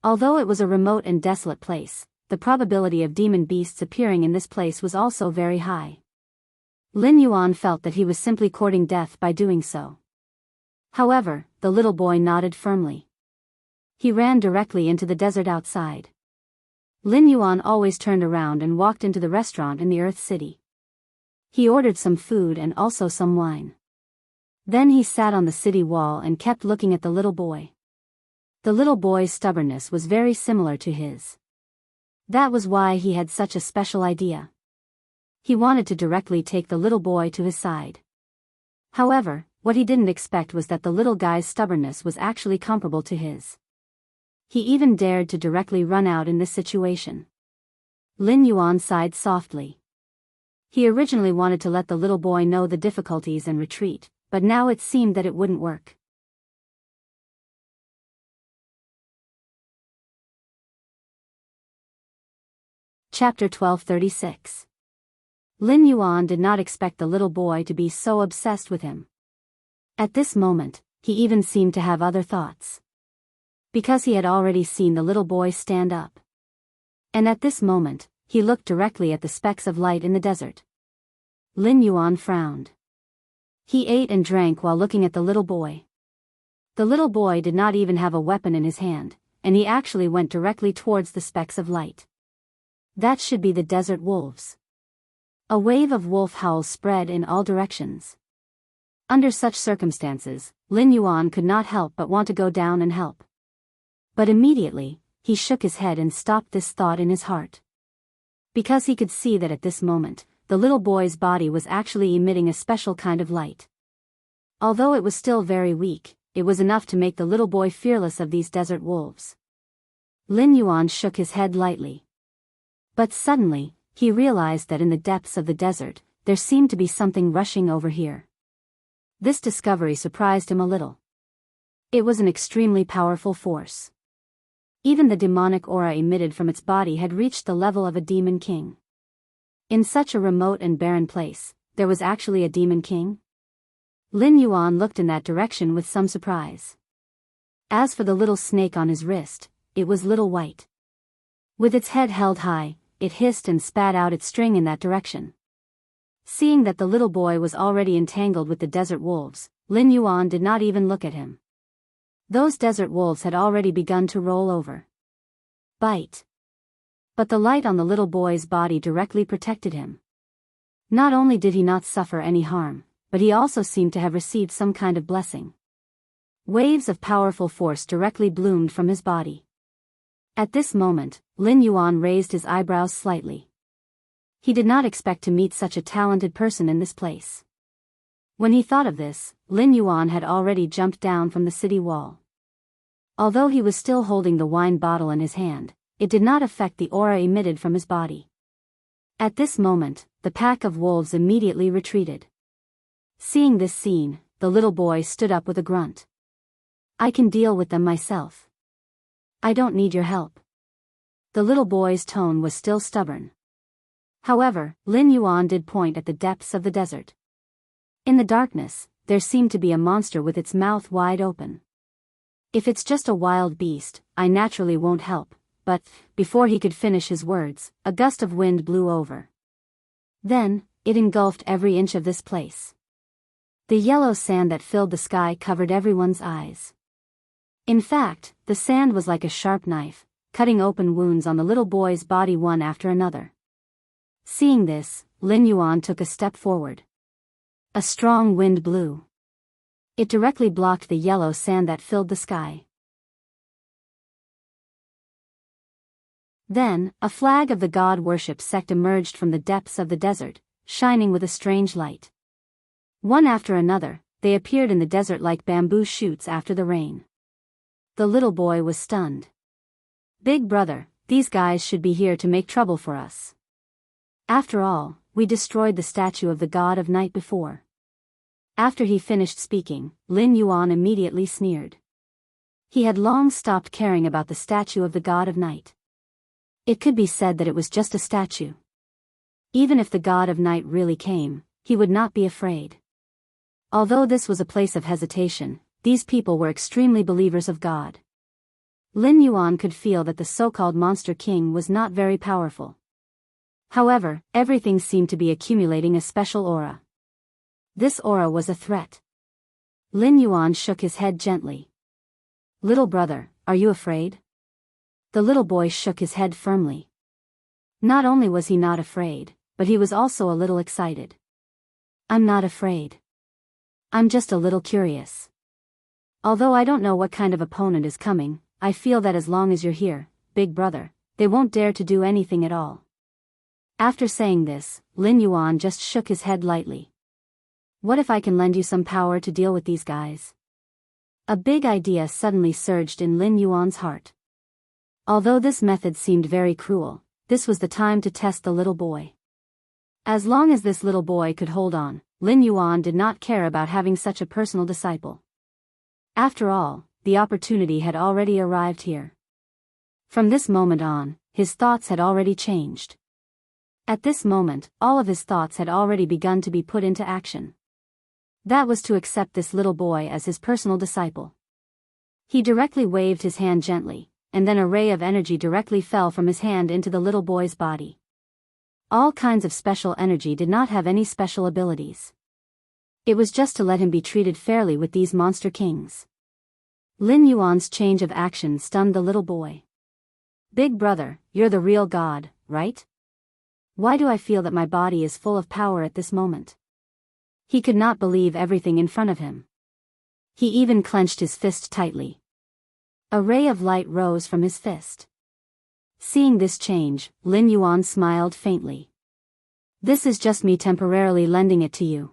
Although it was a remote and desolate place, the probability of demon beasts appearing in this place was also very high. Lin Yuan felt that he was simply courting death by doing so. However, the little boy nodded firmly. He ran directly into the desert outside. Lin Yuan always turned around and walked into the restaurant in the Earth City. He ordered some food and also some wine. Then he sat on the city wall and kept looking at the little boy. The little boy's stubbornness was very similar to his. That was why he had such a special idea. He wanted to directly take the little boy to his side. However, what he didn't expect was that the little guy's stubbornness was actually comparable to his. He even dared to directly run out in this situation. Lin Yuan sighed softly. He originally wanted to let the little boy know the difficulties and retreat, but now it seemed that it wouldn't work. Chapter 1236. Lin Yuan did not expect the little boy to be so obsessed with him. At this moment, he even seemed to have other thoughts. because he had already seen the little boy stand up. And at this moment, he looked directly at the specks of light in the desert. Lin Yuan frowned. He ate and drank while looking at the little boy. The little boy did not even have a weapon in his hand, and he actually went directly towards the specks of light. That should be the desert wolves. A wave of wolf howls spread in all directions. Under such circumstances, Lin Yuan could not help but want to go down and help. But immediately, he shook his head and stopped this thought in his heart. Because he could see that at this moment, the little boy's body was actually emitting a special kind of light. Although it was still very weak, it was enough to make the little boy fearless of these desert wolves. Lin Yuan shook his head lightly. But suddenly, he realized that in the depths of the desert, there seemed to be something rushing over here. This discovery surprised him a little. It was an extremely powerful force. Even the demonic aura emitted from its body had reached the level of a demon king. In such a remote and barren place, there was actually a demon king? Lin Yuan looked in that direction with some surprise. As for the little snake on his wrist, it was little white. With its head held high, it hissed and spat out its string in that direction. Seeing that the little boy was already entangled with the desert wolves, Lin Yuan did not even look at him. Those desert wolves had already begun to roll over. Bite. But the light on the little boy's body directly protected him. Not only did he not suffer any harm, but he also seemed to have received some kind of blessing. Waves of powerful force directly bloomed from his body. At this moment, Lin Yuan raised his eyebrows slightly. He did not expect to meet such a talented person in this place. When he thought of this, Lin Yuan had already jumped down from the city wall. Although he was still holding the wine bottle in his hand, it did not affect the aura emitted from his body. At this moment, the pack of wolves immediately retreated. Seeing this scene, the little boy stood up with a grunt. I can deal with them myself. I don't need your help. The little boy's tone was still stubborn. However, Lin Yuan did point at the depths of the desert. In the darkness, there seemed to be a monster with its mouth wide open. If it's just a wild beast, I naturally won't help, but, before he could finish his words, a gust of wind blew over. Then, it engulfed every inch of this place. The yellow sand that filled the sky covered everyone's eyes. In fact, the sand was like a sharp knife, cutting open wounds on the little boy's body one after another. Seeing this, Lin Yuan took a step forward. A strong wind blew. It directly blocked the yellow sand that filled the sky. Then, a flag of the god worship sect emerged from the depths of the desert, shining with a strange light. One after another, they appeared in the desert like bamboo shoots after the rain. The little boy was stunned. Big brother, these guys should be here to make trouble for us. After all, we destroyed the statue of the god of night before. After he finished speaking, Lin Yuan immediately sneered. He had long stopped caring about the statue of the god of night. It could be said that it was just a statue. Even if the god of night really came, he would not be afraid. Although this was a place of hesitation, these people were extremely believers of God. Lin Yuan could feel that the so-called monster king was not very powerful. However, everything seemed to be accumulating a special aura. This aura was a threat. Lin Yuan shook his head gently. Little brother, are you afraid? The little boy shook his head firmly. Not only was he not afraid, but he was also a little excited. I'm not afraid. I'm just a little curious. Although I don't know what kind of opponent is coming, I feel that as long as you're here, big brother, they won't dare to do anything at all. After saying this, Lin Yuan just shook his head lightly. What if I can lend you some power to deal with these guys? A big idea suddenly surged in Lin Yuan's heart. Although this method seemed very cruel, this was the time to test the little boy. As long as this little boy could hold on, Lin Yuan did not care about having such a personal disciple. After all, the opportunity had already arrived here. From this moment on, his thoughts had already changed. At this moment, all of his thoughts had already begun to be put into action. That was to accept this little boy as his personal disciple. He directly waved his hand gently, and then a ray of energy directly fell from his hand into the little boy's body. All kinds of special energy did not have any special abilities. It was just to let him be treated fairly with these monster kings. Lin Yuan's change of action stunned the little boy. Big brother, you're the real god, right? Why do I feel that my body is full of power at this moment? He could not believe everything in front of him. He even clenched his fist tightly. A ray of light rose from his fist. Seeing this change, Lin Yuan smiled faintly. This is just me temporarily lending it to you.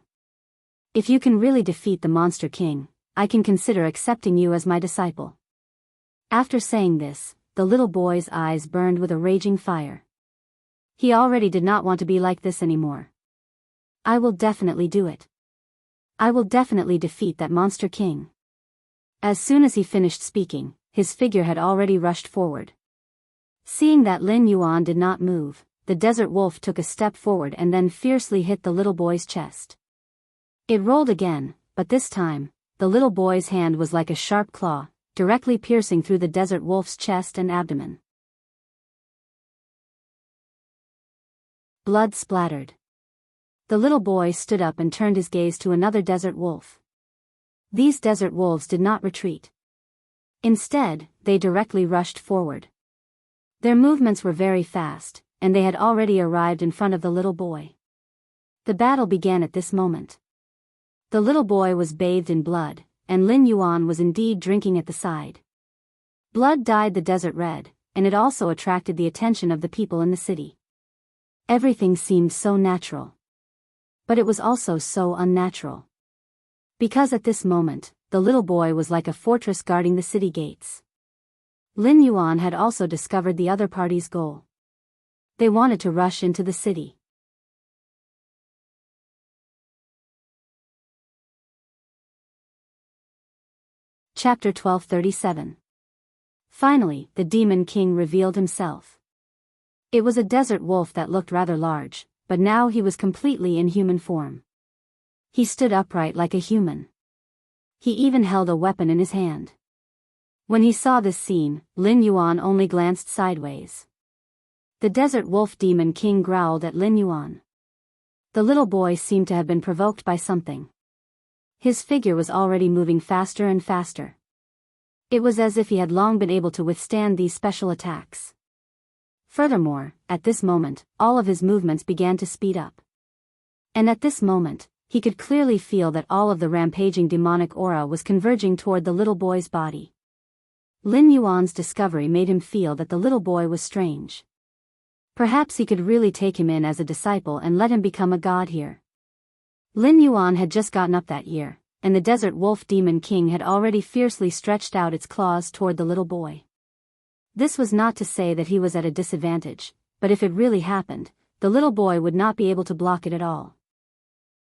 If you can really defeat the Monster King, I can consider accepting you as my disciple. After saying this, the little boy's eyes burned with a raging fire. He already did not want to be like this anymore. I will definitely do it. I will definitely defeat that Monster King. As soon as he finished speaking, his figure had already rushed forward. Seeing that Lin Yuan did not move, the desert wolf took a step forward and then fiercely hit the little boy's chest. It rolled again, but this time, the little boy's hand was like a sharp claw, directly piercing through the desert wolf's chest and abdomen. Blood splattered. The little boy stood up and turned his gaze to another desert wolf. These desert wolves did not retreat. Instead, they directly rushed forward. Their movements were very fast, and they had already arrived in front of the little boy. The battle began at this moment. The little boy was bathed in blood, and Lin Yuan was indeed drinking at the side. Blood dyed the desert red, and it also attracted the attention of the people in the city. Everything seemed so natural. But it was also so unnatural. Because at this moment, the little boy was like a fortress guarding the city gates. Lin Yuan had also discovered the other party's goal. They wanted to rush into the city. Chapter 1237. Finally, the Demon King revealed himself. It was a desert wolf that looked rather large, but now he was completely in human form. He stood upright like a human. He even held a weapon in his hand. When he saw this scene, Lin Yuan only glanced sideways. The desert wolf Demon King growled at Lin Yuan. The little boy seemed to have been provoked by something. His figure was already moving faster and faster. It was as if he had long been able to withstand these special attacks. Furthermore, at this moment, all of his movements began to speed up. And at this moment, he could clearly feel that all of the rampaging demonic aura was converging toward the little boy's body. Lin Yuan's discovery made him feel that the little boy was strange. Perhaps he could really take him in as a disciple and let him become a god here. Lin Yuan had just gotten up that year, and the desert wolf Demon King had already fiercely stretched out its claws toward the little boy. This was not to say that he was at a disadvantage, but if it really happened, the little boy would not be able to block it at all.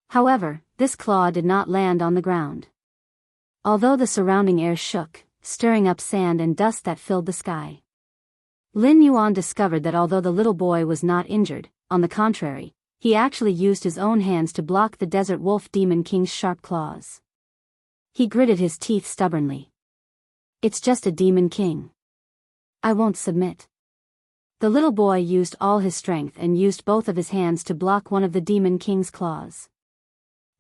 However, this claw did not land on the ground. Although the surrounding air shook, stirring up sand and dust that filled the sky. Lin Yuan discovered that although the little boy was not injured, on the contrary, he actually used his own hands to block the desert wolf Demon King's sharp claws. He gritted his teeth stubbornly. It's just a Demon King. I won't submit. The little boy used all his strength and used both of his hands to block one of the Demon King's claws.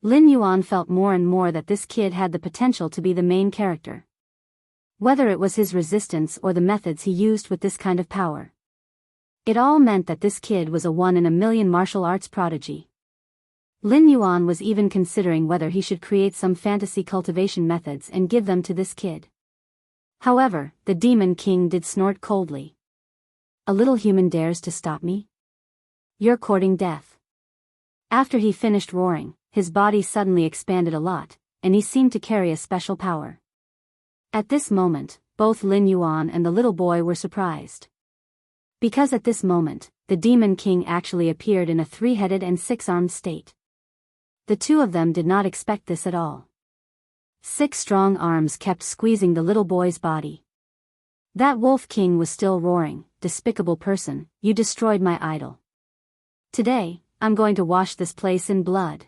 Lin Yuan felt more and more that this kid had the potential to be the main character. Whether it was his resistance or the methods he used with this kind of power. It all meant that this kid was a one-in-a-million martial arts prodigy. Lin Yuan was even considering whether he should create some fantasy cultivation methods and give them to this kid. However, the Demon King did snort coldly. A little human dares to stop me? You're courting death. After he finished roaring, his body suddenly expanded a lot, and he seemed to carry a special power. At this moment, both Lin Yuan and the little boy were surprised. Because at this moment, the Demon King actually appeared in a three-headed and six-armed state. The two of them did not expect this at all. 6 strong arms kept squeezing the little boy's body. That Wolf King was still roaring, "Despicable person, you destroyed my idol. Today, I'm going to wash this place in blood.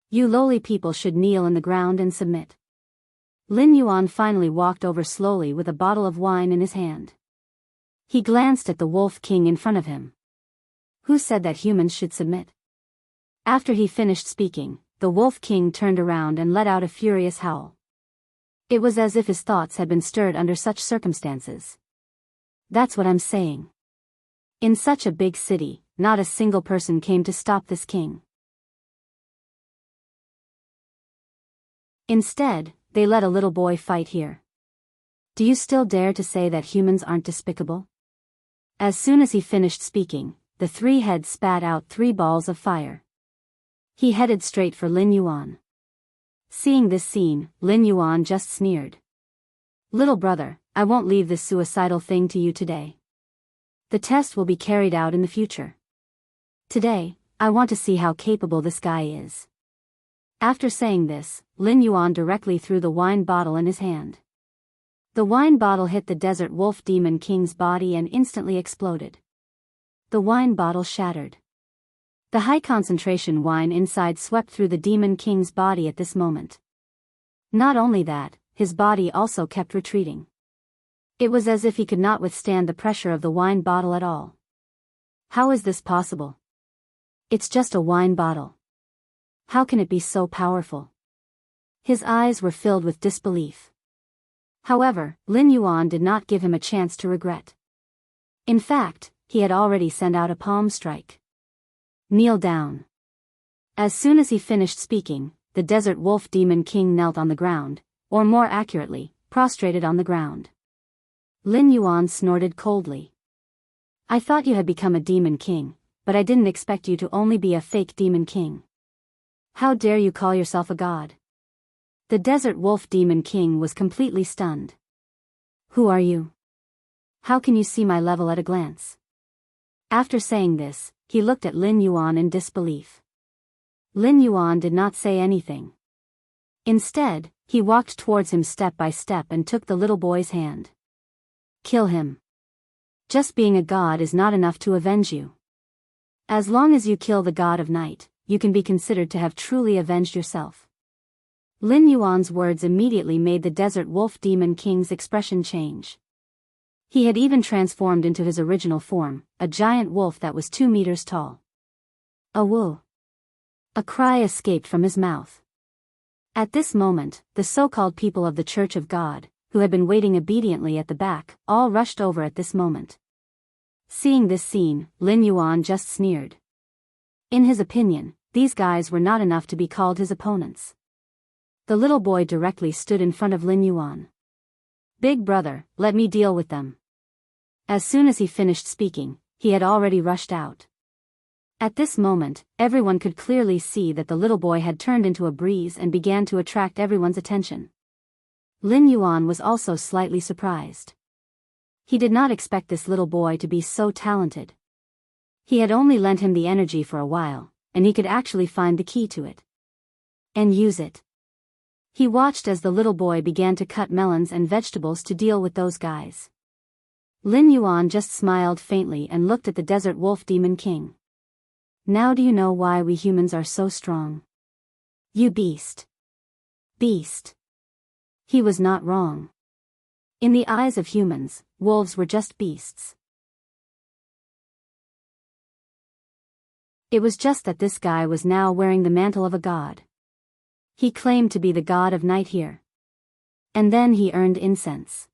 You lowly people should kneel in the ground and submit." Lin Yuan finally walked over slowly with a bottle of wine in his hand. He glanced at the Wolf King in front of him. Who said that humans should submit? After he finished speaking, the Wolf King turned around and let out a furious howl. It was as if his thoughts had been stirred under such circumstances. That's what I'm saying. In such a big city, not a single person came to stop this king. Instead, they let a little boy fight here. Do you still dare to say that humans aren't despicable? As soon as he finished speaking, the three heads spat out 3 balls of fire. He headed straight for Lin Yuan. Seeing this scene, Lin Yuan just sneered. Little brother, I won't leave this suicidal thing to you today. The test will be carried out in the future. Today, I want to see how capable this guy is. After saying this, Lin Yuan directly threw the wine bottle in his hand. The wine bottle hit the Desert Wolf Demon King's body and instantly exploded. The wine bottle shattered. The high-concentration wine inside swept through the Demon King's body at this moment. Not only that, his body also kept retreating. It was as if he could not withstand the pressure of the wine bottle at all. How is this possible? It's just a wine bottle. How can it be so powerful? His eyes were filled with disbelief. However, Lin Yuan did not give him a chance to regret. In fact, he had already sent out a palm strike. Kneel down. As soon as he finished speaking, the Desert Wolf Demon King knelt on the ground, or more accurately, prostrated on the ground. Lin Yuan snorted coldly. I thought you had become a Demon King, but I didn't expect you to only be a fake Demon King. How dare you call yourself a god? The Desert Wolf Demon King was completely stunned. Who are you? How can you see my level at a glance? After saying this, he looked at Lin Yuan in disbelief. Lin Yuan did not say anything. Instead, he walked towards him step by step and took the little boy's hand. Kill him. Just being a god is not enough to avenge you. As long as you kill the god of night, you can be considered to have truly avenged yourself. Lin Yuan's words immediately made the Desert Wolf Demon King's expression change. He had even transformed into his original form, a giant wolf that was 2 meters tall. A woo! A cry escaped from his mouth. At this moment, the so-called people of the Church of God, who had been waiting obediently at the back, all rushed over at this moment. Seeing this scene, Lin Yuan just sneered. In his opinion, these guys were not enough to be called his opponents. The little boy directly stood in front of Lin Yuan. Big brother, let me deal with them. As soon as he finished speaking, he had already rushed out. At this moment, everyone could clearly see that the little boy had turned into a breeze and began to attract everyone's attention. Lin Yuan was also slightly surprised. He did not expect this little boy to be so talented. He had only lent him the energy for a while, and he could actually find the key to it. And use it. He watched as the little boy began to cut melons and vegetables to deal with those guys. Lin Yuan just smiled faintly and looked at the Desert Wolf Demon King. Now do you know why we humans are so strong? You beast. Beast. He was not wrong. In the eyes of humans, wolves were just beasts. It was just that this guy was now wearing the mantle of a god. He claimed to be the god of night here. And then he earned incense.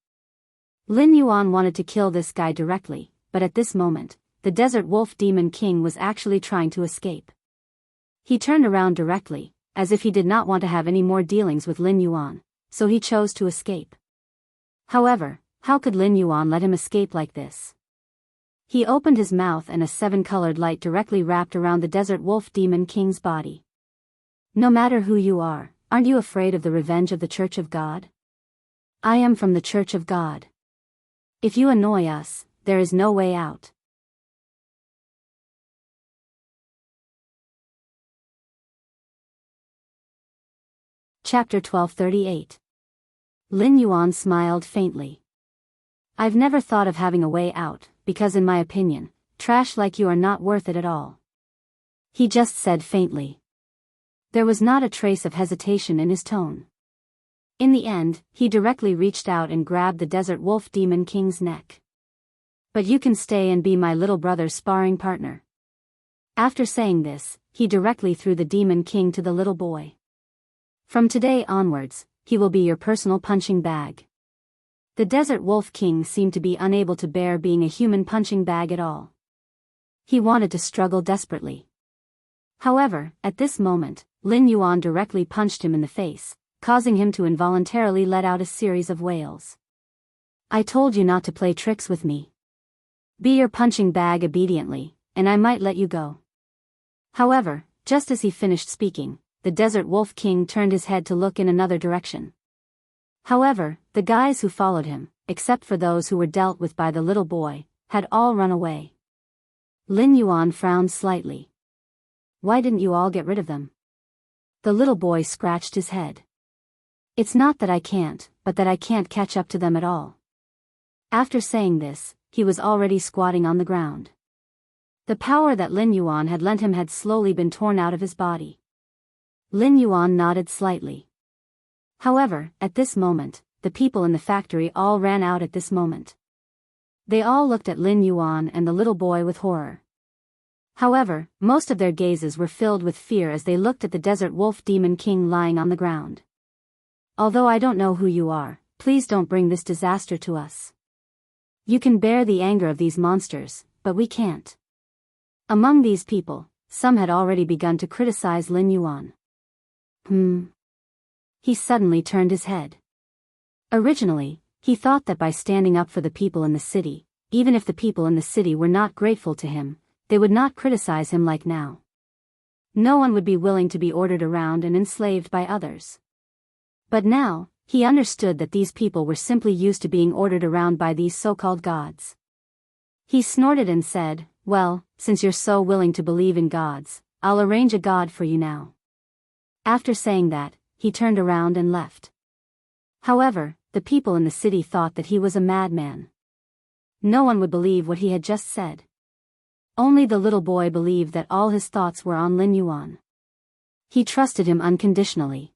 Lin Yuan wanted to kill this guy directly, but at this moment, the Desert Wolf Demon King was actually trying to escape. He turned around directly, as if he did not want to have any more dealings with Lin Yuan, so he chose to escape. However, how could Lin Yuan let him escape like this? He opened his mouth and a 7-colored light directly wrapped around the Desert Wolf Demon King's body. No matter who you are, aren't you afraid of the revenge of the Church of God? I am from the Church of God. If you annoy us, there is no way out. Chapter 1238. Lin Yuan smiled faintly. I've never thought of having a way out, because in my opinion, trash like you are not worth it at all. He just said faintly. There was not a trace of hesitation in his tone. In the end, he directly reached out and grabbed the Desert Wolf Demon King's neck. "But you can stay and be my little brother's sparring partner." After saying this, he directly threw the Demon King to the little boy. "From today onwards, he will be your personal punching bag." The Desert Wolf King seemed to be unable to bear being a human punching bag at all. He wanted to struggle desperately. However, at this moment, Lin Yuan directly punched him in the face, causing him to involuntarily let out a series of wails. "I told you not to play tricks with me. Be your punching bag obediently, and I might let you go." However, just as he finished speaking, the Desert Wolf King turned his head to look in another direction. However, the guys who followed him, except for those who were dealt with by the little boy, had all run away. Lin Yuan frowned slightly. "Why didn't you all get rid of them?" The little boy scratched his head. "It's not that I can't, but that I can't catch up to them at all." After saying this, he was already squatting on the ground. The power that Lin Yuan had lent him had slowly been torn out of his body. Lin Yuan nodded slightly. However, at this moment, the people in the factory all ran out at this moment. They all looked at Lin Yuan and the little boy with horror. However, most of their gazes were filled with fear as they looked at the Desert Wolf Demon King lying on the ground. "Although I don't know who you are, please don't bring this disaster to us. You can bear the anger of these monsters, but we can't." Among these people, some had already begun to criticize Lin Yuan. He suddenly turned his head. Originally, he thought that by standing up for the people in the city, even if the people in the city were not grateful to him, they would not criticize him like now. No one would be willing to be ordered around and enslaved by others. But now, he understood that these people were simply used to being ordered around by these so-called gods. He snorted and said, "Well, since you're so willing to believe in gods, I'll arrange a god for you now." After saying that, he turned around and left. However, the people in the city thought that he was a madman. No one would believe what he had just said. Only the little boy believed that all his thoughts were on Lin Yuan. He trusted him unconditionally.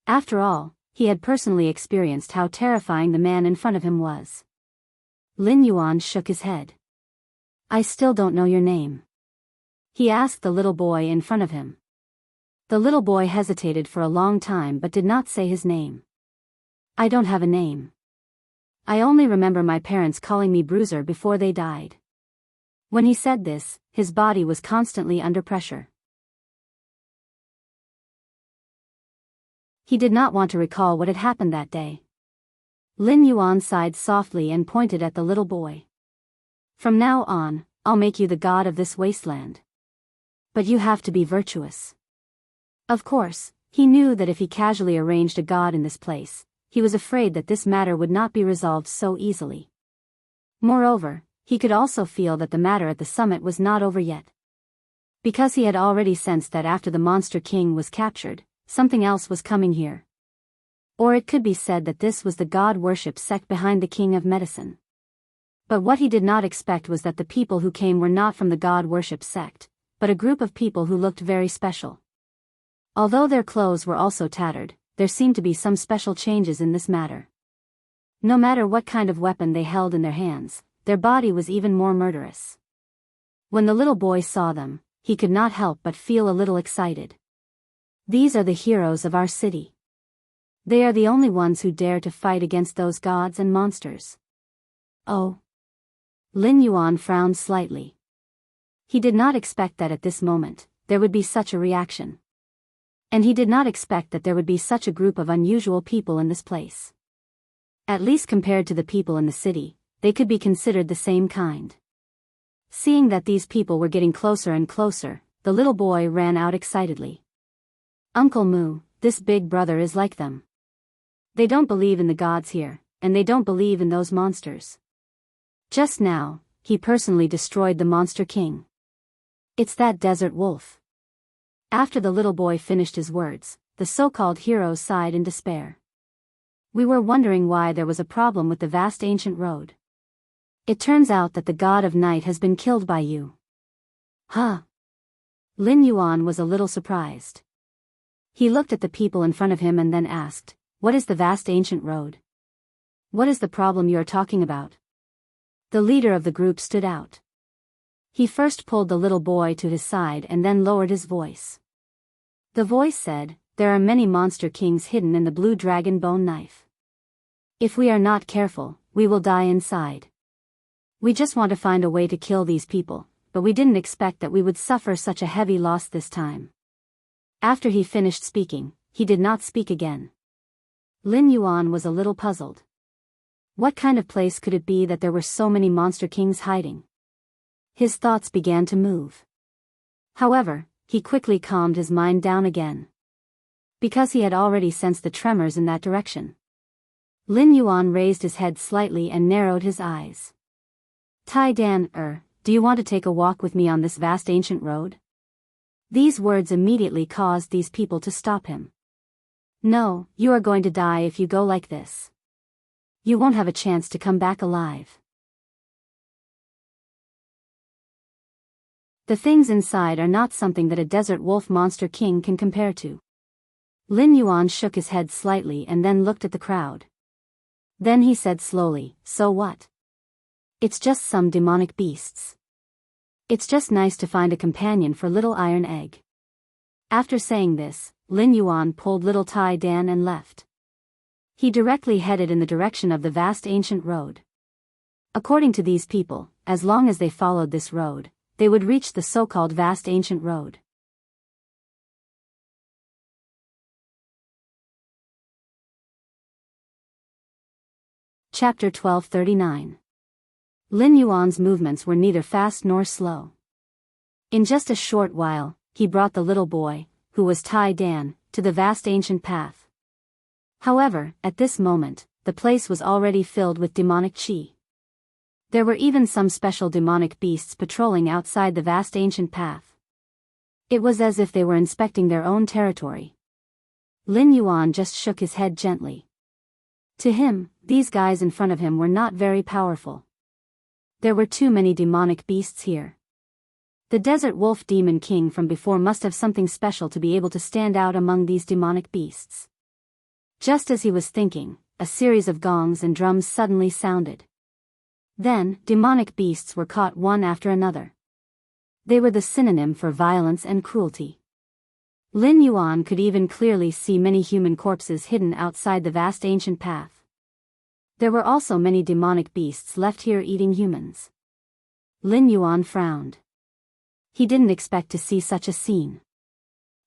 After all, he had personally experienced how terrifying the man in front of him was. Lin Yuan shook his head. "I still don't know your name," he asked the little boy in front of him. The little boy hesitated for a long time but did not say his name. "I don't have a name. I only remember my parents calling me Bruiser before they died." When he said this, his body was constantly under pressure. He did not want to recall what had happened that day. Lin Yuan sighed softly and pointed at the little boy. "From now on, I'll make you the god of this wasteland. But you have to be virtuous." Of course, he knew that if he casually arranged a god in this place, he was afraid that this matter would not be resolved so easily. Moreover, he could also feel that the matter at the summit was not over yet. Because he had already sensed that after the Monster King was captured, something else was coming here. Or it could be said that this was the god worship sect behind the King of Medicine. But what he did not expect was that the people who came were not from the god worship sect, but a group of people who looked very special. Although their clothes were also tattered, there seemed to be some special changes in this matter. No matter what kind of weapon they held in their hands, their body was even more murderous. When the little boy saw them, he could not help but feel a little excited. These are the heroes of our city. They are the only ones who dare to fight against those gods and monsters. Oh. Lin Yuan frowned slightly. He did not expect that at this moment, there would be such a reaction. And he did not expect that there would be such a group of unusual people in this place. At least compared to the people in the city, they could be considered the same kind. Seeing that these people were getting closer and closer, the little boy ran out excitedly. "Uncle Moo, this big brother is like them. They don't believe in the gods here, and they don't believe in those monsters. Just now, he personally destroyed the Monster King. It's that desert wolf." After the little boy finished his words, the so-called heroes sighed in despair. "We were wondering why there was a problem with the vast ancient road. It turns out that the god of night has been killed by you." "Huh?" Lin Yuan was a little surprised. He looked at the people in front of him and then asked, what is the vast ancient road? What is the problem you are talking about? The leader of the group stood out. He first pulled the little boy to his side and then lowered his voice. The voice said, "There are many monster kings hidden in the blue dragon bone knife. If we are not careful, we will die inside. We just want to find a way to kill these people, but we didn't expect that we would suffer such a heavy loss this time." After he finished speaking, he did not speak again. Lin Yuan was a little puzzled. What kind of place could it be that there were so many monster kings hiding? His thoughts began to move. However, he quickly calmed his mind down again. Because he had already sensed the tremors in that direction. Lin Yuan raised his head slightly and narrowed his eyes. "Tai Dan, do you want to take a walk with me on this vast ancient road?" These words immediately caused these people to stop him. "No, you are going to die if you go like this. You won't have a chance to come back alive." The things inside are not something that a desert wolf monster king can compare to. Lin Yuan shook his head slightly and then looked at the crowd. Then he said slowly, "So what? It's just some demonic beasts. It's just nice to find a companion for little Iron Egg." After saying this, Lin Yuan pulled little Tai Dan and left. He directly headed in the direction of the vast ancient road. According to these people, as long as they followed this road, they would reach the so-called vast ancient road. Chapter 1239. Lin Yuan's movements were neither fast nor slow. In just a short while, he brought the little boy, who was Tai Dan, to the vast ancient path. However, at this moment, the place was already filled with demonic chi. There were even some special demonic beasts patrolling outside the vast ancient path. It was as if they were inspecting their own territory. Lin Yuan just shook his head gently. To him, these guys in front of him were not very powerful. There were too many demonic beasts here. The desert wolf demon king from before must have something special to be able to stand out among these demonic beasts. Just as he was thinking, a series of gongs and drums suddenly sounded. Then, demonic beasts were caught one after another. They were the synonym for violence and cruelty. Lin Yuan could even clearly see many human corpses hidden outside the vast ancient path. There were also many demonic beasts left here eating humans. Lin Yuan frowned. He didn't expect to see such a scene.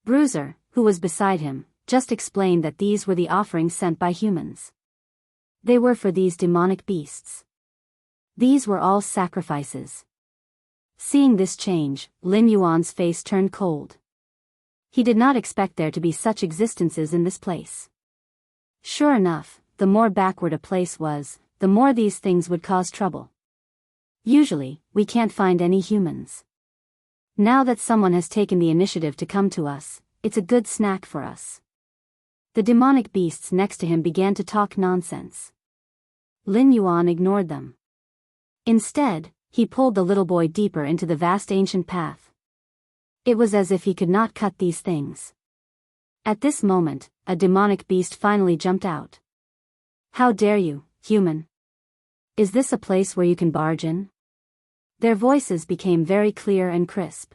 Bruiser, who was beside him, just explained that these were the offerings sent by humans. They were for these demonic beasts. These were all sacrifices. Seeing this change, Lin Yuan's face turned cold. He did not expect there to be such existences in this place. Sure enough, the more backward a place was, the more these things would cause trouble. Usually, we can't find any humans. Now that someone has taken the initiative to come to us, it's a good snack for us. The demonic beasts next to him began to talk nonsense. Lin Yuan ignored them. Instead, he pulled the little boy deeper into the vast ancient path. It was as if he could not cut these things. At this moment, a demonic beast finally jumped out. "How dare you, human? Is this a place where you can barge in?" Their voices became very clear and crisp.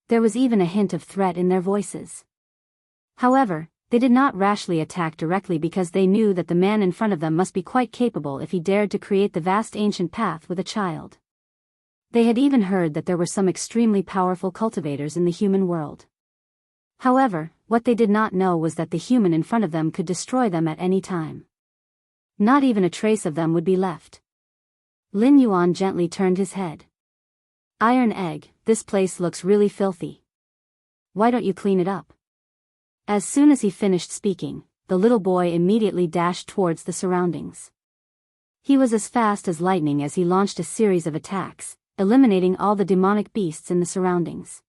There was even a hint of threat in their voices. However, they did not rashly attack directly because they knew that the man in front of them must be quite capable if he dared to create the vast ancient path with a child. They had even heard that there were some extremely powerful cultivators in the human world. However, what they did not know was that the human in front of them could destroy them at any time. Not even a trace of them would be left. Lin Yuan gently turned his head. "Iron Egg, this place looks really filthy. Why don't you clean it up?" As soon as he finished speaking, the little boy immediately dashed towards the surroundings. He was as fast as lightning as he launched a series of attacks, eliminating all the demonic beasts in the surroundings.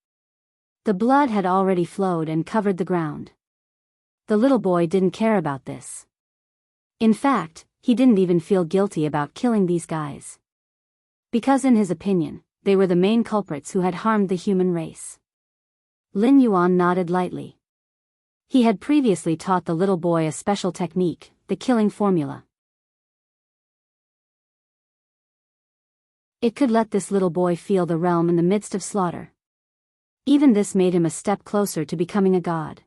The blood had already flowed and covered the ground. The little boy didn't care about this. In fact, he didn't even feel guilty about killing these guys. Because in his opinion, they were the main culprits who had harmed the human race. Lin Yuan nodded lightly. He had previously taught the little boy a special technique, the killing formula. It could let this little boy feel the realm in the midst of slaughter. Even this made him a step closer to becoming a god.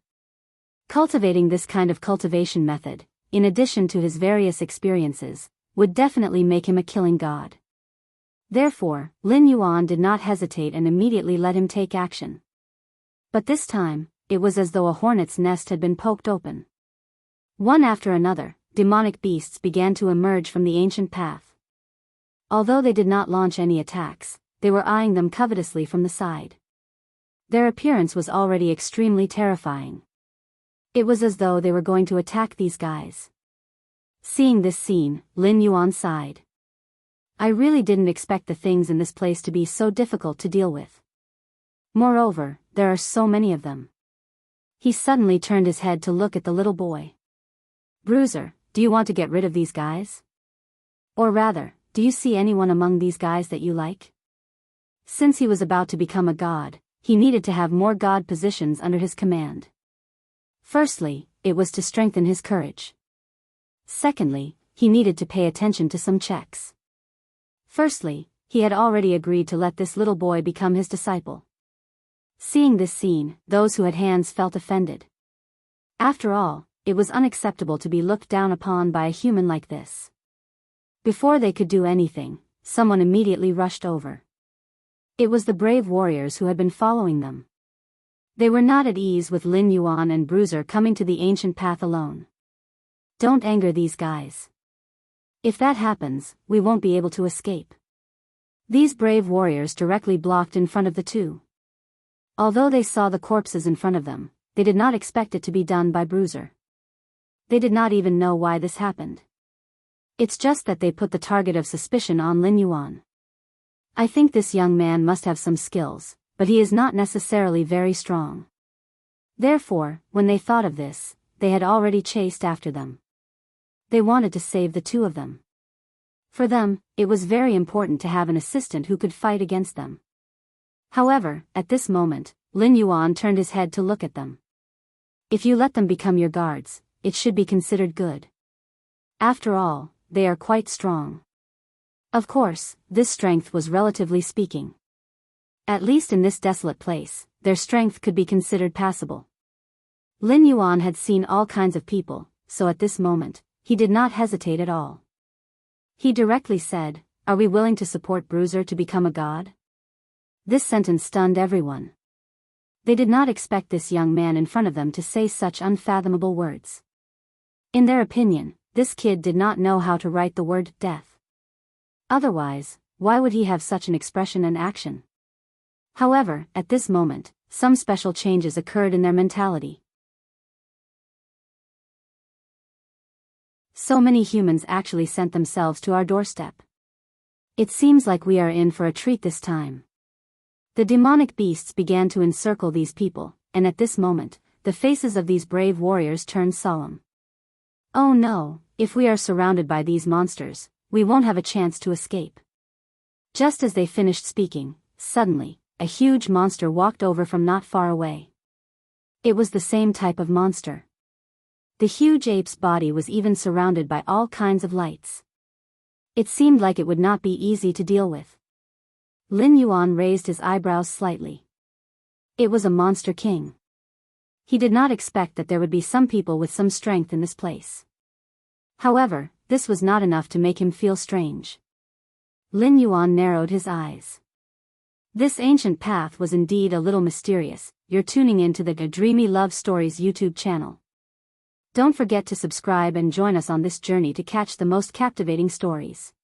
Cultivating this kind of cultivation method, in addition to his various experiences, would definitely make him a killing god. Therefore, Lin Yuan did not hesitate and immediately let him take action. But this time, it was as though a hornet's nest had been poked open. One after another, demonic beasts began to emerge from the ancient path. Although they did not launch any attacks, they were eyeing them covetously from the side. Their appearance was already extremely terrifying. It was as though they were going to attack these guys. Seeing this scene, Lin Yuan sighed. I really didn't expect the things in this place to be so difficult to deal with. Moreover, there are so many of them. He suddenly turned his head to look at the little boy. Bruiser, do you want to get rid of these guys? Or rather, do you see anyone among these guys that you like? Since he was about to become a god, he needed to have more god positions under his command. Firstly, it was to strengthen his courage. Secondly, he needed to pay attention to some checks. Firstly, he had already agreed to let this little boy become his disciple. Seeing this scene, those who had hands felt offended. After all, it was unacceptable to be looked down upon by a human like this. Before they could do anything, someone immediately rushed over. It was the brave warriors who had been following them. They were not at ease with Lin Yuan and Bruiser coming to the ancient path alone. Don't anger these guys. If that happens, we won't be able to escape. These brave warriors directly blocked in front of the two. Although they saw the corpses in front of them, they did not expect it to be done by Bruiser. They did not even know why this happened. It's just that they put the target of suspicion on Lin Yuan. I think this young man must have some skills, but he is not necessarily very strong. Therefore, when they thought of this, they had already chased after them. They wanted to save the two of them. For them, it was very important to have an assistant who could fight against them. However, at this moment, Lin Yuan turned his head to look at them. If you let them become your guards, it should be considered good. After all, they are quite strong. Of course, this strength was relatively speaking. At least in this desolate place, their strength could be considered passable. Lin Yuan had seen all kinds of people, so at this moment, he did not hesitate at all. He directly said, "Are we willing to support Bruiser to become a god?" This sentence stunned everyone. They did not expect this young man in front of them to say such unfathomable words. In their opinion, this kid did not know how to write the word death. Otherwise, why would he have such an expression and action? However, at this moment, some special changes occurred in their mentality. So many humans actually sent themselves to our doorstep. It seems like we are in for a treat this time. The demonic beasts began to encircle these people, and at this moment, the faces of these brave warriors turned solemn. Oh no, if we are surrounded by these monsters, we won't have a chance to escape. Just as they finished speaking, suddenly, a huge monster walked over from not far away. It was the same type of monster. The huge ape's body was even surrounded by all kinds of lights. It seemed like it would not be easy to deal with. Lin Yuan raised his eyebrows slightly. It was a monster king. He did not expect that there would be some people with some strength in this place. However, this was not enough to make him feel strange. Lin Yuan narrowed his eyes. This ancient path was indeed a little mysterious. You're tuning into the Dreamy Love Stories YouTube channel. Don't forget to subscribe and join us on this journey to catch the most captivating stories.